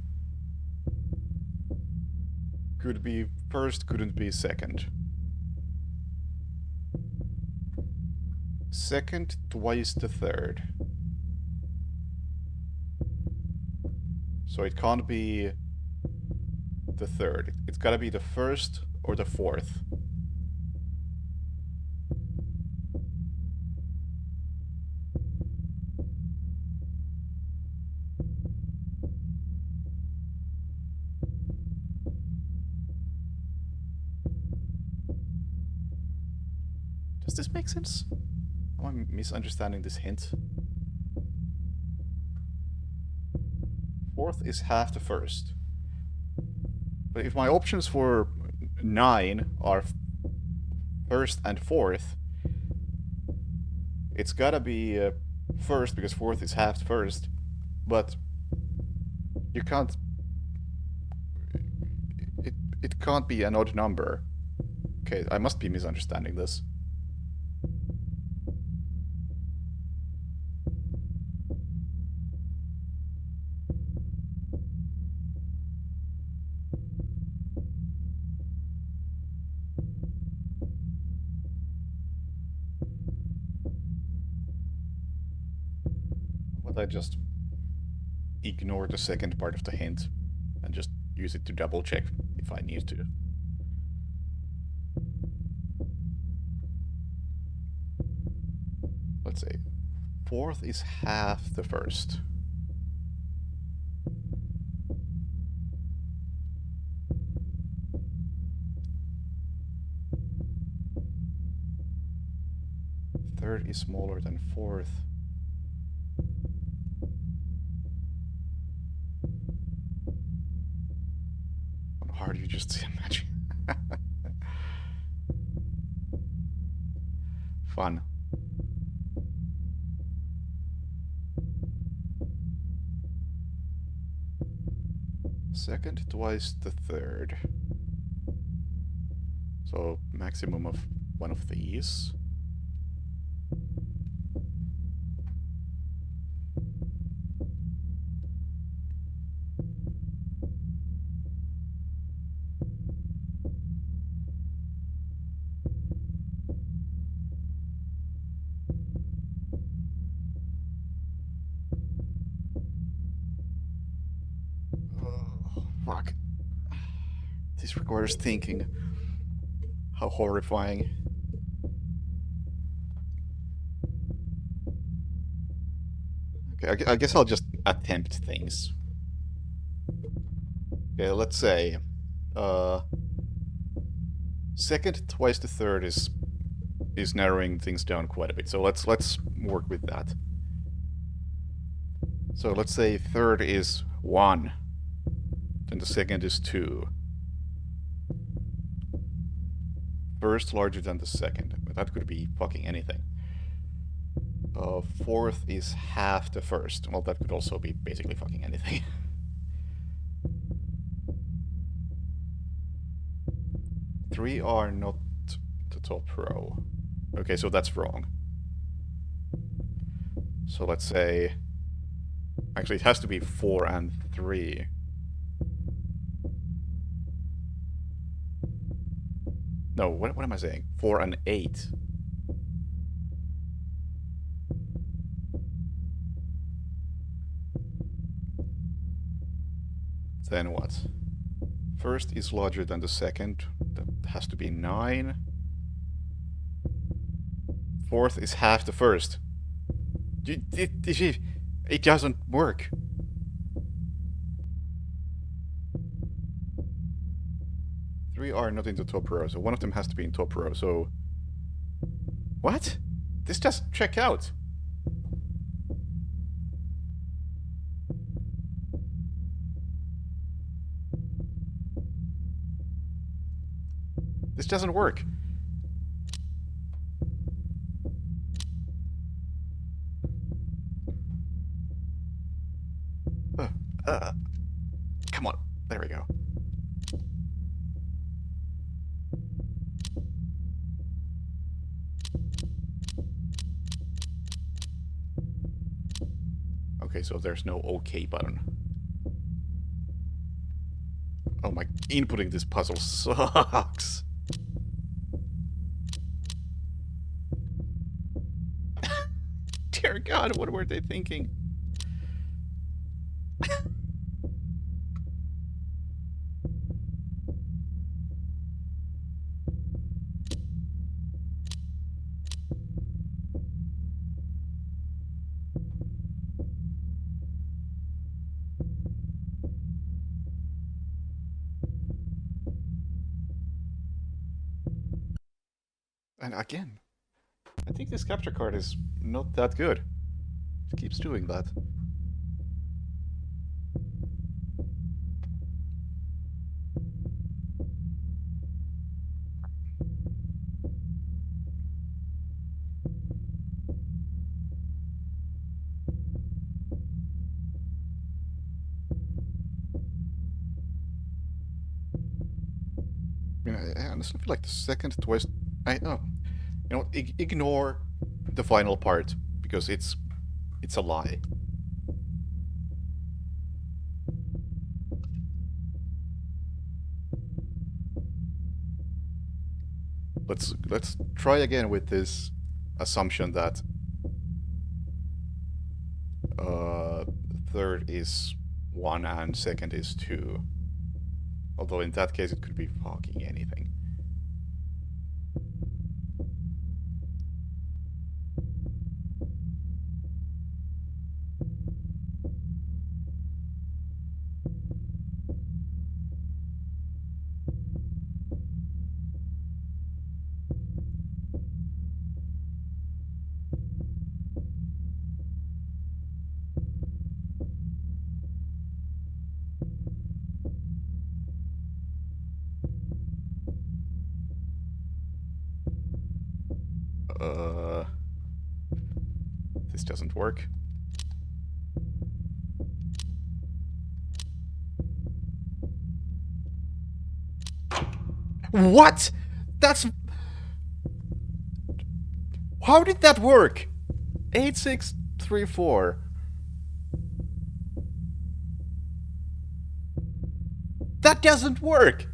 Could be first, couldn't be second. Second twice the third. So it can't be the third. It's gotta be the first or the fourth. Does this make sense? Am I misunderstanding this hint? fourth is half the first. But if my options for 9 are first and fourth, it's gotta be first, because fourth is half first. But you can't... It can't be an odd number. Okay, I must be misunderstanding this. But I just ignore the second part of the hint and just use it to double check if I need to. Let's say fourth is half the first. Third is smaller than fourth. Hard you just imagine. Fun. Second twice the third. So maximum of one of these. Fuck. This requires thinking. How horrifying. Okay, I guess I'll just attempt things. Okay, let's say... second twice the third is narrowing things down quite a bit. So let's work with that. So let's say third is 1. Then the second is 2. First larger than the second. But that could be fucking anything. Fourth is half the first. Well, that could also be basically fucking anything. Three are not the top row. Okay, so that's wrong. So let's say... Actually, it has to be 4 and 3. No, what am I saying? 4 and 8. Then what? First is larger than the second. That has to be 9. Fourth is half the first. It doesn't work. Three are not in the top row, so one of them has to be in top row, so... What? This doesn't check out. This doesn't work. Come on. There we go. Okay, so there's no OK button. Oh my, inputting this puzzle sucks. Dear God, what were they thinking? And again, I think this capture card is not that good. It keeps doing that. I mean, I honestly feel like the second twist. I know. You know, ignore the final part because it's a lie. Let's try again with this assumption that third is 1 and second is 2. Although in that case it could be fucking anything. Uh, this doesn't work. What? That's... How did that work? 8634. That doesn't work!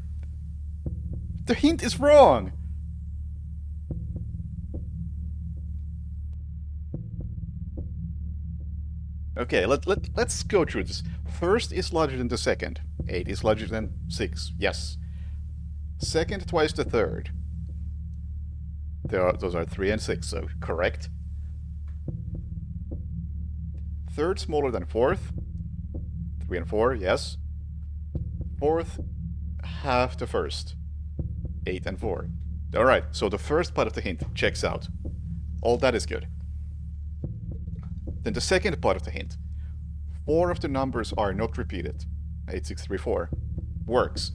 The hint is wrong! Okay, let's go through this. First is larger than the second. 8 is larger than 6. Yes. Second twice the third. Those are 3 and 6, so correct. Third smaller than fourth. 3 and 4, yes. Fourth, half the first. 8 and 4. Alright, so the first part of the hint checks out. All that is good. Then the second part of the hint. 4 of the numbers are not repeated. 8634. Works.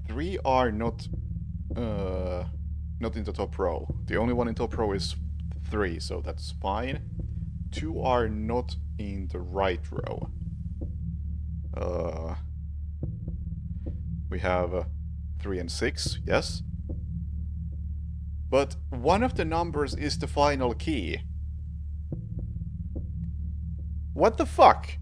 3 are not in the top row. The only one in top row is 3, so that's fine. 2 are not in the right row. We have 3 and 6, yes. But one of the numbers is the final key. What the fuck?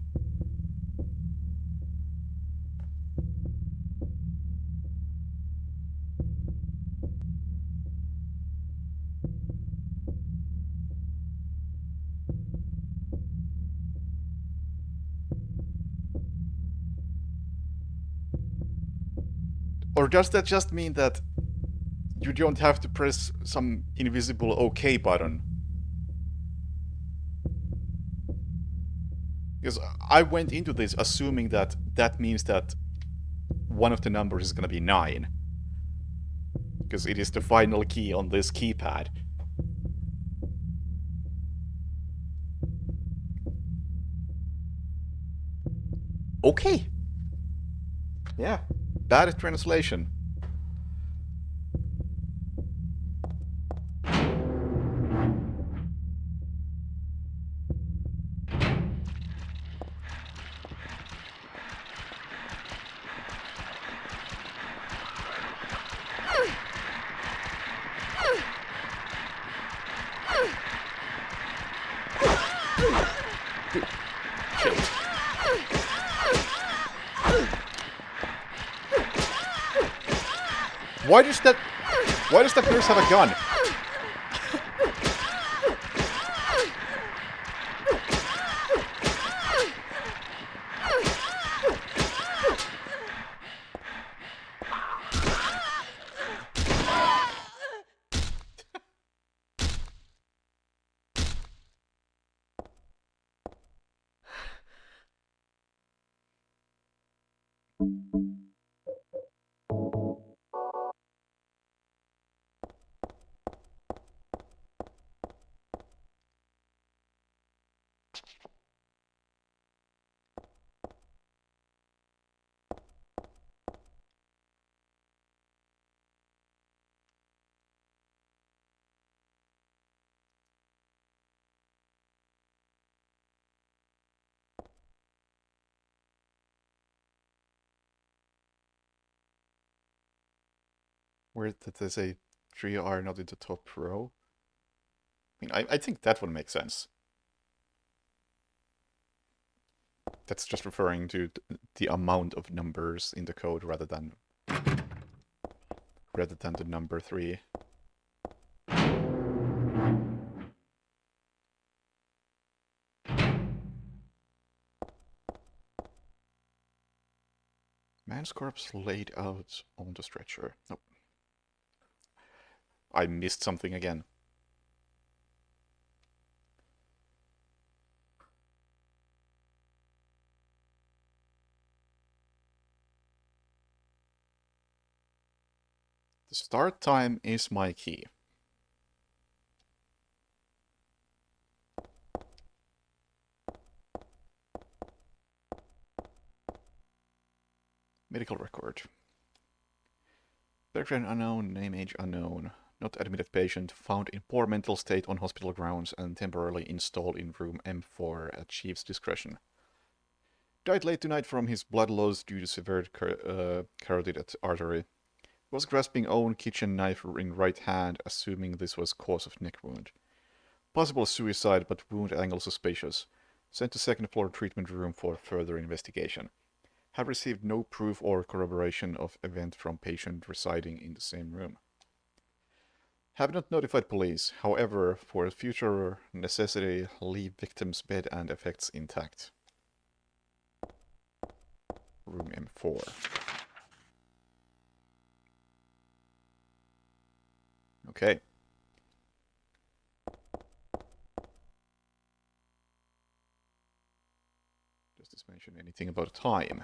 Or does that just mean that you don't have to press some invisible OK button? Because I went into this assuming that that means that one of the numbers is gonna be 9. Because it is the final key on this keypad. Okay. Yeah. Bad translation. Why does that nurse have a gun? where they say 3 are not in the top row. I mean, I think that would make sense. That's just referring to the amount of numbers in the code rather than the number 3. Man's corpse laid out on the stretcher. Nope. I missed something again. The start time is my key. Medical record. Background unknown, name age unknown. Not admitted patient, found in poor mental state on hospital grounds and temporarily installed in room M4 at chief's discretion. Died late tonight from his blood loss due to severe carotid artery. Was grasping own kitchen knife in right hand, assuming this was cause of neck wound. Possible suicide, but wound angle suspicious. Sent to second floor treatment room for further investigation. Have received no proof or corroboration of event from patient residing in the same room. Have not notified police, however, for future necessity, leave victim's bed and effects intact. Room M4. Okay. Does this mention anything about time?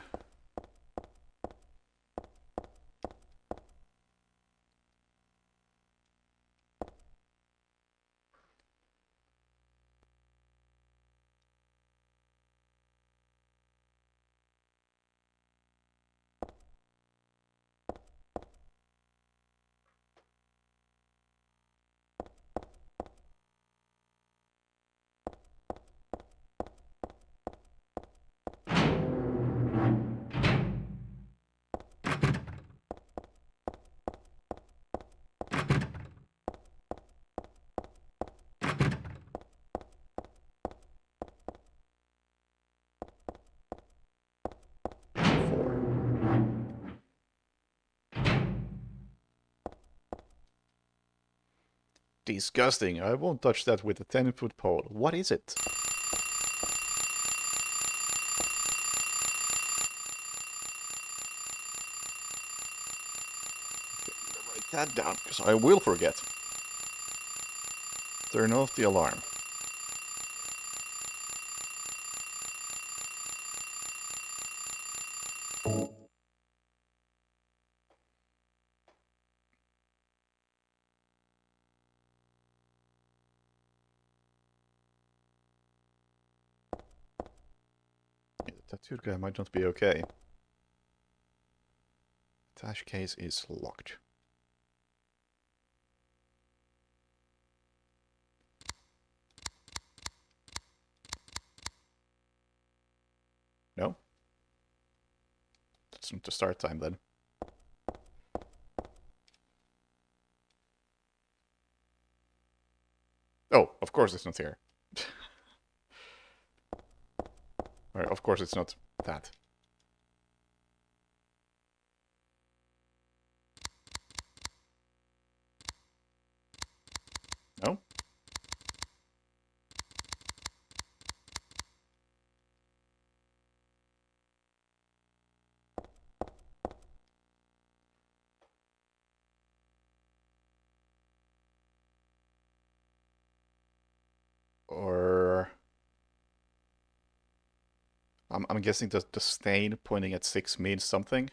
Disgusting. I won't touch that with a 10-foot pole. What is it? Okay, write that down, because I will forget. Turn off the alarm. Tattooed guy might not be okay. Attache case is locked. No? That's not the start time then. Oh, of course it's not here. Or, of course it's not that. No? Or... I'm guessing that the stain pointing at 6 means something.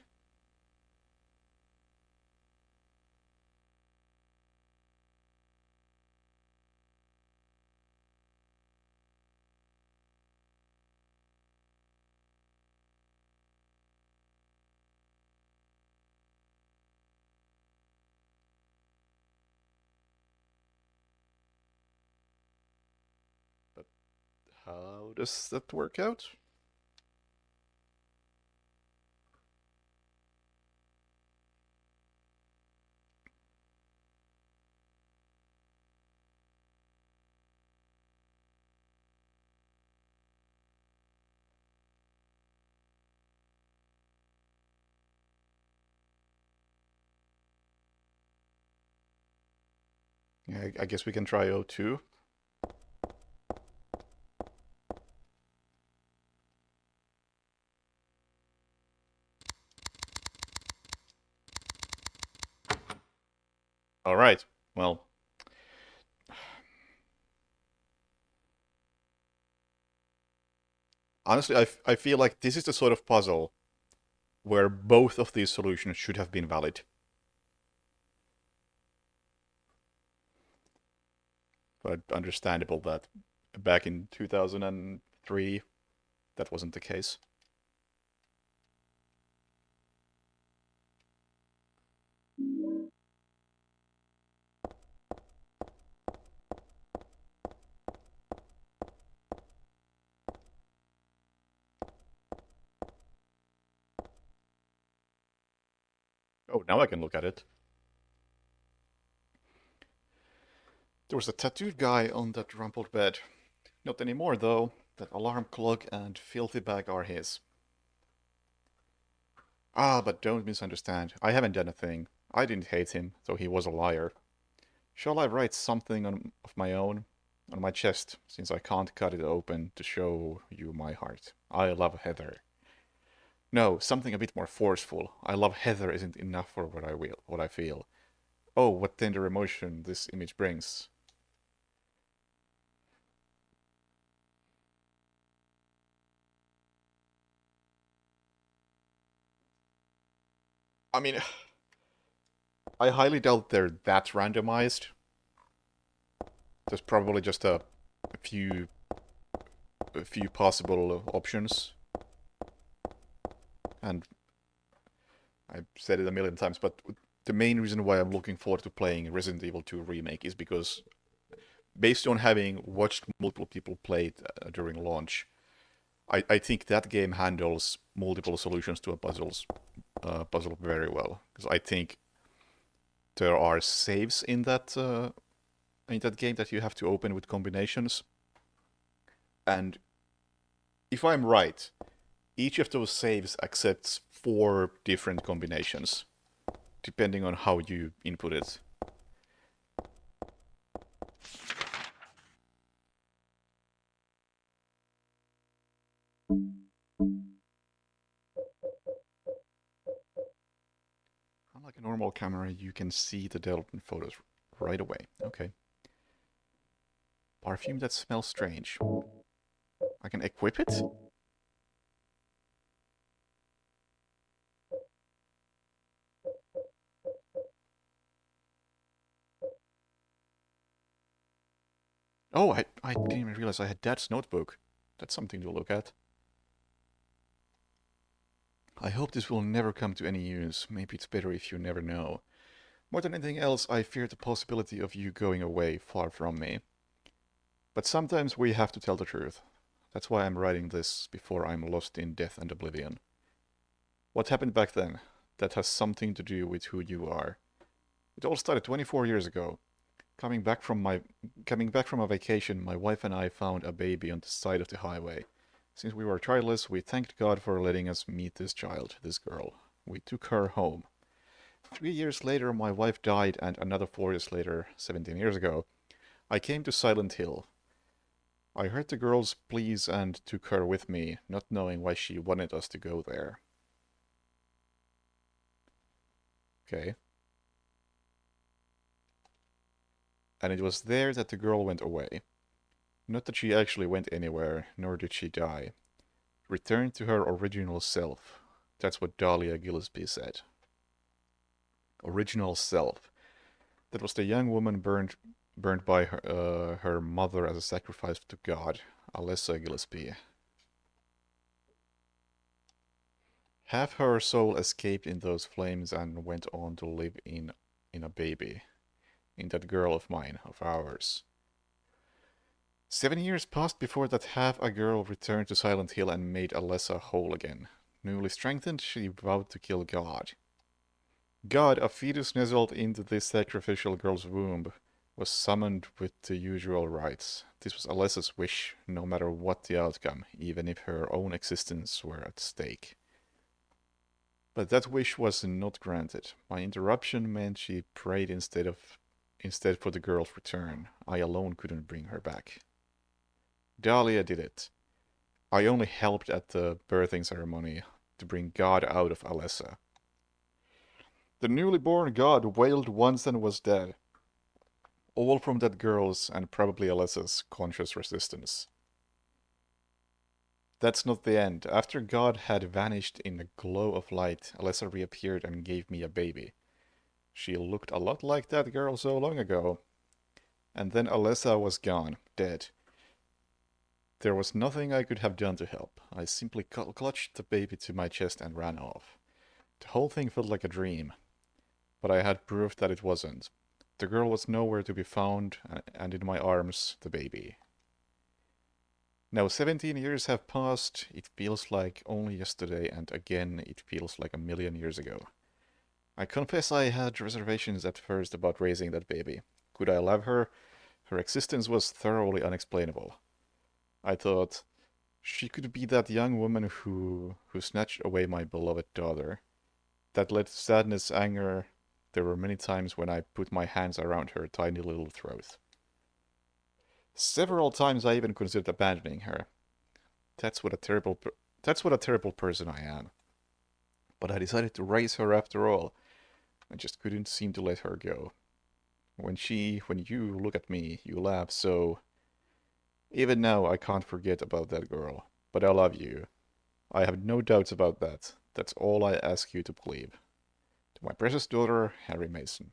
But how does that work out? Yeah, I guess we can try O2. All right. Well, honestly, I feel like this is the sort of puzzle where both of these solutions should have been valid. But understandable that back in 2003, that wasn't the case. Oh, now I can look at it. There was a tattooed guy on that rumpled bed. Not anymore, though. That alarm clock and filthy bag are his. Ah, but don't misunderstand. I haven't done a thing. I didn't hate him, though he was a liar. Shall I write something of my own? On my chest, since I can't cut it open to show you my heart. I love Heather. No, something a bit more forceful. I love Heather isn't enough for what I feel. Oh, what tender emotion this image brings. I mean, I highly doubt they're that randomized. There's probably just a few possible options. And I've said it a million times, but the main reason why I'm looking forward to playing Resident Evil 2 Remake is because, based on having watched multiple people play it during launch, I think that game handles multiple solutions to a puzzle very well. Because I think there are saves in that game that you have to open with combinations. And if I'm right, each of those saves accepts 4 different combinations, depending on how you input it. Unlike a normal camera, you can see the Delta photos right away. Okay. Perfume that smells strange. I can equip it? Oh, I didn't even realize I had Dad's notebook. That's something to look at. I hope this will never come to any use. Maybe it's better if you never know. More than anything else, I fear the possibility of you going away far from me. But sometimes we have to tell the truth. That's why I'm writing this before I'm lost in death and oblivion. What happened back then? That has something to do with who you are. It all started 24 years ago. Coming back from a vacation, my wife and I found a baby on the side of the highway. Since we were childless, we thanked God for letting us meet this child, this girl. We took her home. 3 years later, my wife died, and another 4 years later, 17 years ago, I came to Silent Hill. I heard the girl's pleas and took her with me, not knowing why she wanted us to go there. Okay. And it was there that the girl went away. Not that she actually went anywhere, nor did she die. Returned to her original self. That's what Dahlia Gillespie said. Original self. That was the young woman burned by her mother as a sacrifice to God, Alessa Gillespie. Half her soul escaped in those flames and went on to live in a baby. In that girl of mine, of ours. 7 years passed before that half a girl returned to Silent Hill and made Alessa whole again. Newly strengthened, she vowed to kill God. God, a fetus nestled into this sacrificial girl's womb, was summoned with the usual rites. This was Alessa's wish, no matter what the outcome, even if her own existence were at stake. But that wish was not granted. My interruption meant she prayed instead instead for the girl's return. I alone couldn't bring her back. Dahlia did it. I only helped at the birthing ceremony to bring God out of Alessa. The newly born God wailed once and was dead. All from that girl's and probably Alessa's conscious resistance. That's not the end. After God had vanished in a glow of light, Alessa reappeared and gave me a baby. She looked a lot like that girl so long ago. And then Alessa was gone, dead. There was nothing I could have done to help. I simply clutched the baby to my chest and ran off. The whole thing felt like a dream. But I had proof that it wasn't. The girl was nowhere to be found, and in my arms, the baby. Now 17 years have passed, it feels like only yesterday, and again it feels like a million years ago. I confess I had reservations at first about raising that baby. Could I love her? Her existence was thoroughly unexplainable. I thought, she could be that young woman who snatched away my beloved daughter. That led to sadness, anger. There were many times when I put my hands around her tiny little throat. Several times I even considered abandoning her. That's what a terrible person I am. But I decided to raise her after all. I just couldn't seem to let her go. When you look at me, you laugh, so... Even now, I can't forget about that girl. But I love you. I have no doubts about that. That's all I ask you to believe. To my precious daughter, Harry Mason.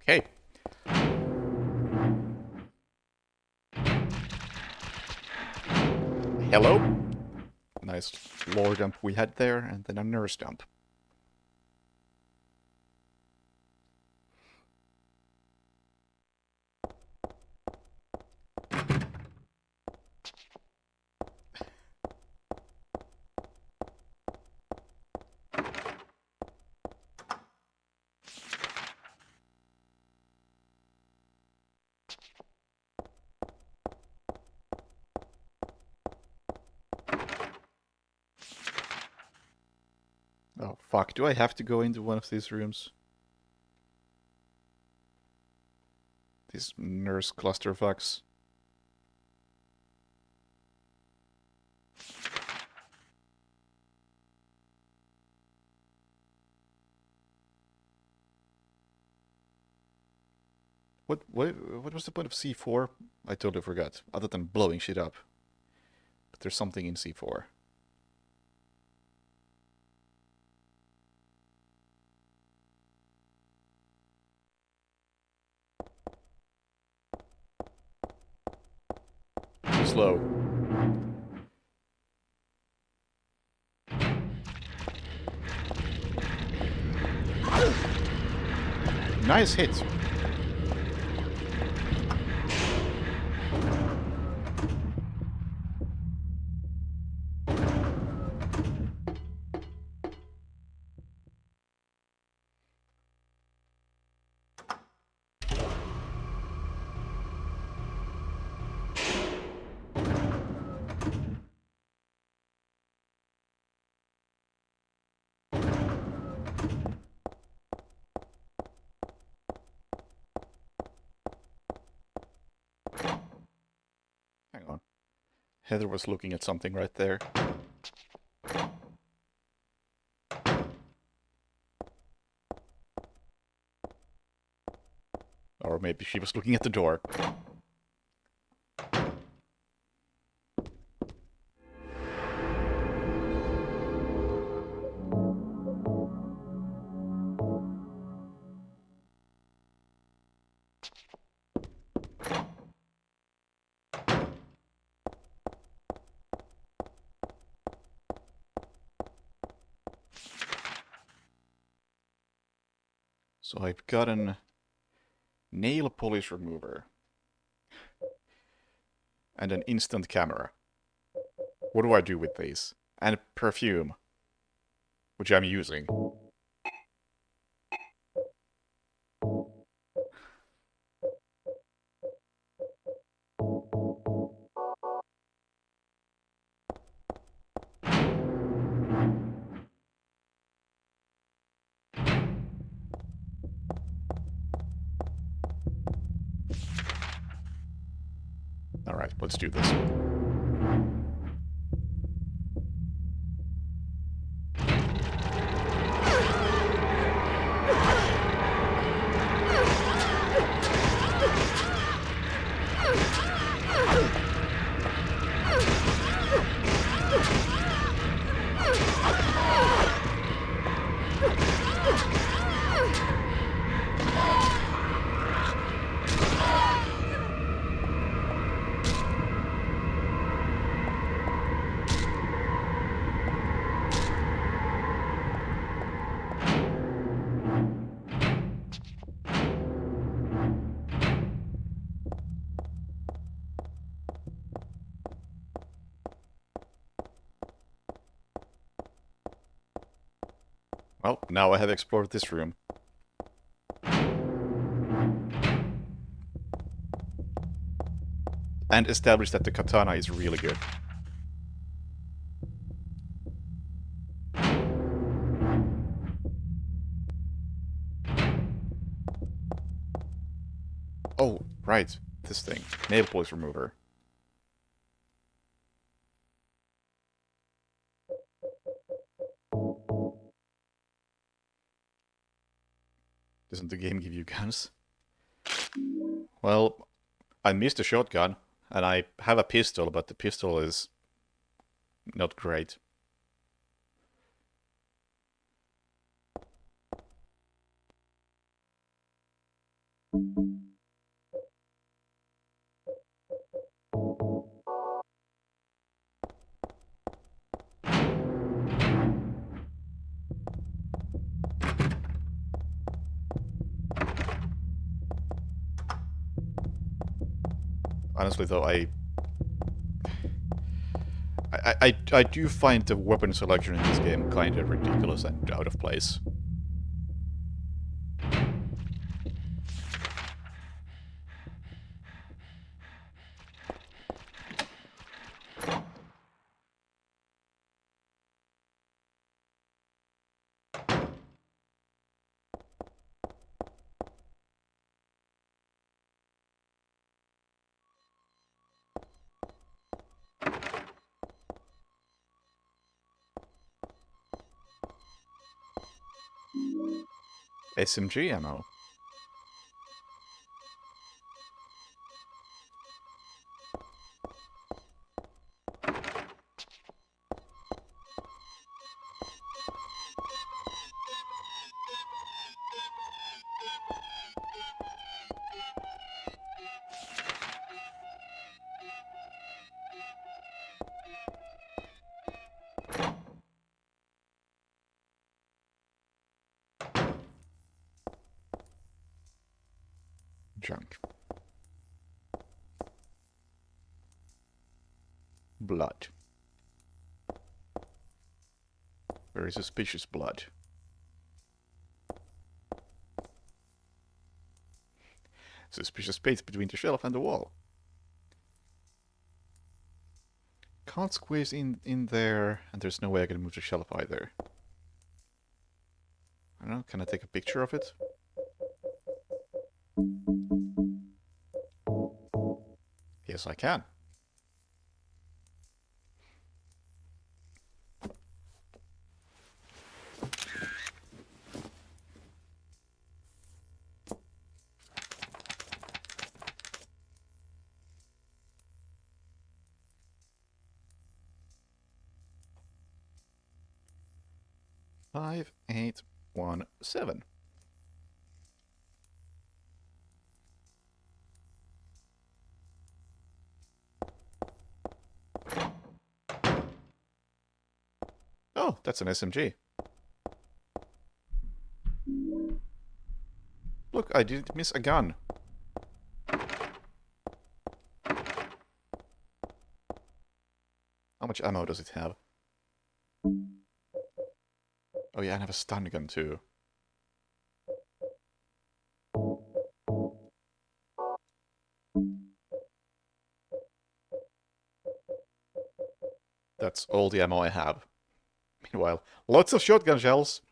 Okay. Hello? Nice lore dump we had there, and then a nurse dump. Oh fuck, do I have to go into one of these rooms? These nurse clusterfucks. What was the point of C4? I totally forgot, other than blowing shit up. But there's something in C4. Too slow. Nice hit. Hang on. Heather was looking at something right there. Or maybe she was looking at the door. So I've got an nail polish remover and an instant camera. What do I do with these? And perfume, which I'm using. Alright, let's do this. Well, now I have explored this room. And established that the katana is really good. Oh, right. This thing. Nail polish remover. Doesn't the game give you guns? Well, I missed a shotgun, and I have a pistol, but the pistol is not great. Honestly, though, I do find the weapon selection in this game kind of ridiculous and out of place. SMG ammo. Junk. Blood. Very suspicious blood. Suspicious space between the shelf and the wall. Can't squeeze in there, and there's no way I can move the shelf either. I don't know, can I take a picture of it? Yes, I can. Five, 8, 1, 7. Oh, that's an SMG. Look, I didn't miss a gun. How much ammo does it have? Oh yeah, I have a stun gun too. That's all the ammo I have. Meanwhile, lots of shotgun shells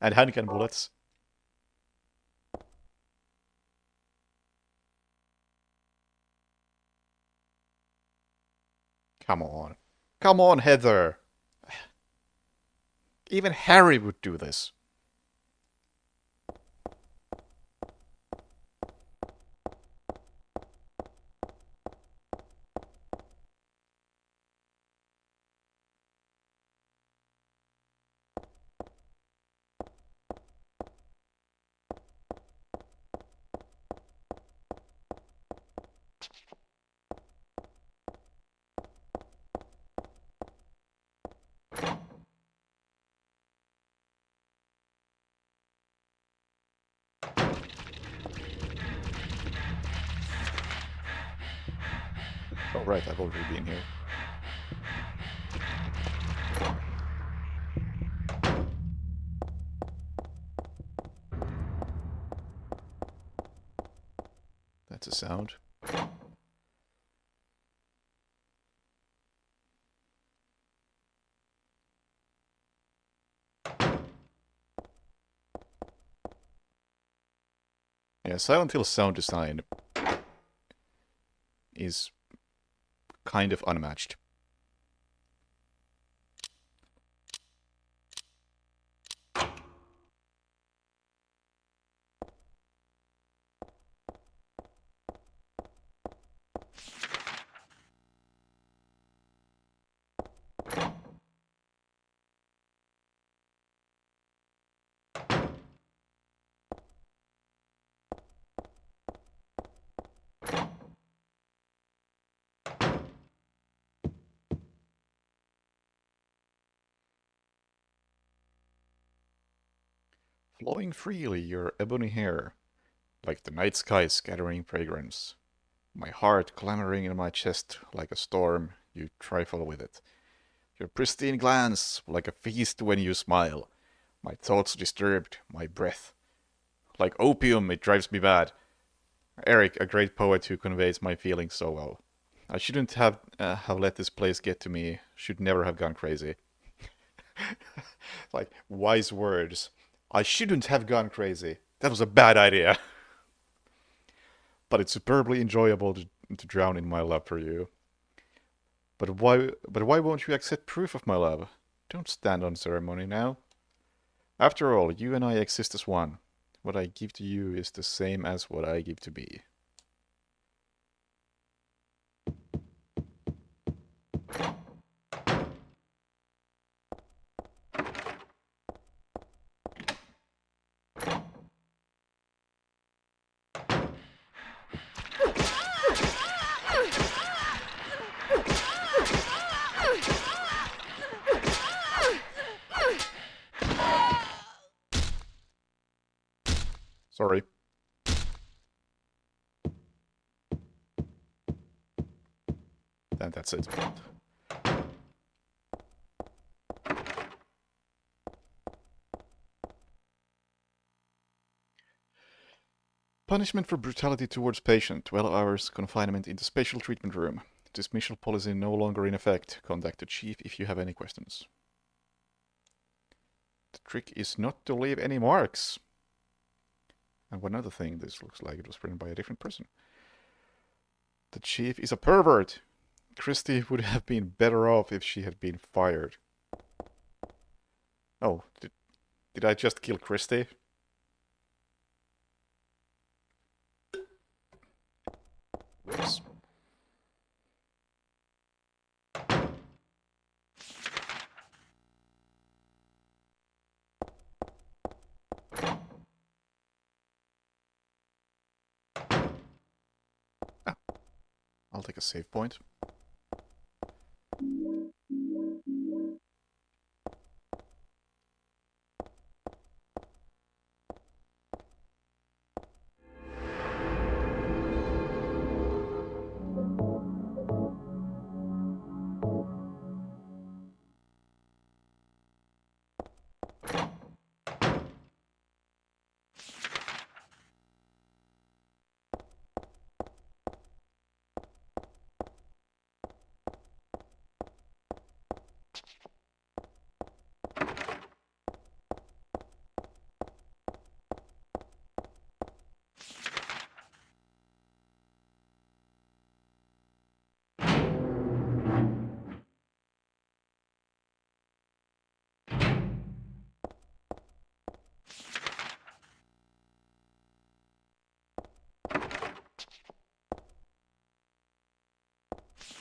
and handgun bullets. Come on. Come on, Heather! Even Harry would do this. Oh, right, I've already been here. That's a sound. Yeah, Silent Hill sound design is kind of unmatched. Flowing freely your ebony hair, like the night sky scattering fragrance. My heart clamoring in my chest like a storm, you trifle with it. Your pristine glance, like a feast when you smile. My thoughts disturbed, my breath. Like opium, it drives me mad. Eric, a great poet who conveys my feelings so well. I shouldn't have let this place get to me. Should never have gone crazy. Like wise words. I shouldn't have gone crazy. That was a bad idea. But it's superbly enjoyable to drown in my love for you. But why won't you accept proof of my love? Don't stand on ceremony now. After all, you and I exist as one. What I give to you is the same as what I give to me. Sorry. And that's it. Punishment for brutality towards patient. 12 hours confinement in the special treatment room. Dismissal policy no longer in effect. Contact the chief if you have any questions. The trick is not to leave any marks. And one other thing, this looks like it was written by a different person. The chief is a pervert. Christy would have been better off if she had been fired. Oh, did I just kill Christy? Whoops. Ah, I'll take a save point.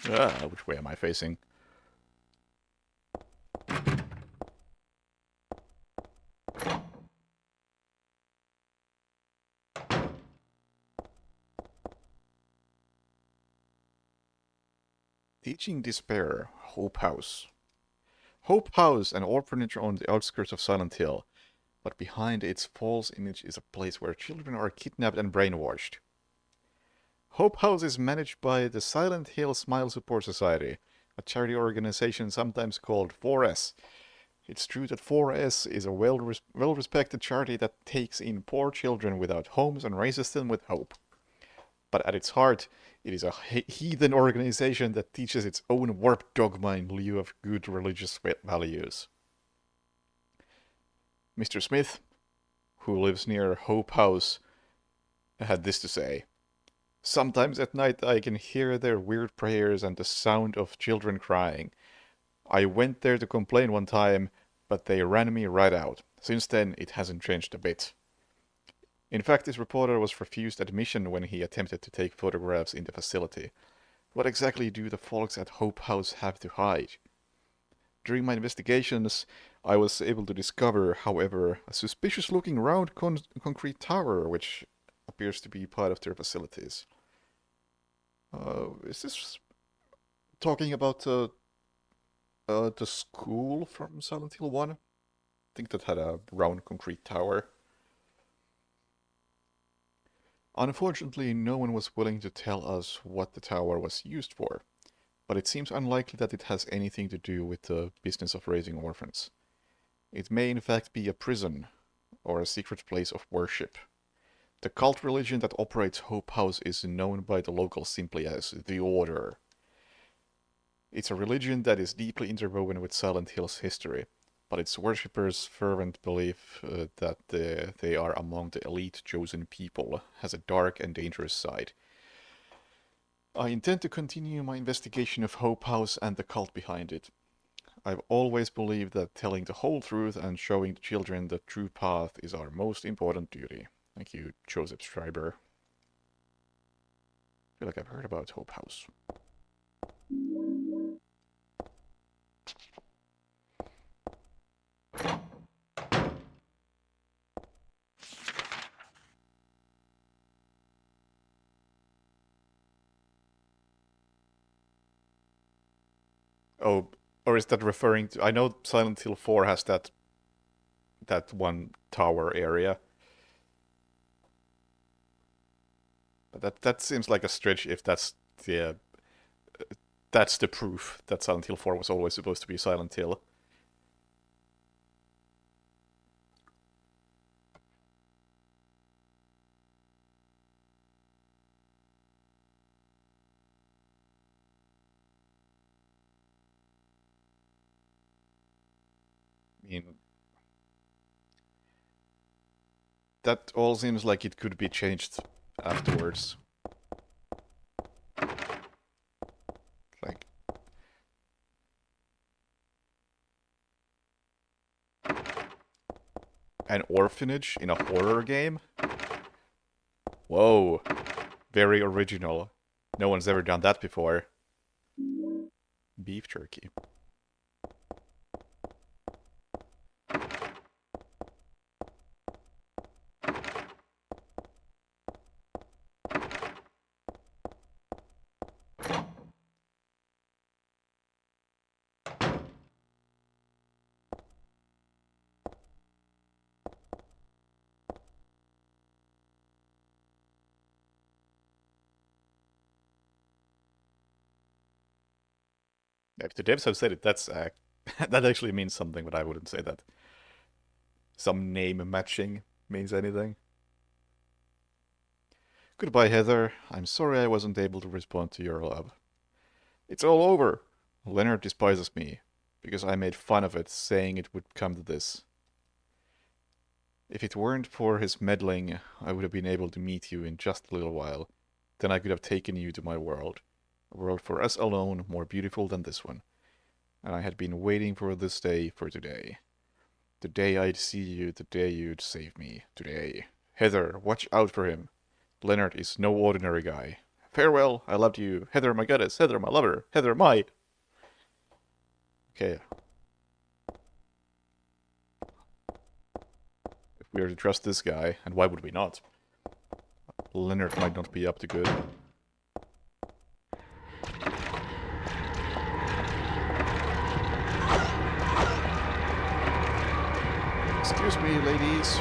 Which way am I facing? Teaching Despair, Hope House. Hope House, an orphanage on the outskirts of Silent Hill, but behind its false image is a place where children are kidnapped and brainwashed. Hope House is managed by the Silent Hill Smile Support Society, a charity organization sometimes called 4S. It's true that 4S is a well-respected charity that takes in poor children without homes and raises them with hope. But at its heart, it is a heathen organization that teaches its own warped dogma in lieu of good religious values. Mr. Smith, who lives near Hope House, had this to say. Sometimes at night I can hear their weird prayers and the sound of children crying. I went there to complain one time, but they ran me right out. Since then, it hasn't changed a bit. In fact, this reporter was refused admission when he attempted to take photographs in the facility. What exactly do the folks at Hope House have to hide? During my investigations, I was able to discover, however, a suspicious-looking round concrete tower, which appears to be part of their facilities. Is this talking about the school from Silent Hill 1? I think that had a round concrete tower. Unfortunately, no one was willing to tell us what the tower was used for, but it seems unlikely that it has anything to do with the business of raising orphans. It may in fact be a prison, or a secret place of worship. The cult religion that operates Hope House is known by the locals simply as the Order. It's a religion that is deeply interwoven with Silent Hill's history, but its worshippers' fervent belief that they are among the elite chosen people has a dark and dangerous side. I intend to continue my investigation of Hope House and the cult behind it. I've always believed that telling the whole truth and showing the children the true path is our most important duty. Thank you, Joseph Schreiber. I feel like I've heard about Hope House. Oh, or is that referring to... I know Silent Hill 4 has that one tower area. But that seems like a stretch if that's the proof that Silent Hill 4 was always supposed to be Silent Hill. I mean, that all seems like it could be changed afterwards. Like, an orphanage in a horror game? Whoa, very original. No one's ever done that before. Beef jerky. If the devs have said it, that's that actually means something, but I wouldn't say that some name matching means anything. Goodbye, Heather. I'm sorry I wasn't able to respond to your love. It's all over. Leonard despises me, because I made fun of it, saying it would come to this. If it weren't for his meddling, I would have been able to meet you in just a little while. Then I could have taken you to my world. A world for us alone, more beautiful than this one. And I had been waiting for this day for today. The day I'd see you, the day you'd save me. Today. Heather, watch out for him. Leonard is no ordinary guy. Farewell, I loved you. Heather, my goddess. Heather, my lover. Heather, my... Okay. If we are to trust this guy, and why would we not? Leonard might not be up to good. Excuse me, ladies.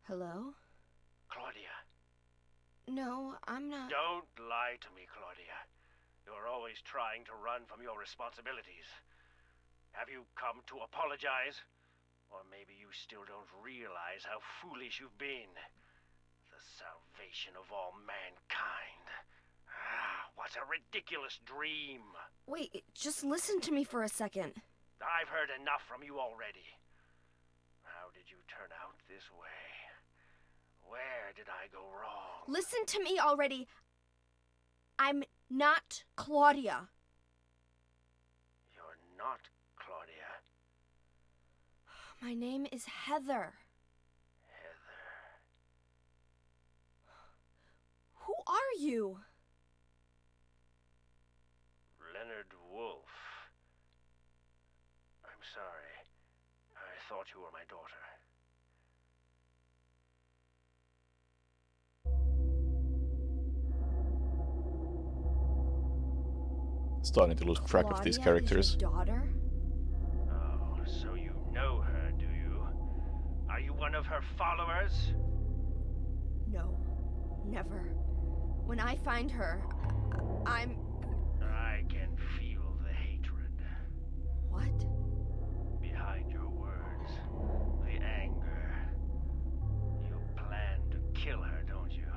Hello? Claudia. No, I'm not. Don't lie to me, Claudia. You're always trying to run from your responsibilities. Have you come to apologize? Or maybe you still don't realize how foolish you've been. The salvation of all mankind. Ah, what a ridiculous dream. Wait, just listen to me for a second. I've heard enough from you already. How did you turn out this way? Where did I go wrong? Listen to me already. I'm not Claudia. You're not Claudia. My name is Heather. Heather. Who are you? Leonard Wolf. I'm sorry. I thought you were my daughter. Starting to lose track of these Claudia is characters. your daughter? Oh, so you know her, do you? Are you one of her followers? No, never. When I find her, I can feel the hatred. What? Behind your words. The anger. You plan to kill her, don't you?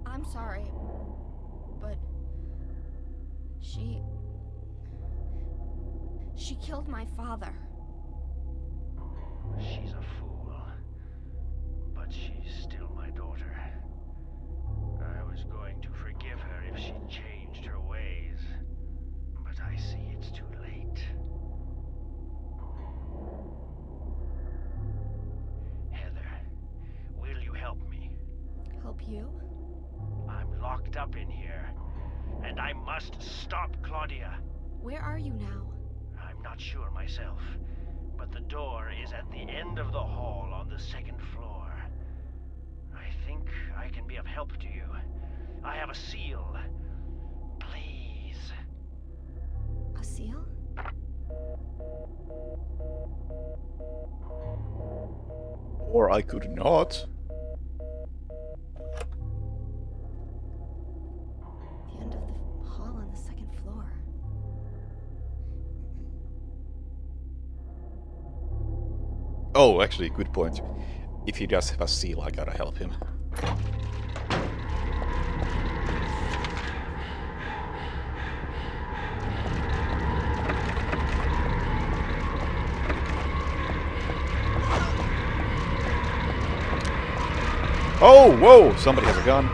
I'm sorry, but she killed my father. She's a fool. But she's still my daughter. I was going to forgive her if she changed her ways. But I see it's too late. Heather, will you help me? Help you? I'm locked up in here, and I must stop Claudia. Where are you now? I'm not sure myself, but the door is at the end of the hall on the second floor. I think I can be of help to you. I have a seal. Please. A seal? Or I could not. The end of the hall on the second floor. Oh, actually, good point. If he does have a seal, I gotta help him. Oh, whoa! Somebody has a gun.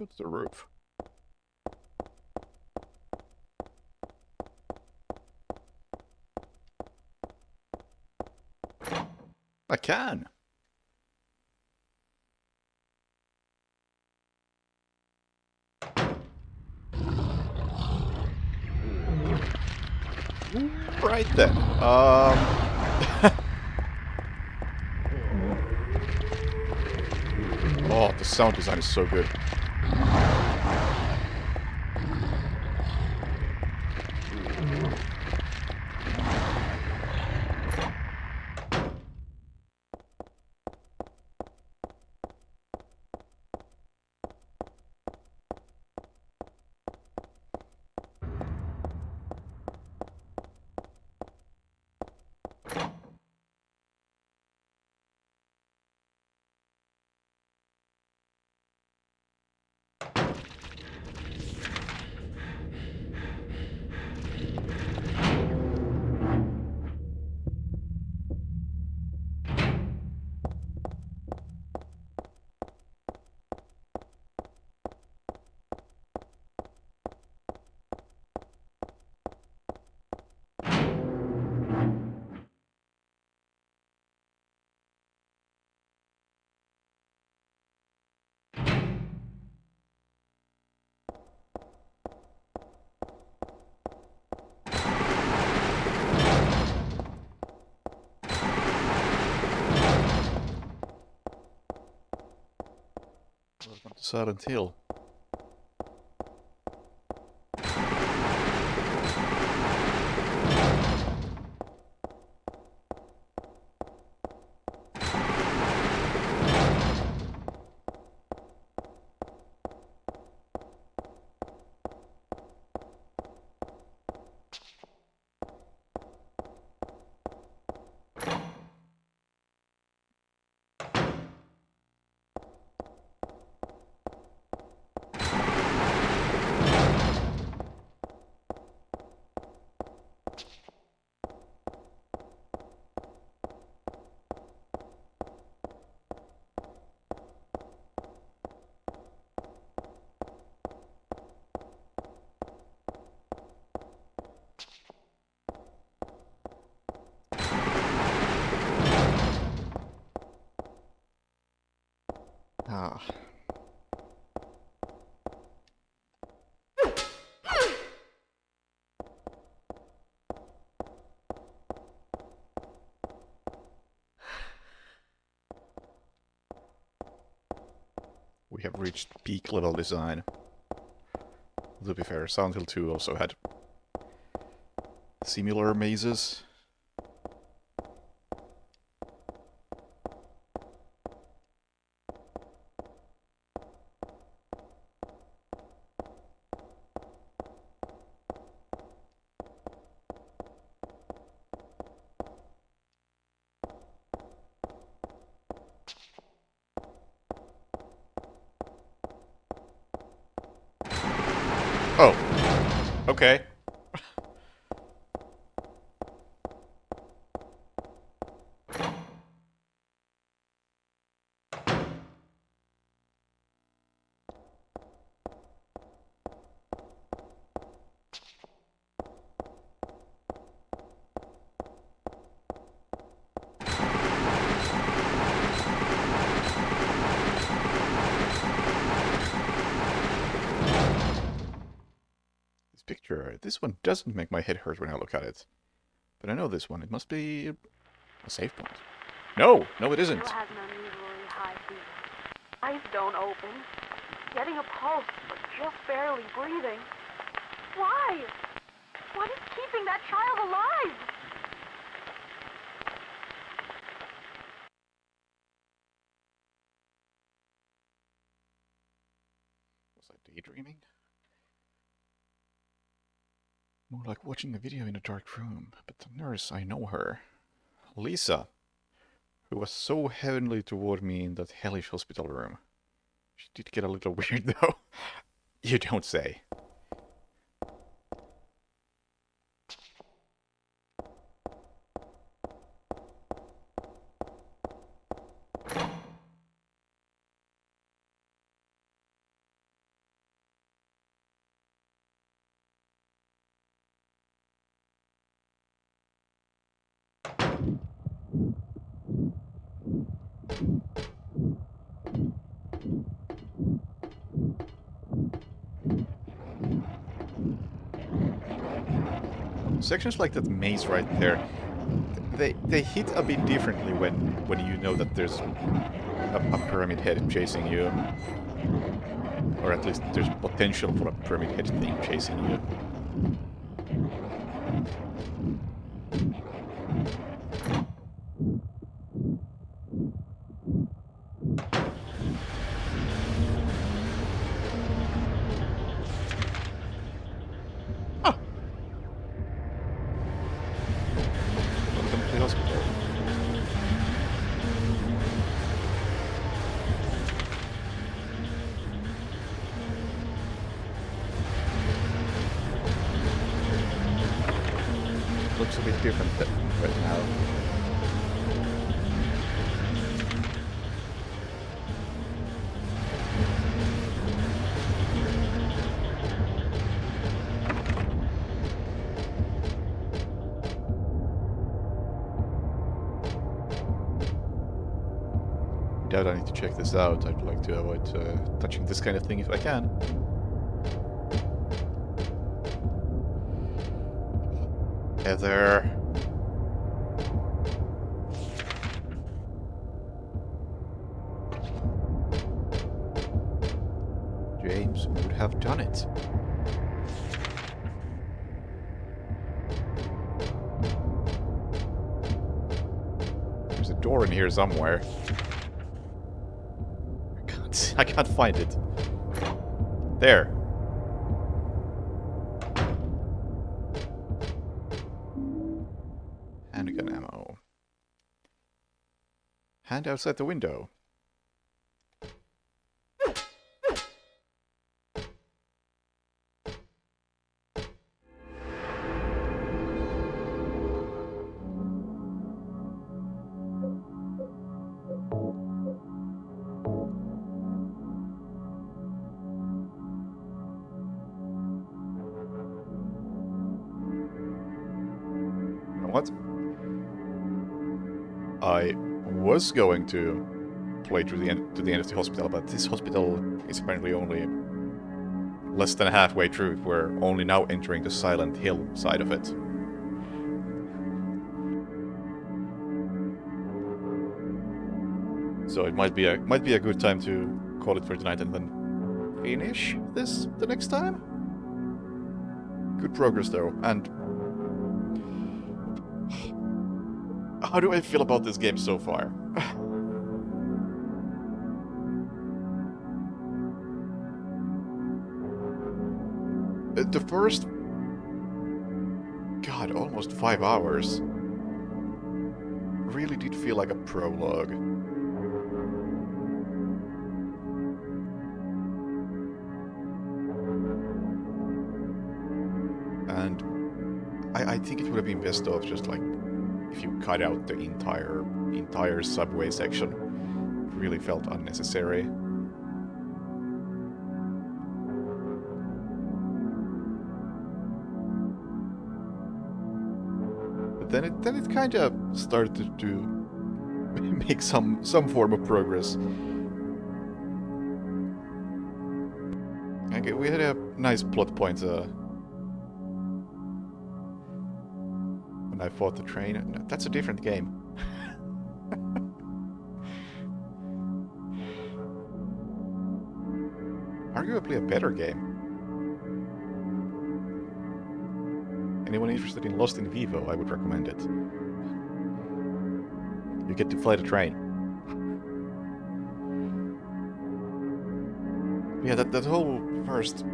go to the roof? I can. Right then. Oh, the sound design is so good. Welcome to Silent Hill. Ah. We have reached peak level design. To be fair, Silent Hill 2 also had similar mazes. Oh. Okay. This picture, this one doesn't make my head hurt when I look at it. But I know this one, it must be a safe point. No, no it isn't. Still has an unusually high fever. Eyes don't open. Getting a pulse, but just barely breathing. Why? What is keeping that child alive? Was I daydreaming? More like watching a video in a dark room, but the nurse, I know her. Lisa, who was so heavenly toward me in that hellish hospital room. She did get a little weird though. You don't say. Sections like that maze right there, they hit a bit differently when you know that there's a pyramid head chasing you. Or at least there's potential for a pyramid head thing chasing you. Ah! Welcome to the hospital. Looks a bit different right now. Doubt I need to check this out. I'd like to avoid touching this kind of thing if I can. Heather. James would have done it. There's a door in here somewhere. I can't find it. There. Handgun ammo. Hand outside the window. What? I was going to play to the end of the hospital, but this hospital is apparently only less than halfway through. We're only now entering the Silent Hill side of it. So it might be a good time to call it for tonight and then finish this the next time. Good progress though, and how do I feel about this game so far? The first... God, almost 5 hours really did feel like a prologue. And I think it would have been best off just like if you cut out the entire subway section. It really felt unnecessary. But then it kind of started to make some form of progress. Okay, we had a nice plot point when I fought the train. No, that's a different game. Arguably a better game. Anyone interested in Lost in Vivo, I would recommend it. You get to fly the train. Yeah, that whole first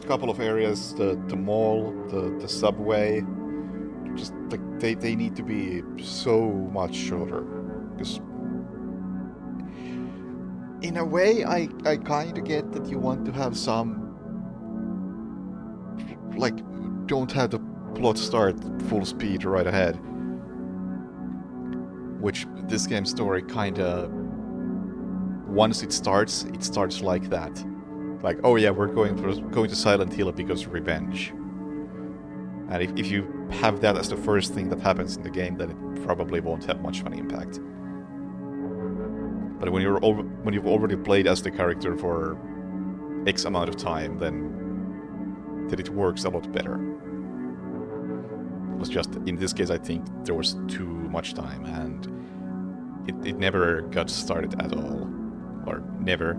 couple of areas, the mall, the subway, just like they need to be so much shorter. Because in a way, I kind of get that you want to have some, like, don't have the plot start full speed right ahead. Which this game's story kind of, once it starts like that. Like, oh yeah, we're going to Silent Hill because of revenge. And if you have that as the first thing that happens in the game, then it probably won't have much of an impact. But when you've already played as the character for X amount of time, then it works a lot better. It was just, in this case, I think there was too much time, and it never got started at all. Or never.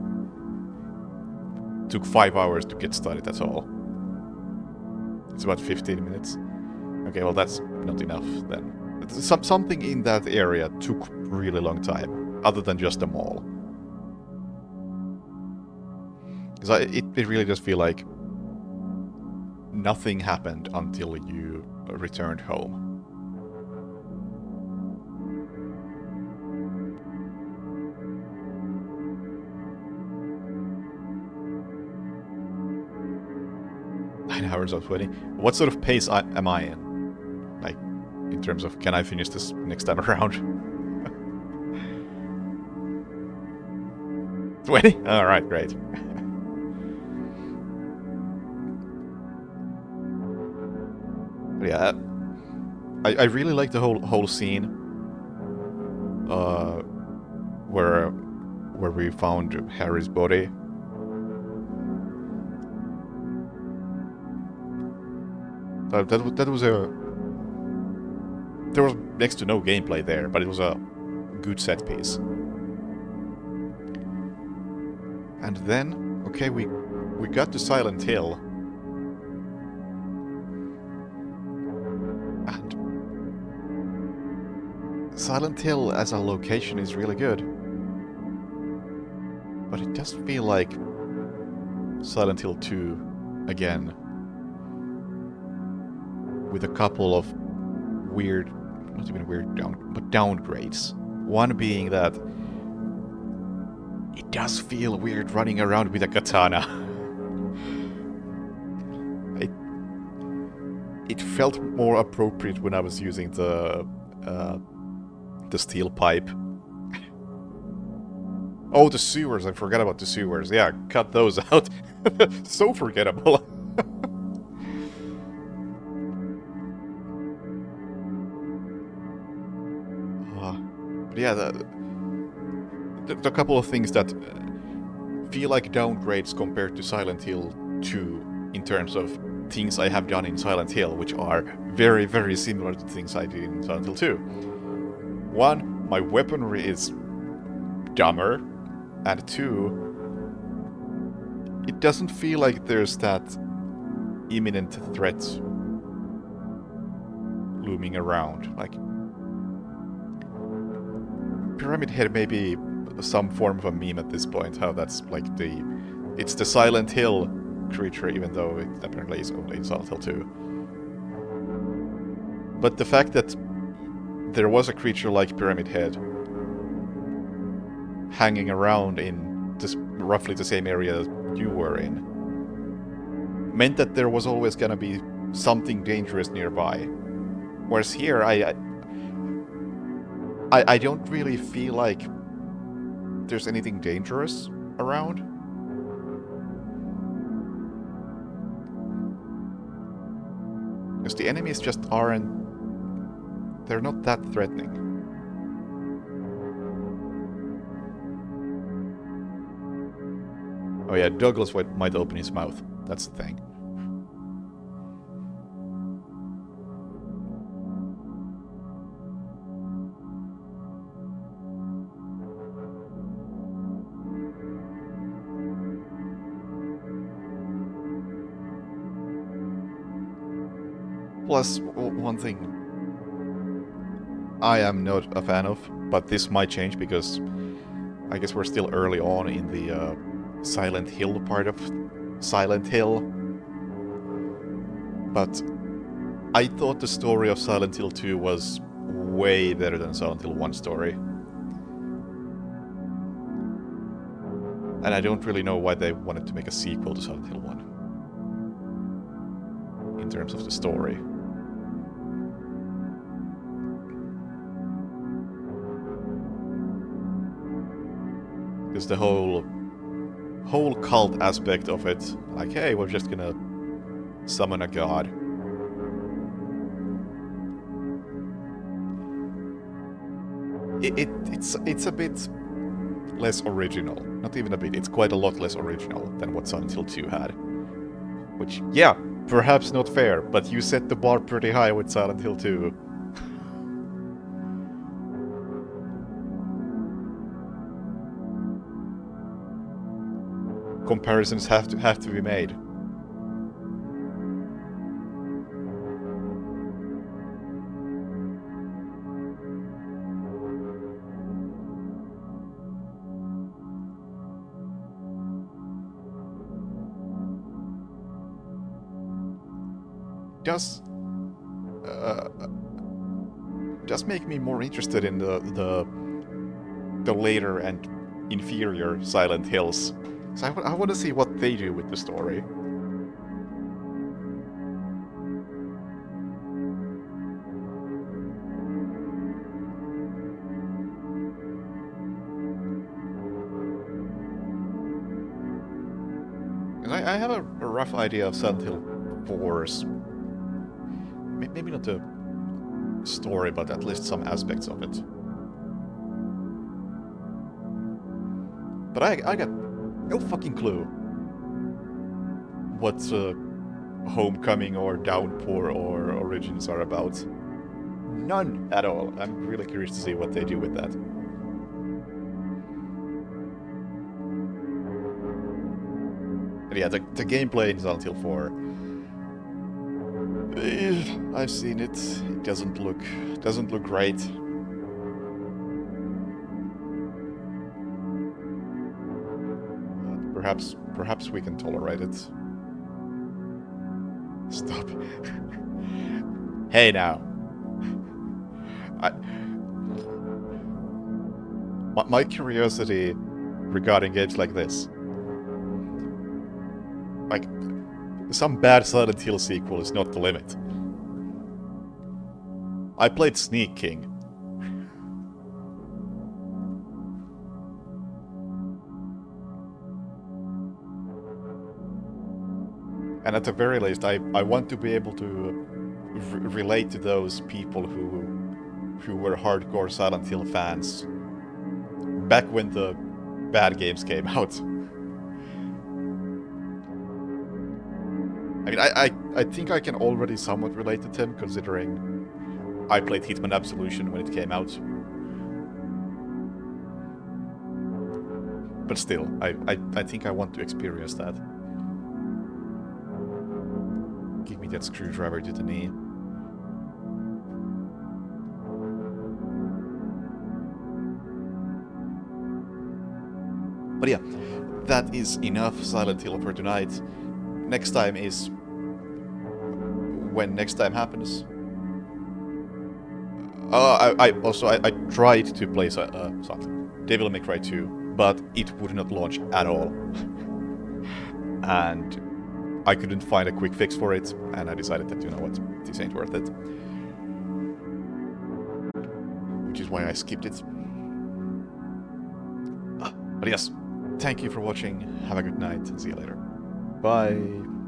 Took 5 hours to get started, that's all. It's about 15 minutes. Okay, well that's not enough then. Something in that area took really long time, other than just the mall. Because it really does feel like nothing happened until you returned home. Hours of 20. What sort of pace am I in? Like, in terms of, can I finish this next time around? 20? Alright, great. But yeah, I really like the whole scene where we found Harry's body. That was a... There was next to no gameplay there, but it was a good set piece. And then, okay, we got to Silent Hill. And Silent Hill as a location is really good. But it does feel like Silent Hill 2 again. With a couple of weird, not even weird, but downgrades. One being that it does feel weird running around with a katana. It felt more appropriate when I was using the steel pipe. Oh, the sewers! I forgot about the sewers. Yeah, cut those out. So forgettable. But yeah, the couple of things that feel like downgrades compared to Silent Hill 2 in terms of things I have done in Silent Hill, which are very, very similar to things I did in Silent Hill 2. One, my weaponry is dumber, and two, it doesn't feel like there's that imminent threat looming around. Like, Pyramid Head may be some form of a meme at this point, how that's like it's the Silent Hill creature, even though it apparently is only in Silent Hill 2. But the fact that there was a creature like Pyramid Head hanging around in this, roughly the same area you were in, meant that there was always gonna be something dangerous nearby. Whereas here, I don't really feel like there's anything dangerous around. Because the enemies just aren't... They're not that threatening. Oh yeah, Douglas might open his mouth. That's the thing. Plus, one thing I am not a fan of, but this might change because I guess we're still early on in the Silent Hill part of Silent Hill. But I thought the story of Silent Hill 2 was way better than Silent Hill 1 story. And I don't really know why they wanted to make a sequel to Silent Hill 1. In terms of the story. Because the whole cult aspect of it, like, hey, we're just gonna summon a god. It's a bit less original. Not even a bit, it's quite a lot less original than what Silent Hill 2 had. Which, yeah, perhaps not fair, but you set the bar pretty high with Silent Hill 2. Comparisons have to be made. Does make me more interested in the later and inferior Silent Hills. So I want to see what they do with the story. And I have a rough idea of Silent Hill 4's, maybe not the story, but at least some aspects of it. But I got no fucking clue what Homecoming or Downpour or Origins are about. None at all. I'm really curious to see what they do with that. But yeah, the gameplay in Silent Hill 4. I've seen it. It doesn't look great. Perhaps we can tolerate it. Stop. Hey now. My curiosity regarding games like this, like, some bad Silent Hill sequel is not the limit. I played Sneak King. And at the very least, I want to be able to relate to those people who were hardcore Silent Hill fans back when the bad games came out. I mean, I think I can already somewhat relate to them, considering I played Hitman Absolution when it came out. But still, I think I want to experience that. Give me that screwdriver to the knee. But yeah, that is enough Silent Hill for tonight. Next time is... when next time happens. I tried to play Devil May Cry 2, but it would not launch at all. And I couldn't find a quick fix for it, and I decided that, you know what, this ain't worth it. Which is why I skipped it. But yes, thank you for watching, have a good night, and see you later. Bye!